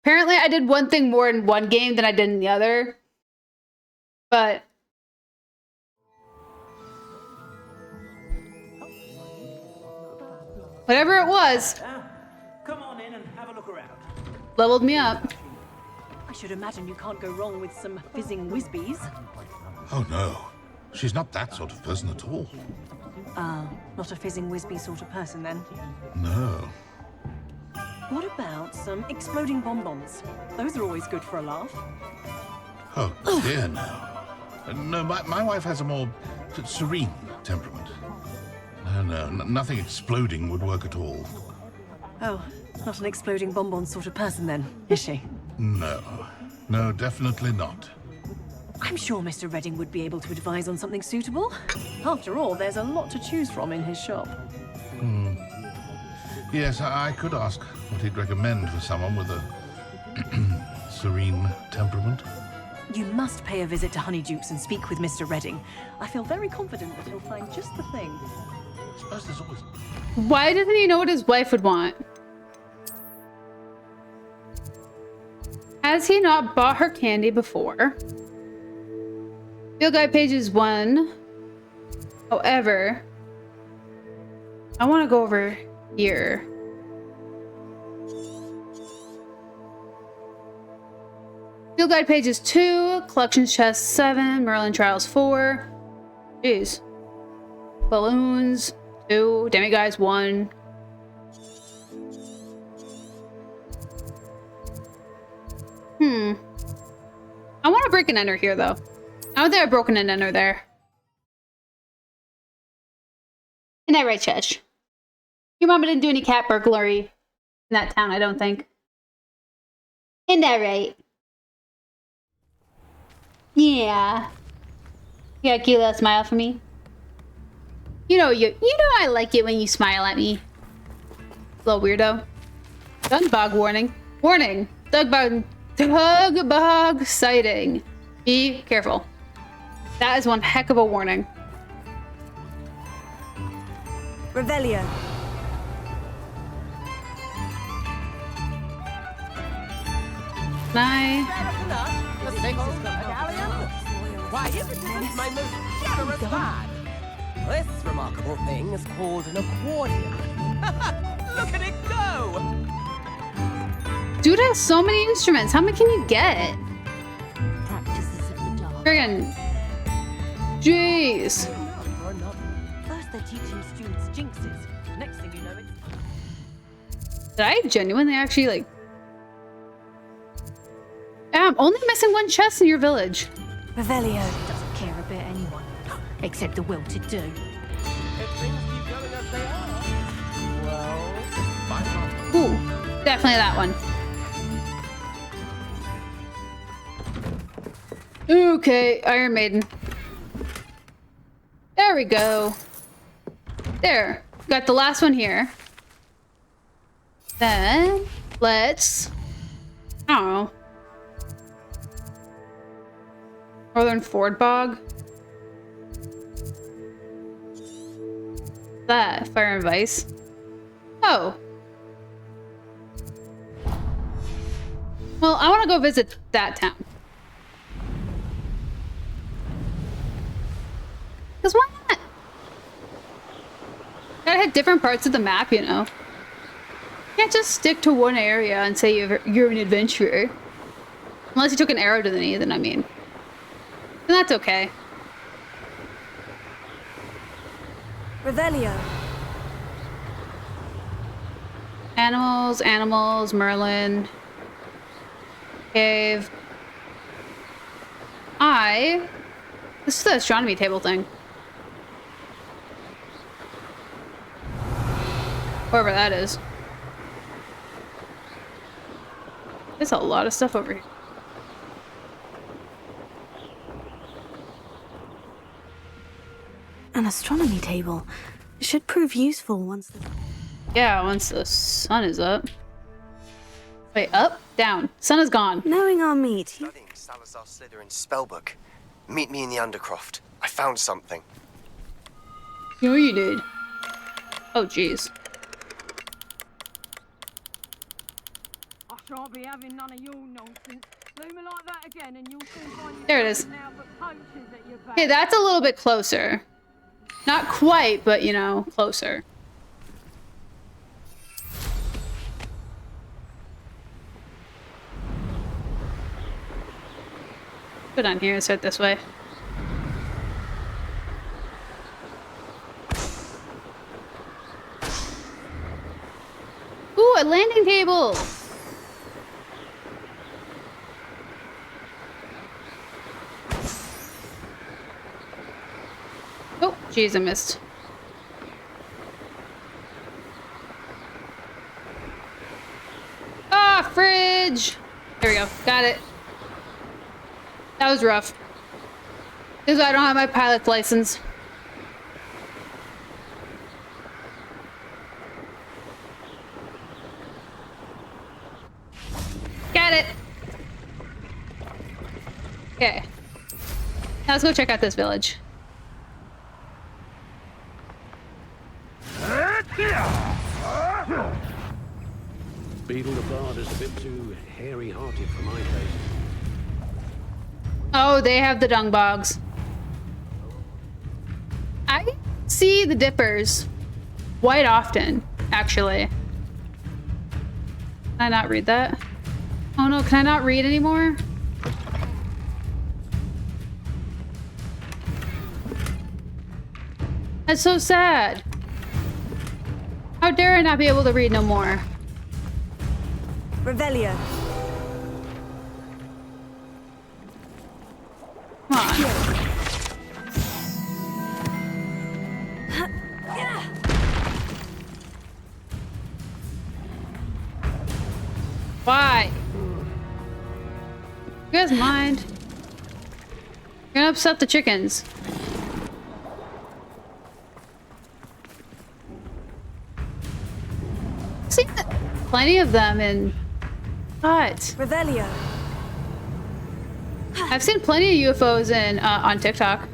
Apparently, I did one thing more in one game than I did in the other. But whatever it was, come on in and have a look around. Leveled me up. I should imagine you can't go wrong with some fizzing whizbees. Oh no, she's not that sort of person at all. Not a fizzing whizbee sort of person then. No. What about some exploding bonbons? Those are always good for a laugh. Oh dear, no. No, my wife has a more serene temperament. No, nothing exploding would work at all. Oh, not an exploding bonbon sort of person then, is she? No, definitely not. I'm sure Mr. Redding would be able to advise on something suitable. After all, there's a lot to choose from in his shop. Yes, I could ask what he'd recommend for someone with a serene temperament. You must pay a visit to Honeydukes and speak with Mr. Redding. I feel very confident that he'll find just the thing. I suppose there's always... Why doesn't he know what his wife would want? Has he not bought her candy before? Field guide page is 1. However, I want to go over here. Field guide page is 2. Collections chest 7. Merlin trials 4. Jeez. Balloons 2. Demiguise 1. I want to break and enter here, though. I don't think I've broken and enter there. Isn't that right, Chesh? Your mama didn't do any cat burglary in that town, I don't think. Isn't that right? Yeah. You got a cute little smile for me? You know I like it when you smile at me. Little weirdo. Gunbog warning. Warning! Dugbog sighting. Be careful. That is one heck of a warning. Revelio. Why, this is my most generous lad. This remarkable thing is called an aquarium. Look at it go! Dude has so many instruments. How many can you get? Friggin' jeez. First they're teaching students jinxes. Next thing you know, it's... Did I genuinely actually like... I'm only missing 1 chest in your village. Revelio. Doesn't care a bit anyone, except the will-to-do. If things keep going as they are, well... Ooh, definitely that one. Okay, Iron Maiden. There we go. There. Got the last one here. Then, let's... I don't know. Northern Ford Bog. That, Fire and Vice. Oh. Well, I want to go visit that town. Because why not? Gotta hit different parts of the map, you know. You can't just stick to one area and say you're an adventurer. Unless you took an arrow to the knee, then I mean. And that's okay. Revelio. Animals, Merlin. Cave. This is the astronomy table thing. Wherever that is. There's a lot of stuff over here. An astronomy table. It should prove useful once the... Yeah, once the sun is up. Wait, up? Down. Sun is gone. Knowing our meat. Studying Salazar Slytherin's spellbook. Meet me in the Undercroft. I found something. No, you did. Oh, jeez. I shan't be having none of your nonsense. Do me like that again and you'll soon find There it is. now but poachers at your back. Okay, that's a little bit closer. Not quite, but you know, closer. Go down here and start this way. Ooh, a landing table! Oh, jeez, I missed. Ah, fridge! There we go, got it. That was rough. This is why I don't have my pilot's license. Got Got it. Okay. Now let's go check out this village. Beetle the Bard is a bit too hairy-hearted for my taste. Oh, they have the dung bogs. I see the dippers quite often, actually. Can I not read that? Oh no, can I not read anymore? That's so sad. How dare I not be able to read no more? Revelio. Come on. Why? You guys mind? You're gonna upset the chickens. I've seen plenty of them in... What? Revelio. I've seen plenty of UFOs in on TikTok.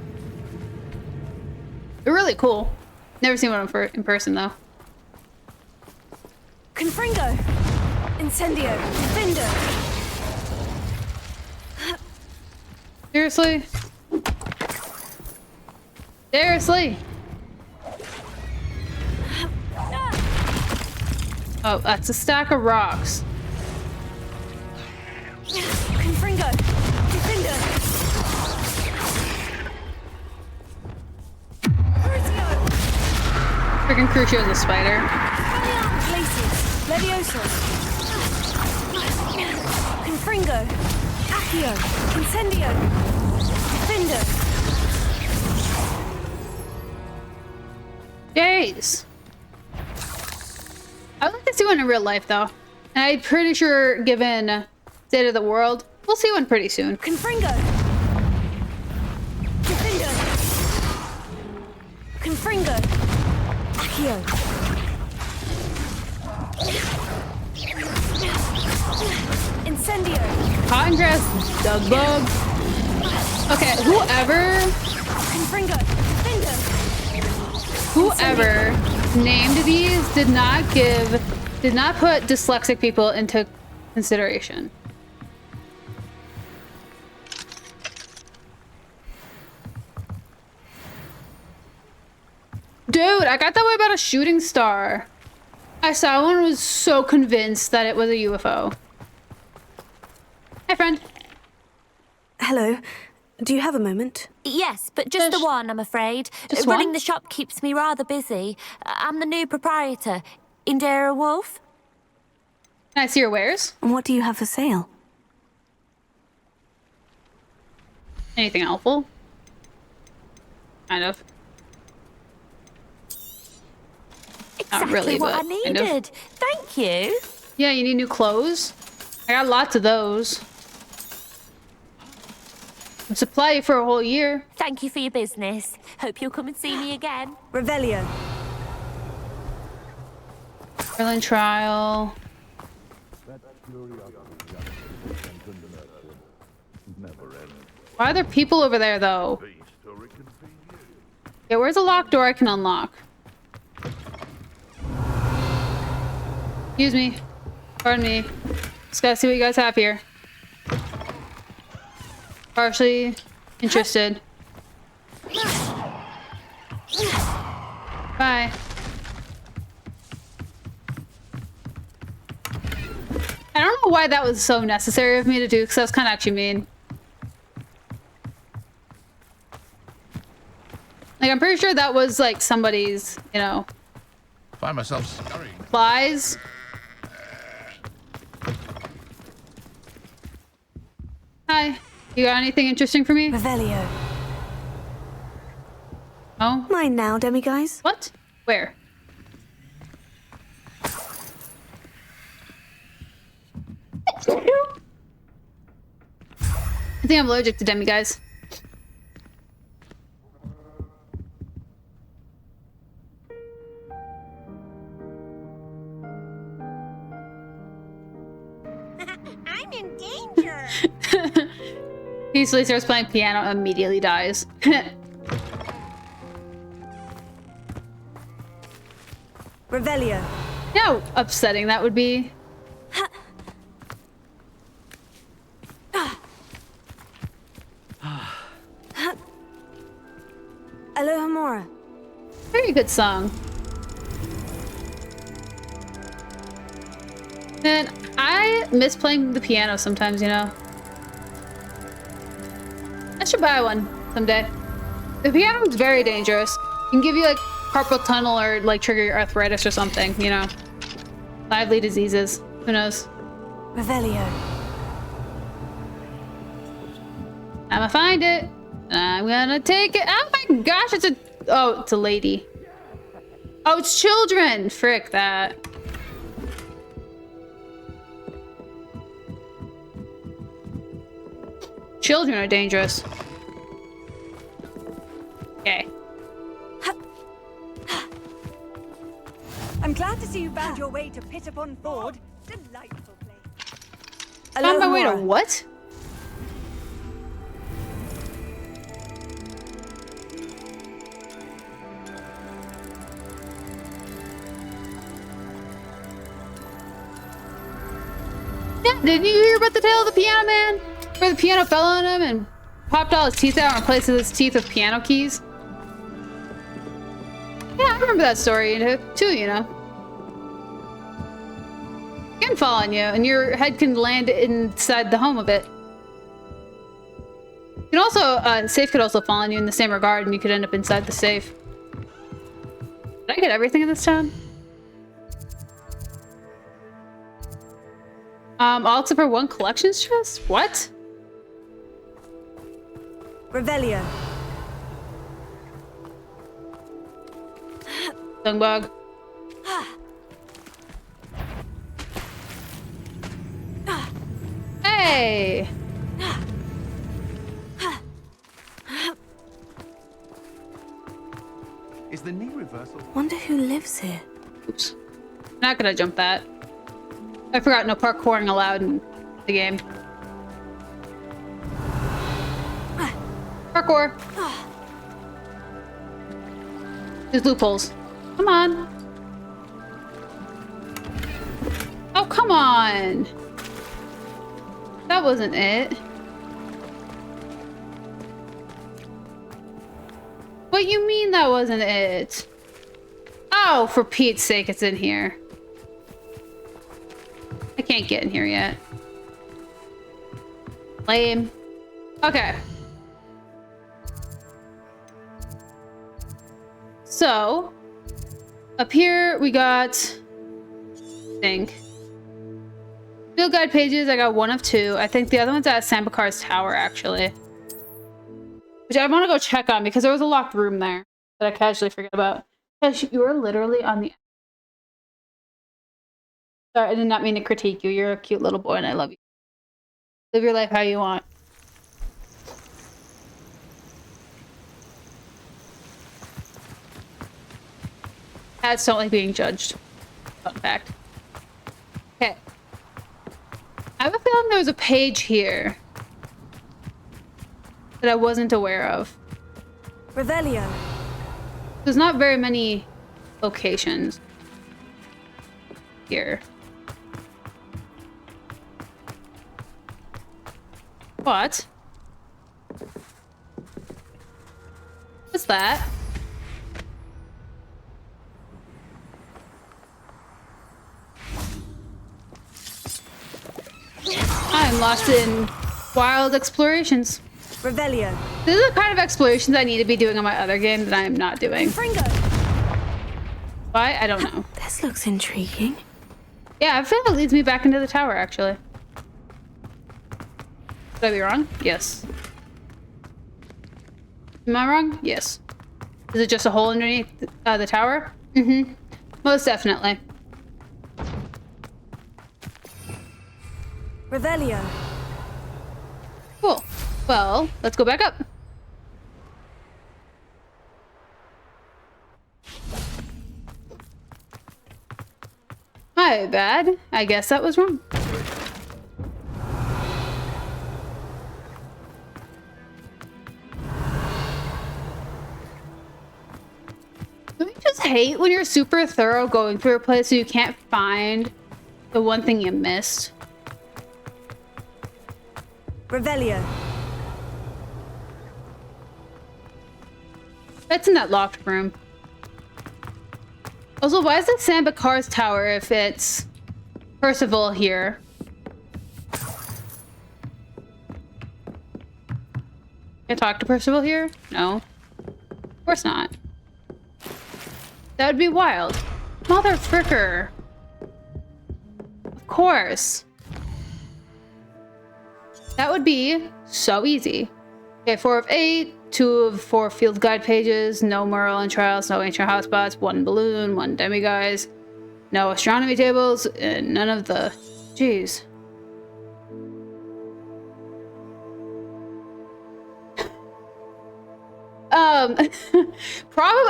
They're really cool. Never seen one in person though. Confringo. Incendio. Defender. Seriously? Seriously? Oh, that's a stack of rocks. Confringo. Defender. Freaking Crucio's a spider. Levioso. Confringo. Accio. Incendio. Defender. Jeez. I would like to see one in real life though. And I'm pretty sure given state of the world, we'll see one pretty soon. Confringo. Defender. Confringo. Accio. Incendio. Cotton grass, dug bug. Okay, whoever named these did not put dyslexic people into consideration. Dude, I got that way about a shooting star. I saw one and was so convinced that it was a UFO. Hi, friend. Hello. Do you have a moment? Yes, but just the one, I'm afraid. Just Running one? the shop keeps me rather busy. I'm the new proprietor, Indira Wolf. Can I see your wares? And what do you have for sale? Anything helpful? Kind of. Exactly Not really, what but I needed. kind of. Thank you. Yeah, you need new clothes? I got lots of those. I'll supply you for a whole year. Thank you for your business. Hope you'll come and see me again. Revelio. Berlin trial. Why are there people over there, though? Yeah, where's a locked door I can unlock? Excuse me. Pardon me. Just gotta see what you guys have here. Partially interested. Bye. I don't know why that was so necessary of me to do, because that's kind of actually mean. Like, I'm pretty sure that was, like, somebody's, you know... Find myself scurrying. Supplies. Hi. You got anything interesting for me? Revelio. Oh? Mine now, demiguise. What? Where? I think I'm allergic to demiguise. I'm in Peacefully starts playing piano, immediately dies. Revelio. You know how upsetting that would be? Alohomora. Very good song. And I miss playing the piano sometimes, you know. I should buy one someday. The piano is very dangerous. It can give you like carpal tunnel or like trigger your arthritis or something, you know. Lively diseases. Who knows? Revelio. I'm gonna find it. I'm gonna take it. Oh my gosh, it's a lady. Oh, it's children. Frick that. Children are dangerous. Okay. I'm glad to see you found your way to Pit upon Ford. Delightful place. Found my way to what? Yeah, didn't you hear about the tale of the piano man? Where the piano fell on him and popped all his teeth out and replaced his teeth with piano keys? Yeah, I remember that story too, you know. It can fall on you, and your head can land inside the home of it. You can also, safe could also fall on you in the same regard, and you could end up inside the safe. Did I get everything in this town? All except for one collections chest? What? Revelio. Dungbug. Hey! Is the knee reversal? Wonder who lives here. Oops. Not gonna jump that. I forgot no parkouring allowed in the game. Parkour. There's loopholes. Come on. Oh, come on. That wasn't it. What you mean that wasn't it? Oh, for Pete's sake, it's in here. I can't get in here yet. Lame. Okay. So, up here we got, I think, field guide pages. I got 1 of 2. I think the other one's at Sambakar's tower, actually. Which I want to go check on because there was a locked room there that I casually forget about. Gosh, you were literally on the... Sorry, I did not mean to critique you. You're a cute little boy and I love you. Live your life how you want. Cats don't like being judged. Fun fact. Okay. I have a feeling there was a page here that I wasn't aware of. Revelio. There's not very many locations here. What? What's that? I'm lost in wild explorations. Revelio. This is the kind of explorations I need to be doing on my other game that I am not doing. Fringo. Why? I don't know. This looks intriguing. Yeah, I feel like it leads me back into the tower, actually. Could I be wrong? Yes. Am I wrong? Yes. Is it just a hole underneath the tower? Mm-hmm. Most definitely. Revelio. Cool. Well, let's go back up. My bad. I guess that was wrong. hate when you're super thorough going through a place so you can't find the one thing you missed? Revelio. That's in that locked room. Also, why is it Sambakar's tower if it's Percival here? Can I talk to Percival here? No. Of course not. That would be wild. Mother fricker. Of course. That would be so easy. Okay, 4 of 8, 2 of 4 field guide pages, no Merlin trials, no ancient hotspots, 1 balloon, 1 demiguise, no astronomy tables, and none of the... Jeez.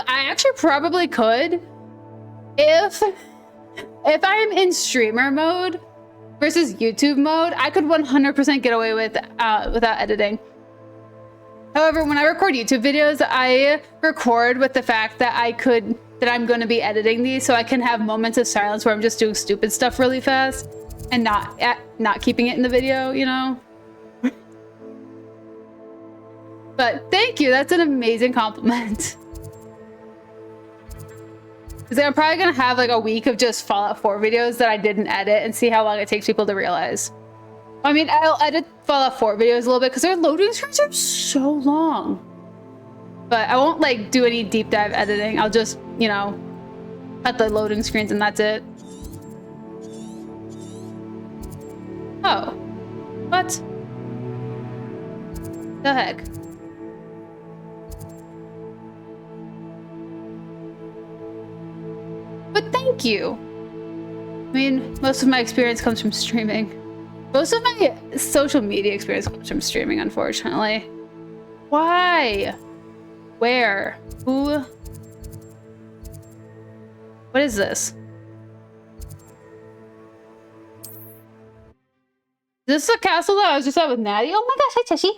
I actually probably could if I'm in streamer mode versus YouTube mode. I could 100% get away with without editing. However, when I record YouTube videos, I record with the fact that I'm going to be editing these, so I can have moments of silence where I'm just doing stupid stuff really fast and not keeping it in the video, you know. But thank you, that's an amazing compliment. Because I'm probably gonna have like a week of just Fallout 4 videos that I didn't edit and see how long it takes people to realize. I mean, I'll edit Fallout 4 videos a little bit because their loading screens are so long. But I won't like do any deep dive editing. I'll just, you know, cut the loading screens and that's it. Oh. What? The heck? But thank you. I mean, most of my experience comes from streaming. Most of my social media experience comes from streaming, unfortunately. Why? Where? Who? What is this? Is this a castle that I was just at with Natty? Oh my gosh, hi Teshi.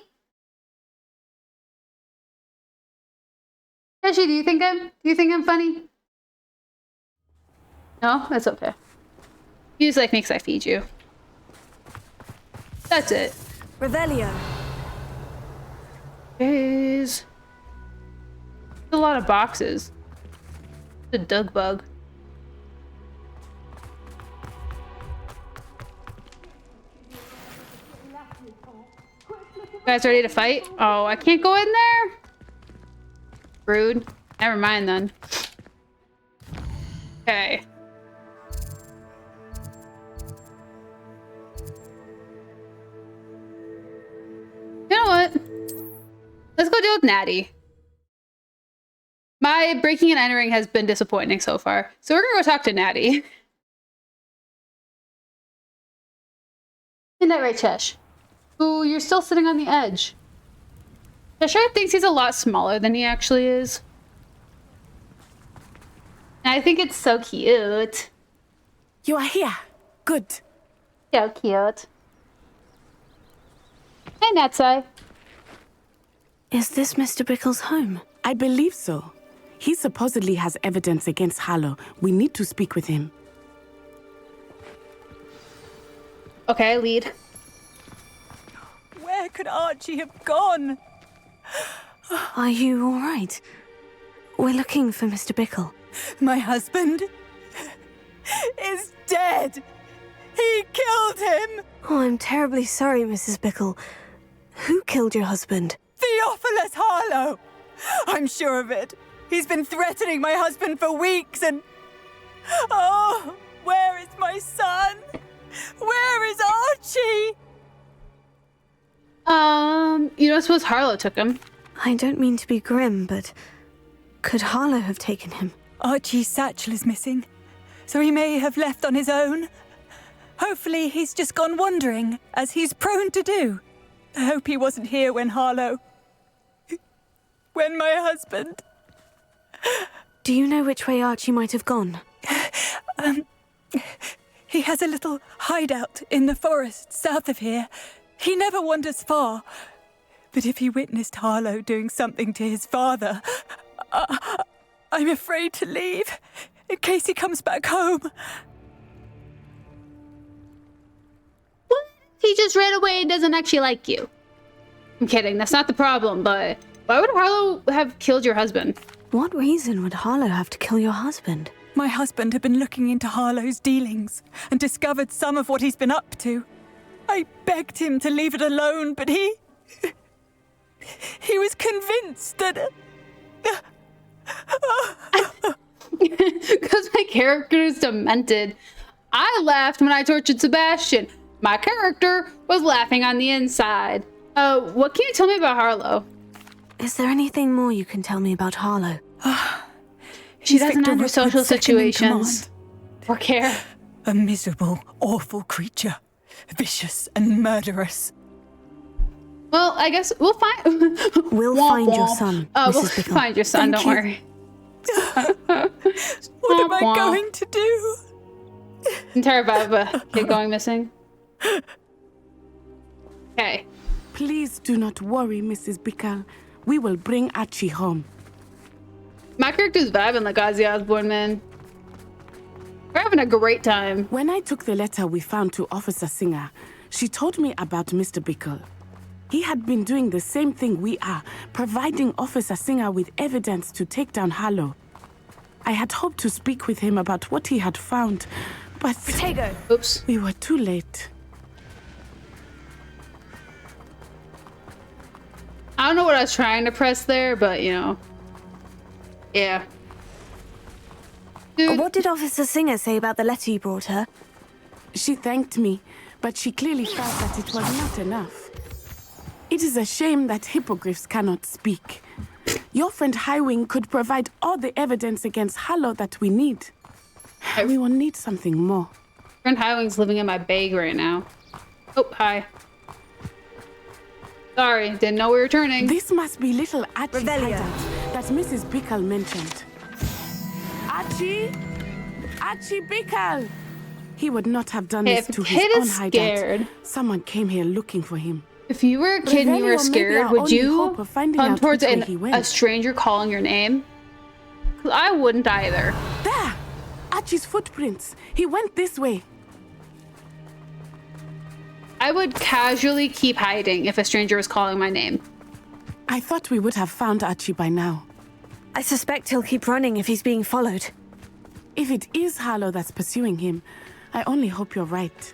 Teshi, do you think I'm funny? No, that's okay. You just like makes I feed you. That's it. Revelio. There's a lot of boxes. The Doug bug. You guys ready to fight? Oh, I can't go in there? Rude. Never mind then. Okay. You know what? Let's go deal with Natty. My breaking and entering has been disappointing so far. So we're gonna go talk to Natty. Isn't that right, Chesh? Ooh, you're still sitting on the edge. Cheshire thinks he's a lot smaller than he actually is. And I think it's so cute. You are here. Good. So cute. Hi, Natsai. Is this Mr. Bickle's home? I believe so. He supposedly has evidence against Harlow. We need to speak with him. Okay, lead. Where could Archie have gone? Are you all right? We're looking for Mr. Bickle. My husband is dead. He killed him. Oh, I'm terribly sorry, Mrs. Bickle. Who killed your husband? Theophilus Harlow. I'm sure of it. He's been threatening my husband for weeks and... Oh, where is my son? Where is Archie? You don't suppose Harlow took him? I don't mean to be grim, but could Harlow have taken him? Archie's satchel is missing, so he may have left on his own. Hopefully he's just gone wandering, as he's prone to do. I hope he wasn't here when when my husband... Do you know which way Archie might have gone? He has a little hideout in the forest south of here. He never wanders far. But if he witnessed Harlow doing something to his father, I I'm afraid to leave, in case he comes back home. What? He just ran away and doesn't actually like you. I'm kidding, that's not the problem, but why would Harlow have killed your husband? What reason would Harlow have to kill your husband? My husband had been looking into Harlow's dealings and discovered some of what he's been up to. I begged him to leave it alone, but he was convinced that... Because my character is demented. I laughed when I tortured Sebastian. My character was laughing on the inside. What can you tell me about Harlow? Is there anything more you can tell me about Harlow? She doesn't have her social situations or care. A miserable, awful creature. Vicious and murderous. Well, I guess we'll find... We'll find your son, Oh, Mrs. we'll Bickle. find your son, Thank don't you. worry. What am I going to do? I'm terrified of a kid going missing. Okay. Please do not worry, Mrs. Bickle. We will bring Archie home. My character's vibing like Ozzy Osbourne, man. We're having a great time. When I took the letter we found to Officer Singer, she told me about Mr. Bickle. He had been doing the same thing we are, providing Officer Singer with evidence to take down Harlow. I had hoped to speak with him about what he had found, but... Protego! Oops. We were too late. I don't know what I was trying to press there, but, you know. Yeah. Dude. What did Officer Singer say about the letter you brought her? She thanked me, but she clearly felt that it was not enough. It is a shame that hippogriffs cannot speak. Your friend Highwing could provide all the evidence against Harlow that we need. We will need something more. Friend Highwing's living in my bag right now. Oh, hi. Sorry, didn't know we were turning. This must be little Archie's hideout that Mrs. Bickle mentioned. Archie? Archie Bickle! He would not have done this to his own hideout. Someone came here looking for him. If you were a kid and you were scared, would you come towards a stranger calling your name? 'Cause I wouldn't either. There! Archie's footprints. He went this way. I would casually keep hiding if a stranger was calling my name. I thought we would have found Archie by now. I suspect he'll keep running if he's being followed. If it is Harlow that's pursuing him, I only hope you're right.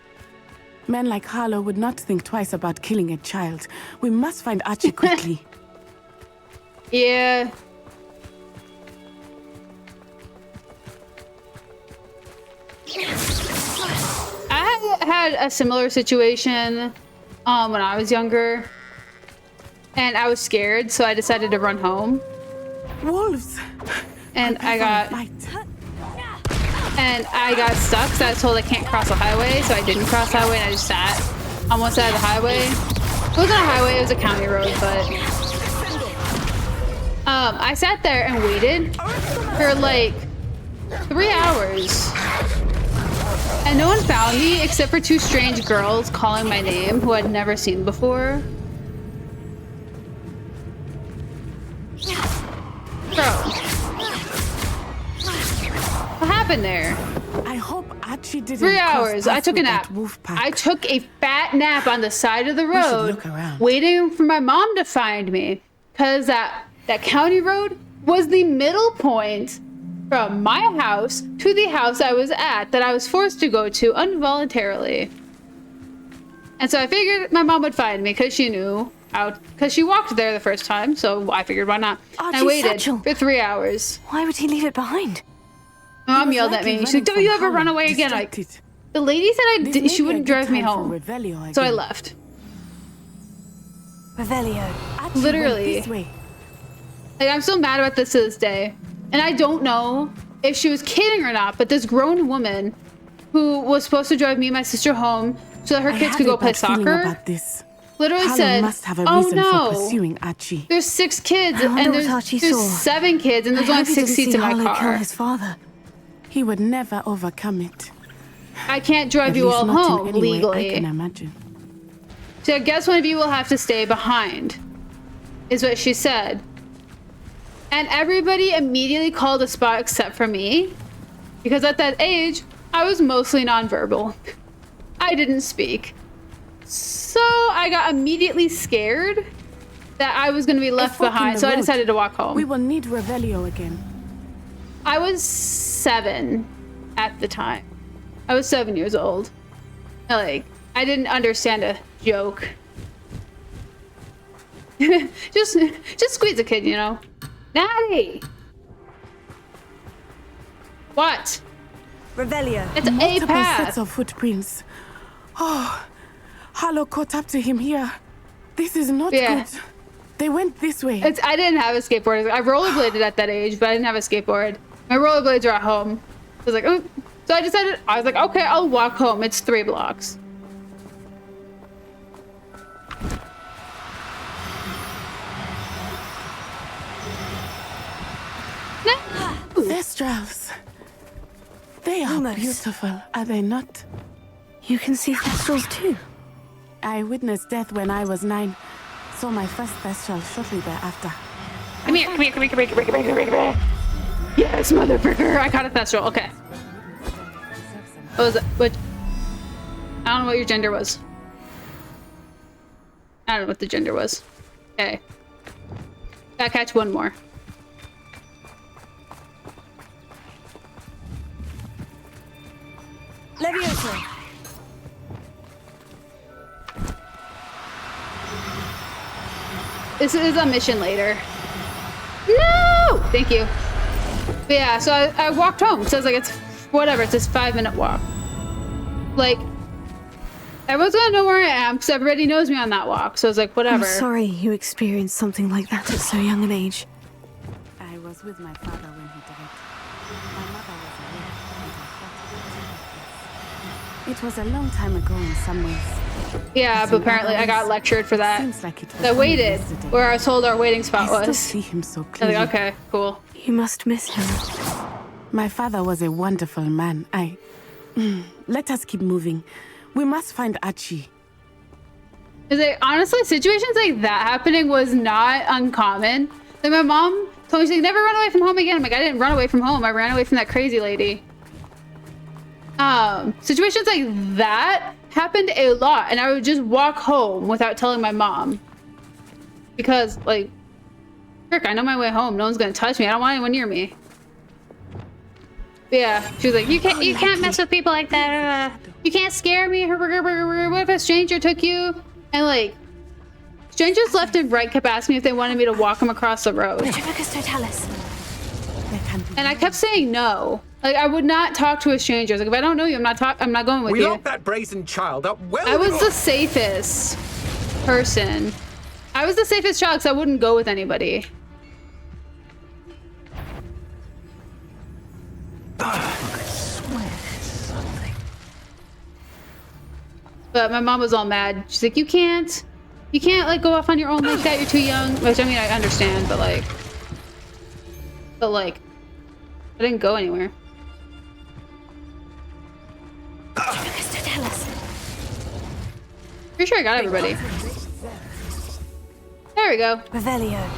Men like Harlow would not think twice about killing a child. We must find Archie quickly. Yeah. I had a similar situation when I was younger. And I was scared, so I decided to run home. Wolves! And I got stuck, so I was told I can't cross the highway, so I didn't cross the highway and I just sat on one side of the highway. It wasn't a highway, it was a county road, but I sat there and waited for like 3 hours. And no one found me except for 2 strange girls calling my name who I'd never seen before. Bro. What happened there? I hope Archie didn't 3 hours. I took a nap. I took a fat nap on the side of the road, waiting for my mom to find me. Cause that county road was the middle point from my house to the house I was at that I was forced to go to involuntarily. And so I figured my mom would find me because she knew out because she walked there the first time, so I figured why not. And I waited for 3 hours. Why would he leave it behind? My mom yelled at me. She's like, "Don't you ever run away again?" Like, the lady said she wouldn't drive me home, so I left. Revelio. Literally. Like, I'm still mad about this to this day, and I don't know if she was kidding or not. But this grown woman who was supposed to drive me and my sister home so that her kids could go play soccer. Literally said, "Oh no, there's 6 kids and there's 7 kids and there's only 6 seats in my car." Kill his father. He would never overcome it. I can't drive you all home legally. I can imagine. So I guess one of you will have to stay behind, is what she said. And everybody immediately called a spot except for me. Because at that age, I was mostly nonverbal. I didn't speak. So I got immediately scared that I was going to be left behind. So I decided to walk home. We will need Revelio again. I was 7 at the time. I was 7 years old. Like, I didn't understand a joke. just squeeze a kid, you know. Natty! What? Revelio. It's multiple a path. sets of footprints. Oh, Harlow caught up to him here. This is not good. They went this way. I didn't have a skateboard. I rollerbladed at that age, but I didn't have a skateboard. My rollerblades are at home. I was like, oh. So I decided, I was like, okay, I'll walk home. It's 3 blocks. No. Thestrals. They are beautiful, are they not? You can see Thestrals too. I witnessed death when I was 9. Saw my first Thestral shortly thereafter. Come here. Yes, motherfucker. I caught a Thestral. Okay. What was it? What? I don't know what your gender was. I don't know what the gender was. Okay. Gotta catch one more. Levioso. This is a mission later. No! Thank you. But yeah, so I walked home. So I was like, it's whatever. It's this 5-minute walk. Like, everyone's gonna know where I am because everybody knows me on that walk. So I was like, whatever. I'm sorry you experienced something like that at so young an age. I was with my father when he died. My mother was away, and I thought it was a long time ago in some ways. Yeah, but apparently I got lectured for that. Seems like it was I waited where I was told our waiting spot was. I still see him so I was clearly. like, okay, cool. You must miss him. My father was a wonderful man. Let us keep moving. We must find Archie. Like, honestly, situations like that happening was not uncommon. Like, my mom told me, she's like, never run away from home again. I'm like, I didn't run away from home. I ran away from that crazy lady. Situations like that happened a lot, and I would just walk home without telling my mom. Because, like, frick, I know my way home. No one's gonna touch me. I don't want anyone near me. But yeah, she was like, you can't mess with people like that. You can't scare me. What if a stranger took you? And like, strangers left and right kept asking me if they wanted me to walk them across the road. And I kept saying no. Like, I would not talk to a stranger. Like, if I don't know you, I'm not going with you. We locked that brazen child up well. I was the safest person. I was the safest child because I wouldn't go with anybody. I swear something. But my mom was all mad. She's like, you can't like go off on your own like that. You're too young. Which, I mean, I understand, but like, I didn't go anywhere. Pretty sure I got everybody. There we go. Revelio.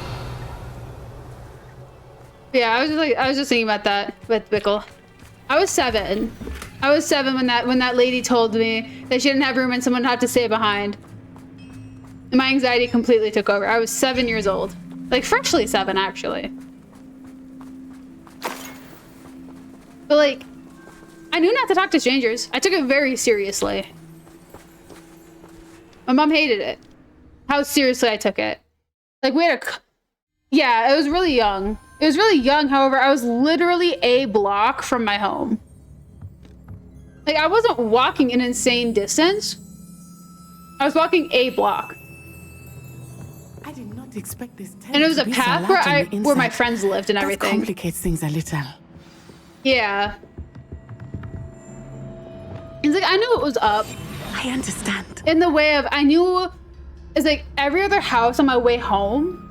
Yeah, I was just thinking about that with Bickle. I was 7. I was 7 when that lady told me that she didn't have room and someone had to stay behind. And my anxiety completely took over. I was 7 years old. Like, freshly 7, actually. But like, I knew not to talk to strangers. I took it very seriously. My mom hated it. How seriously I took it. Like, we had yeah, it was really young. It was really young, however, I was literally a block from my home. Like, I wasn't walking an insane distance. I was walking a block. I did not expect this. And it was a path where my friends lived and everything. That complicates things a little. Yeah. It's like, I knew it was up. I understand. In the way of, I knew, it's like every other house on my way home,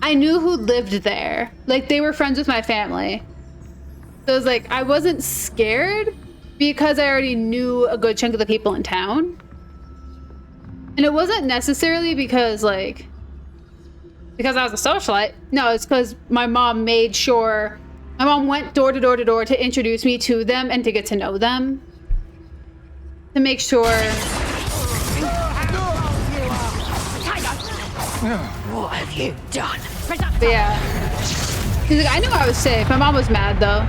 I knew who lived there. Like, they were friends with my family. So it was like, I wasn't scared because I already knew a good chunk of the people in town. And it wasn't necessarily because, like because I was a socialite. No, it's because my mom made sure. My mom went door to door to door to introduce me to them and to get to know them. To make sure. What have you done? But yeah. She's like, I knew I was safe. My mom was mad though.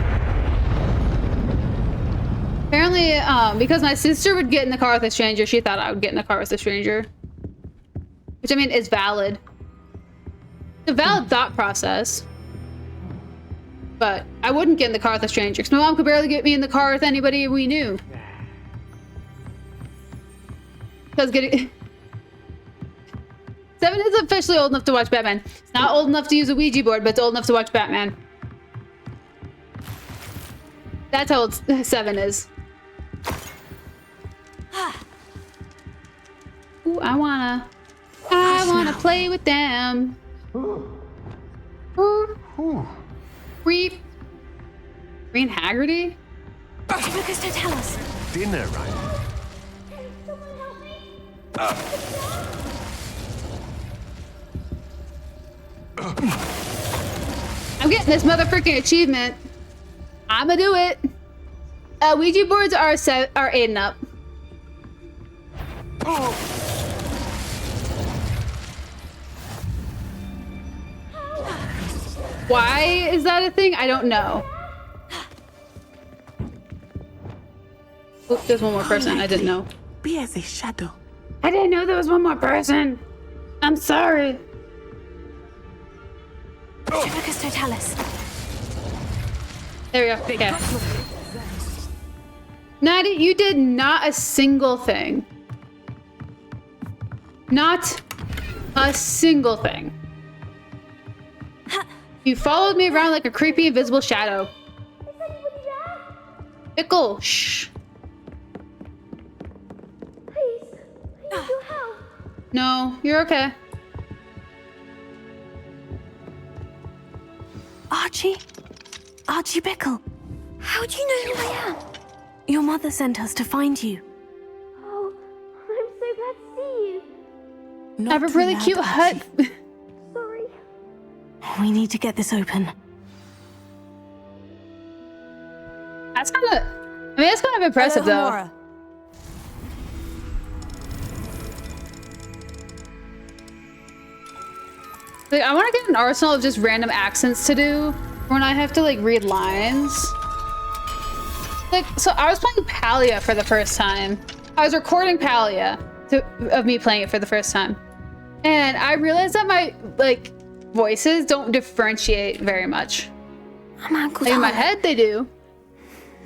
Apparently, because my sister would get in the car with a stranger, she thought I would get in the car with a stranger. Which, I mean, is valid. It's a valid thought process. But I wouldn't get in the car with a stranger, because my mom could barely get me in the car with anybody we knew. Because getting... Seven is officially old enough to watch Batman. It's not old enough to use a Ouija board, but it's old enough to watch Batman. That's how old Seven is. Ooh, I wanna play with them. Creep. Green Haggerty? Lucas, don't tell us. Dinner, right? I'm getting this motherfucking achievement. I'ma do it. Ouija boards are 8 and up. Why is that a thing? I don't know. Oh, there's one more person. I didn't know. Be as a shadow. I didn't know there was one more person. I'm sorry. Lucas, don't tell us. There we go. Okay. Natty, you did not a single thing. Not a single thing. You followed me around like a creepy invisible shadow. Pickle, shh. Please, I need your help. No, you're okay. Archie Bickle. How do you know who I am? Your mother sent us to find you. Oh, I'm so glad to see you. I have a really cute hut. Sorry. We need to get this open. That's kind of... I mean, that's kind of impressive, though. Homura. Like, I want to get an arsenal of just random accents to do when I have to, like, read lines. Like, so I was playing Palia for the first time. I was recording Palia of me playing it for the first time. And I realized that my, like, voices don't differentiate very much. Like, in my head, they do.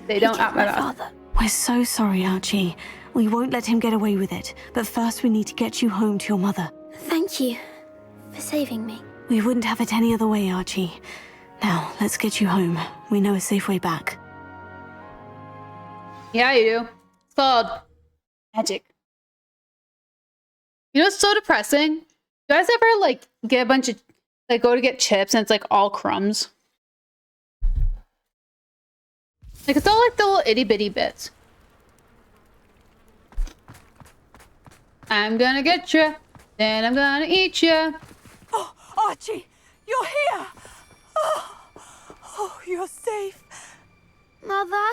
They don't out my mouth. We're so sorry, Archie. We won't let him get away with it. But first we need to get you home to your mother. Thank you for saving me. We wouldn't have it any other way, Archie. Now, let's get you home. We know a safe way back. Yeah, you do. It's called magic. You know, it's so depressing. You guys ever, like, get a bunch of, like, go to get chips and it's, like, all crumbs? Like, it's all, like, the little itty-bitty bits. I'm gonna get you, then I'm gonna eat you. Oh, Archie, you're here! Oh, you're safe. Mother?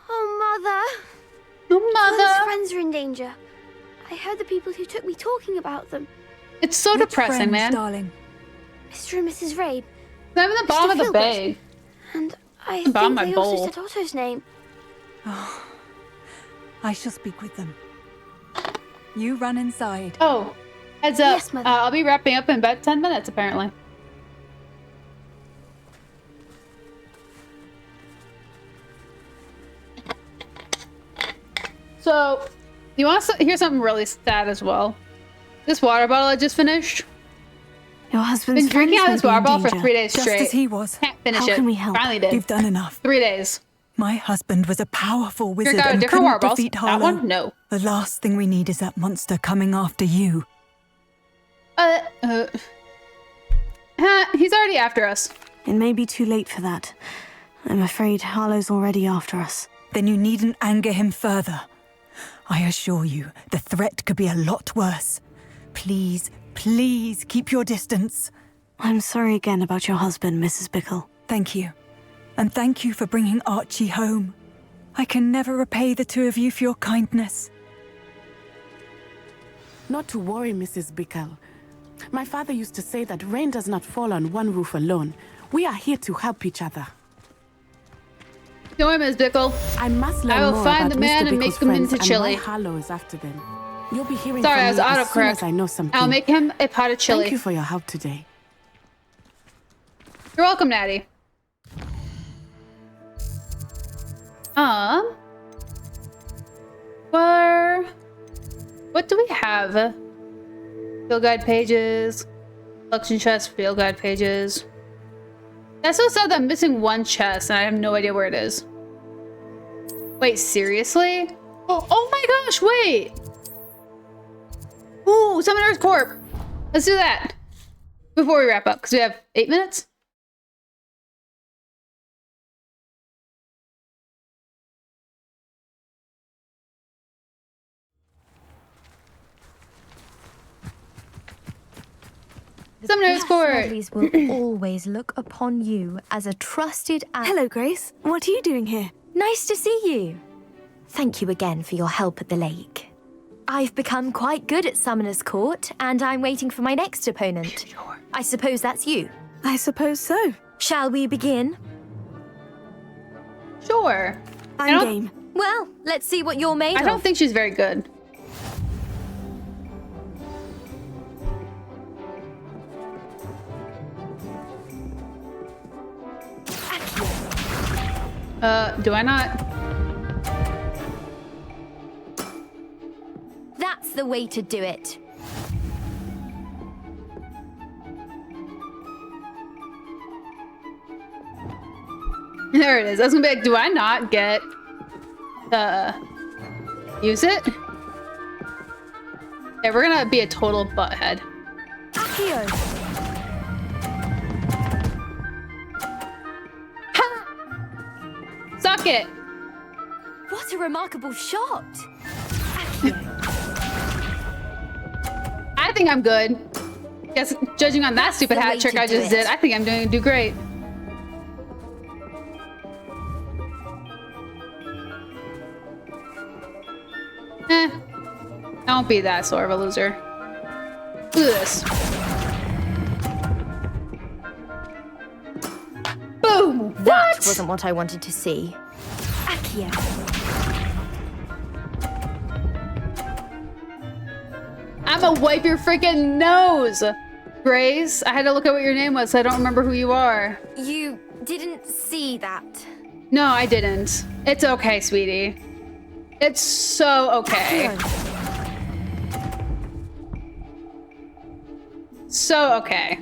Oh, Mother. Oh, Mother. Father's friends are in danger. I heard the people who took me talking about them. It's so depressing, friends, man. Darling? Mr. and Mrs. Rabe. I'm in the bottom of the Filbert. bag. And I The bottom think of my they also bowl. said Otto's name. Oh, I shall speak with them. You run inside. Oh, heads up. Yes, Mother. I'll be wrapping up in about 10 minutes, apparently. So, you want to hear something really sad as well? This water bottle I just finished. Your husband's Been drinking out of this water bottle for danger. 3 days Just straight. as he was. Can't finish How it. can we help? Finally did. You've done enough. 3 days. My husband was a powerful wizard Drink out of and different water couldn't bottles. defeat That Harlow. one? No. The last thing we need is that monster coming after you. He's already after us. It may be too late for that. I'm afraid Harlow's already after us. Then you needn't anger him further. I assure you, the threat could be a lot worse. Please, please keep your distance. I'm sorry again about your husband, Mrs. Bickle. Thank you. And thank you for bringing Archie home. I can never repay the two of you for your kindness. Not to worry, Mrs. Bickle. My father used to say that rain does not fall on one roof alone. We are here to help each other. Don't worry, Ms. Bickle. I must learn I will more find about the man Mr. and make him into friends chili. And why Harlow is after them. You'll be hearing Sorry, from I was me as soon autocorrect. as I know something. I'll make him a pot of chili. Thank you for your help today. You're welcome, Natty. What do we have? Field guide pages. Collection chest, field guide pages. That's so sad that I'm missing one chest and I have no idea where it is. Wait, seriously? Oh my gosh, wait! Ooh, Summoner's Corp! Let's do that! Before we wrap up, because we have 8 minutes? Summoner's Court! Smedleys will always look upon you as a trusted and... Hello, Grace. What are you doing here? Nice to see you. Thank you again for your help at the lake. I've become quite good at Summoner's Court, and I'm waiting for my next opponent. Sure. I suppose that's you. I suppose so. Shall we begin? Sure. I'm game. Well, let's see what you're made of. I don't think she's very good. Do I not? That's the way to do it. There it is. I was gonna be like, do I not get use it? Yeah, we're gonna be a total butthead. Accio. Suck it! What a remarkable shot! I think I'm good. Guess judging on that stupid hat trick I just did, I think I'm going to do great. Don't be that sort of a loser. Look at this. Boom! That wasn't what I wanted to see. Accio. I'ma wipe your freaking nose! Grace, I had to look at what your name was, so I don't remember who you are. You didn't see that. No, I didn't. It's okay, sweetie. It's so okay. So okay.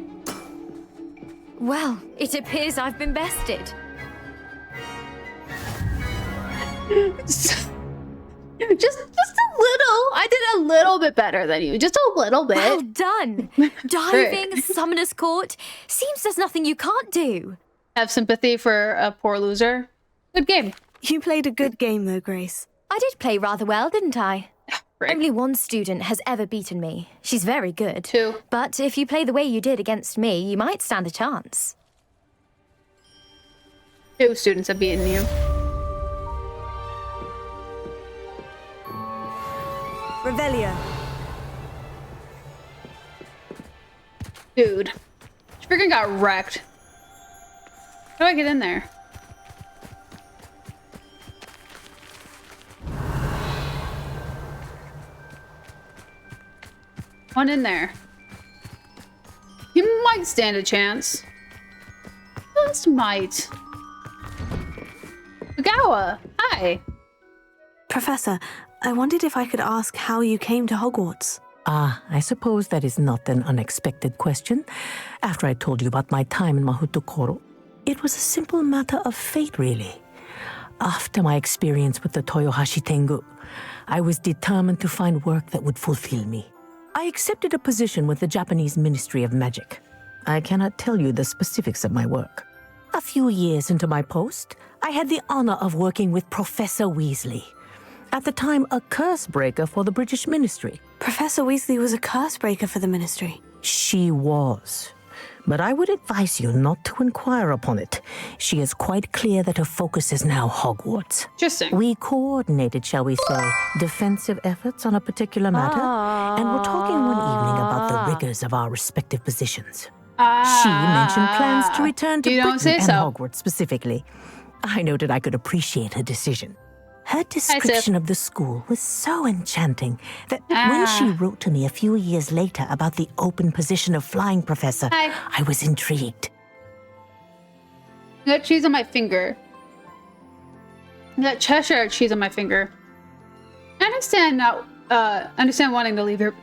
Well, it appears I've been bested. Just a little. I did a little bit better than you. Just a little bit. Well done. Diving, Summoner's Court. Seems there's nothing you can't do. Have sympathy for a poor loser. Good game. You played a good game though, Grace. I did play rather well, didn't I? Only one student has ever beaten me. She's very good. Two. But if you play the way you did against me, you might stand a chance. 2 students have beaten you. Revelio. Dude. She freaking got wrecked. How do I get in there? One in there. You might stand a chance. Just might. Ugawa, hi. Professor, I wondered if I could ask how you came to Hogwarts. Ah, I suppose that is not an unexpected question. After I told you about my time in Mahutokoro, it was a simple matter of fate, really. After my experience with the Toyohashi Tengu, I was determined to find work that would fulfill me. I accepted a position with the Japanese Ministry of Magic. I cannot tell you the specifics of my work. A few years into my post, I had the honor of working with Professor Weasley. At the time, a curse breaker for the British Ministry. Professor Weasley was a curse breaker for the Ministry. She was. but I would advise you not to inquire upon it. She is quite clear that her focus is now Hogwarts. Interesting. We coordinated, shall we say, defensive efforts on a particular matter, and were talking one evening about the rigors of our respective positions. She mentioned plans to return to Britain and Hogwarts specifically. I noted I could appreciate her decision. Her description of the school was so enchanting that when she wrote to me a few years later about the open position of flying professor, I was intrigued. I got cheese on my finger. I got Cheshire cheese on my finger. I understand wanting to leave your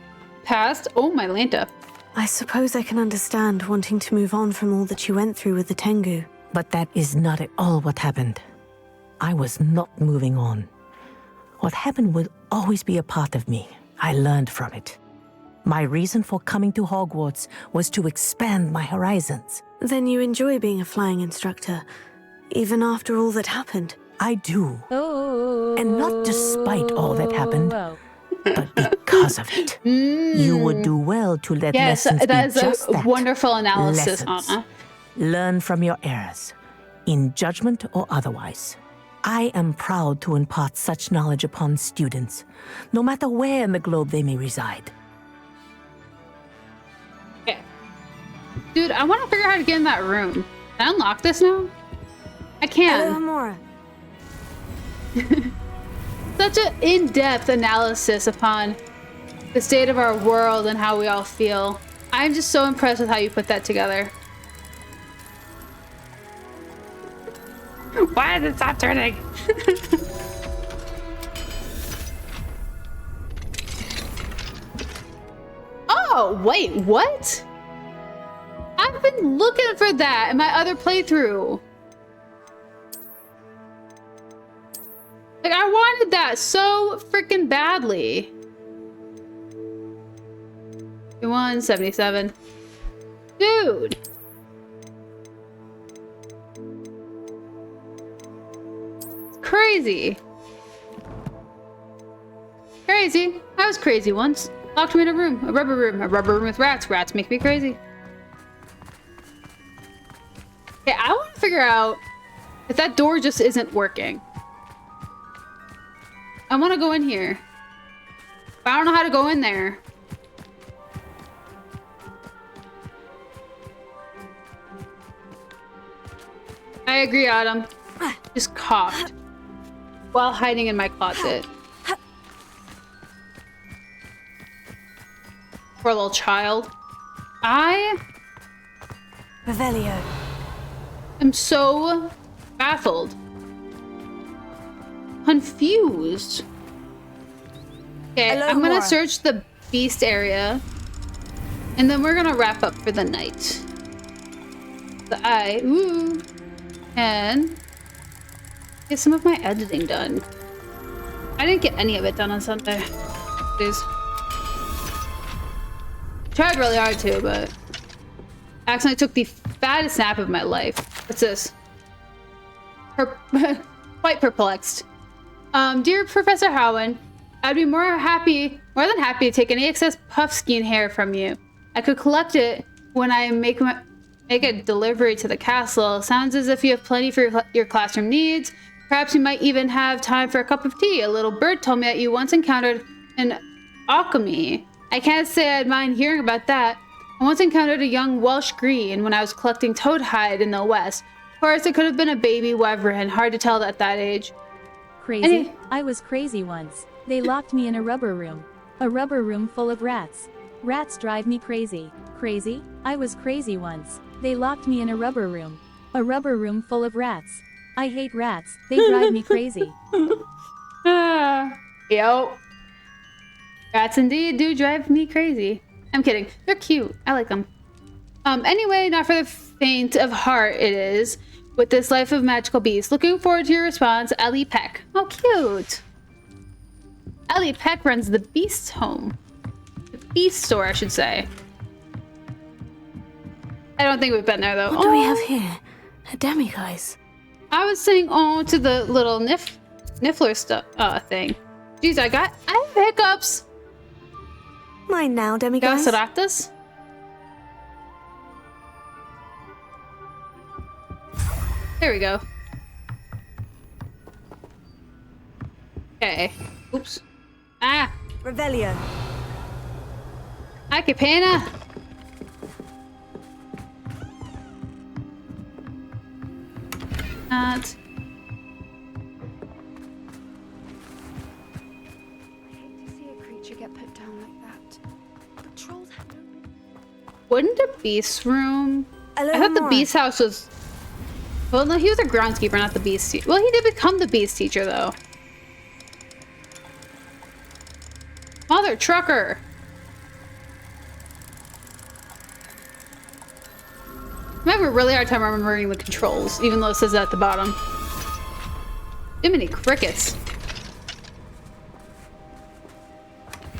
past. Oh, my Lanta. I suppose I can understand wanting to move on from all that you went through with the Tengu. But that is not at all what happened. I was not moving on. What happened will always be a part of me. I learned from it. My reason for coming to Hogwarts was to expand my horizons. Then you enjoy being a flying instructor, even after all that happened? I do. And not despite all that happened, but because of it. You would do well to let lessons be just that. Yes, that is a wonderful analysis, Anna. Learn from your errors, in judgment or otherwise. I am proud to impart such knowledge upon students, no matter where in the globe they may reside. Okay. Dude, I want to figure out how to get in that room. Can I unlock this now? I can. Amora. Such an in-depth analysis upon the state of our world and how we all feel. I'm just so impressed with how you put that together. Why did it stop turning? Oh, wait, what? I've been looking for that in my other playthrough. Like, I wanted that so freaking badly. 177. Dude. Crazy. Crazy. I was crazy once. Locked me in a room. A rubber room with rats. Rats make me crazy. Okay, I want to figure out if that door just isn't working. I want to go in here. But I don't know how to go in there. I agree, Autumn. Just coughed while hiding in my closet. Poor little child. Revelio. I'm so baffled. Confused. Okay, Hello, I'm gonna Mora. search the beast area. And then we're gonna wrap up for the night. And get some of my editing done. I didn't get any of it done on Sunday. Please. Tried really hard to, but accidentally took the fattest nap of my life. What's this? Quite perplexed. Dear Professor Howen, I'd be more than happy to take any excess puffskein hair from you. I could collect it when I make a delivery to the castle. Sounds as if you have plenty for your classroom needs. Perhaps you might even have time for a cup of tea. A little bird told me that you once encountered an alchemy. I can't say I'd mind hearing about that. I once encountered a young Welsh green when I was collecting toad hide in the west. Of course, it could have been a baby wyvern. Hard to tell at that age. Crazy? I was crazy once. They locked me in a rubber room. A rubber room full of rats. Rats drive me crazy. Crazy? I was crazy once. They locked me in a rubber room. A rubber room full of rats. I hate rats. They drive me crazy. Yo. Rats indeed do drive me crazy. I'm kidding. They're cute. I like them. Anyway, not for the faint of heart it is. With this life of magical beasts. Looking forward to your response, Ellie Peck. Oh, cute. Ellie Peck runs the Beast home. The Beast store, I should say. I don't think we've been there, though. What do we have here? A demiguise. I was saying to the little Niffler stuff thing. Jeez, I have hiccups. Mine now, demiguise. Gasaratas? There we go. Okay. Oops. Ah! Revelio. Hi, Capena! Not. Get put down like that. The trolls have no... Wouldn't the beast room? Hello, I thought the Mora. beast house was. Well, no, he was a groundskeeper, not the beast teacher. Well, he did become the beast teacher, though. Mother trucker. I'm having a really hard time remembering the controls, even though it says that at the bottom. Too many crickets.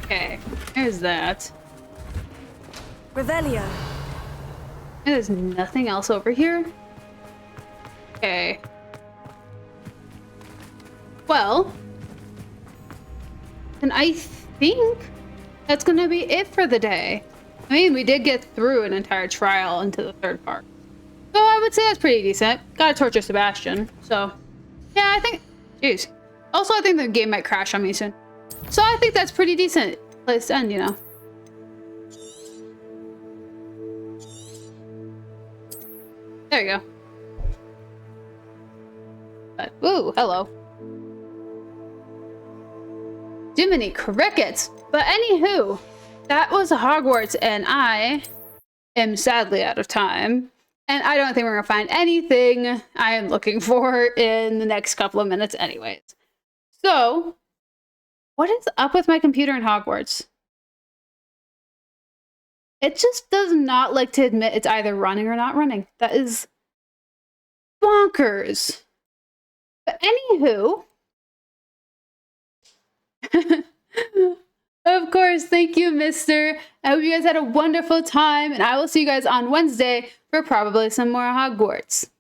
Okay, there's that. Revelio. And there's nothing else over here? Okay. Well, then I think that's gonna be it for the day. I mean, we did get through an entire trial into the third part. So I would say that's pretty decent. Gotta torture Sebastian, so. Yeah, I think, jeez. Also, I think the game might crash on me soon. So I think that's pretty decent place to end, you know. There you go. But, ooh, hello. Jiminy crickets! But anywho, that was Hogwarts, and I am sadly out of time. And I don't think we're gonna find anything I am looking for in the next couple of minutes anyways. So, what is up with my computer in Hogwarts? It just does not like to admit it's either running or not running. That is bonkers. But anywho, of course, thank you, mister. I hope you guys had a wonderful time, and I will see you guys on Wednesday for probably some more Hogwarts.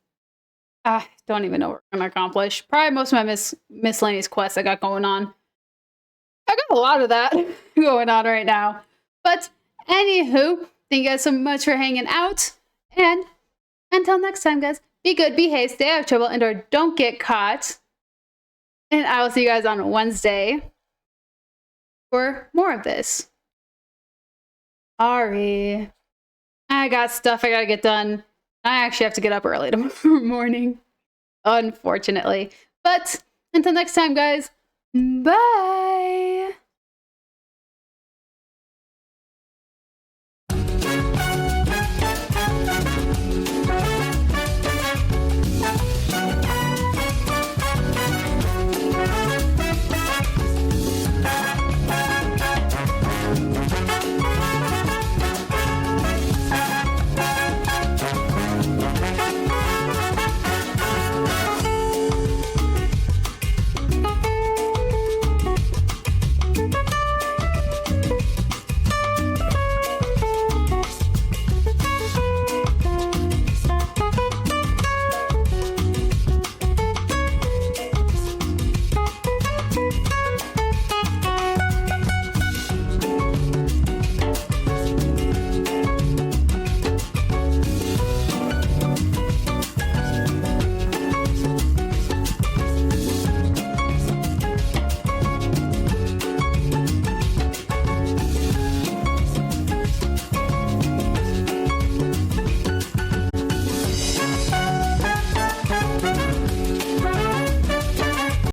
I don't even know what we're going to accomplish. Probably most of my miscellaneous quests I got going on. I got a lot of that going on right now. But anywho, thank you guys so much for hanging out. And until next time, guys, be good, behave, stay out of trouble, and or don't get caught. And I will see you guys on Wednesday for more of this. Sorry. I got stuff I gotta get done. I actually have to get up early tomorrow morning, unfortunately. But until next time, guys, bye.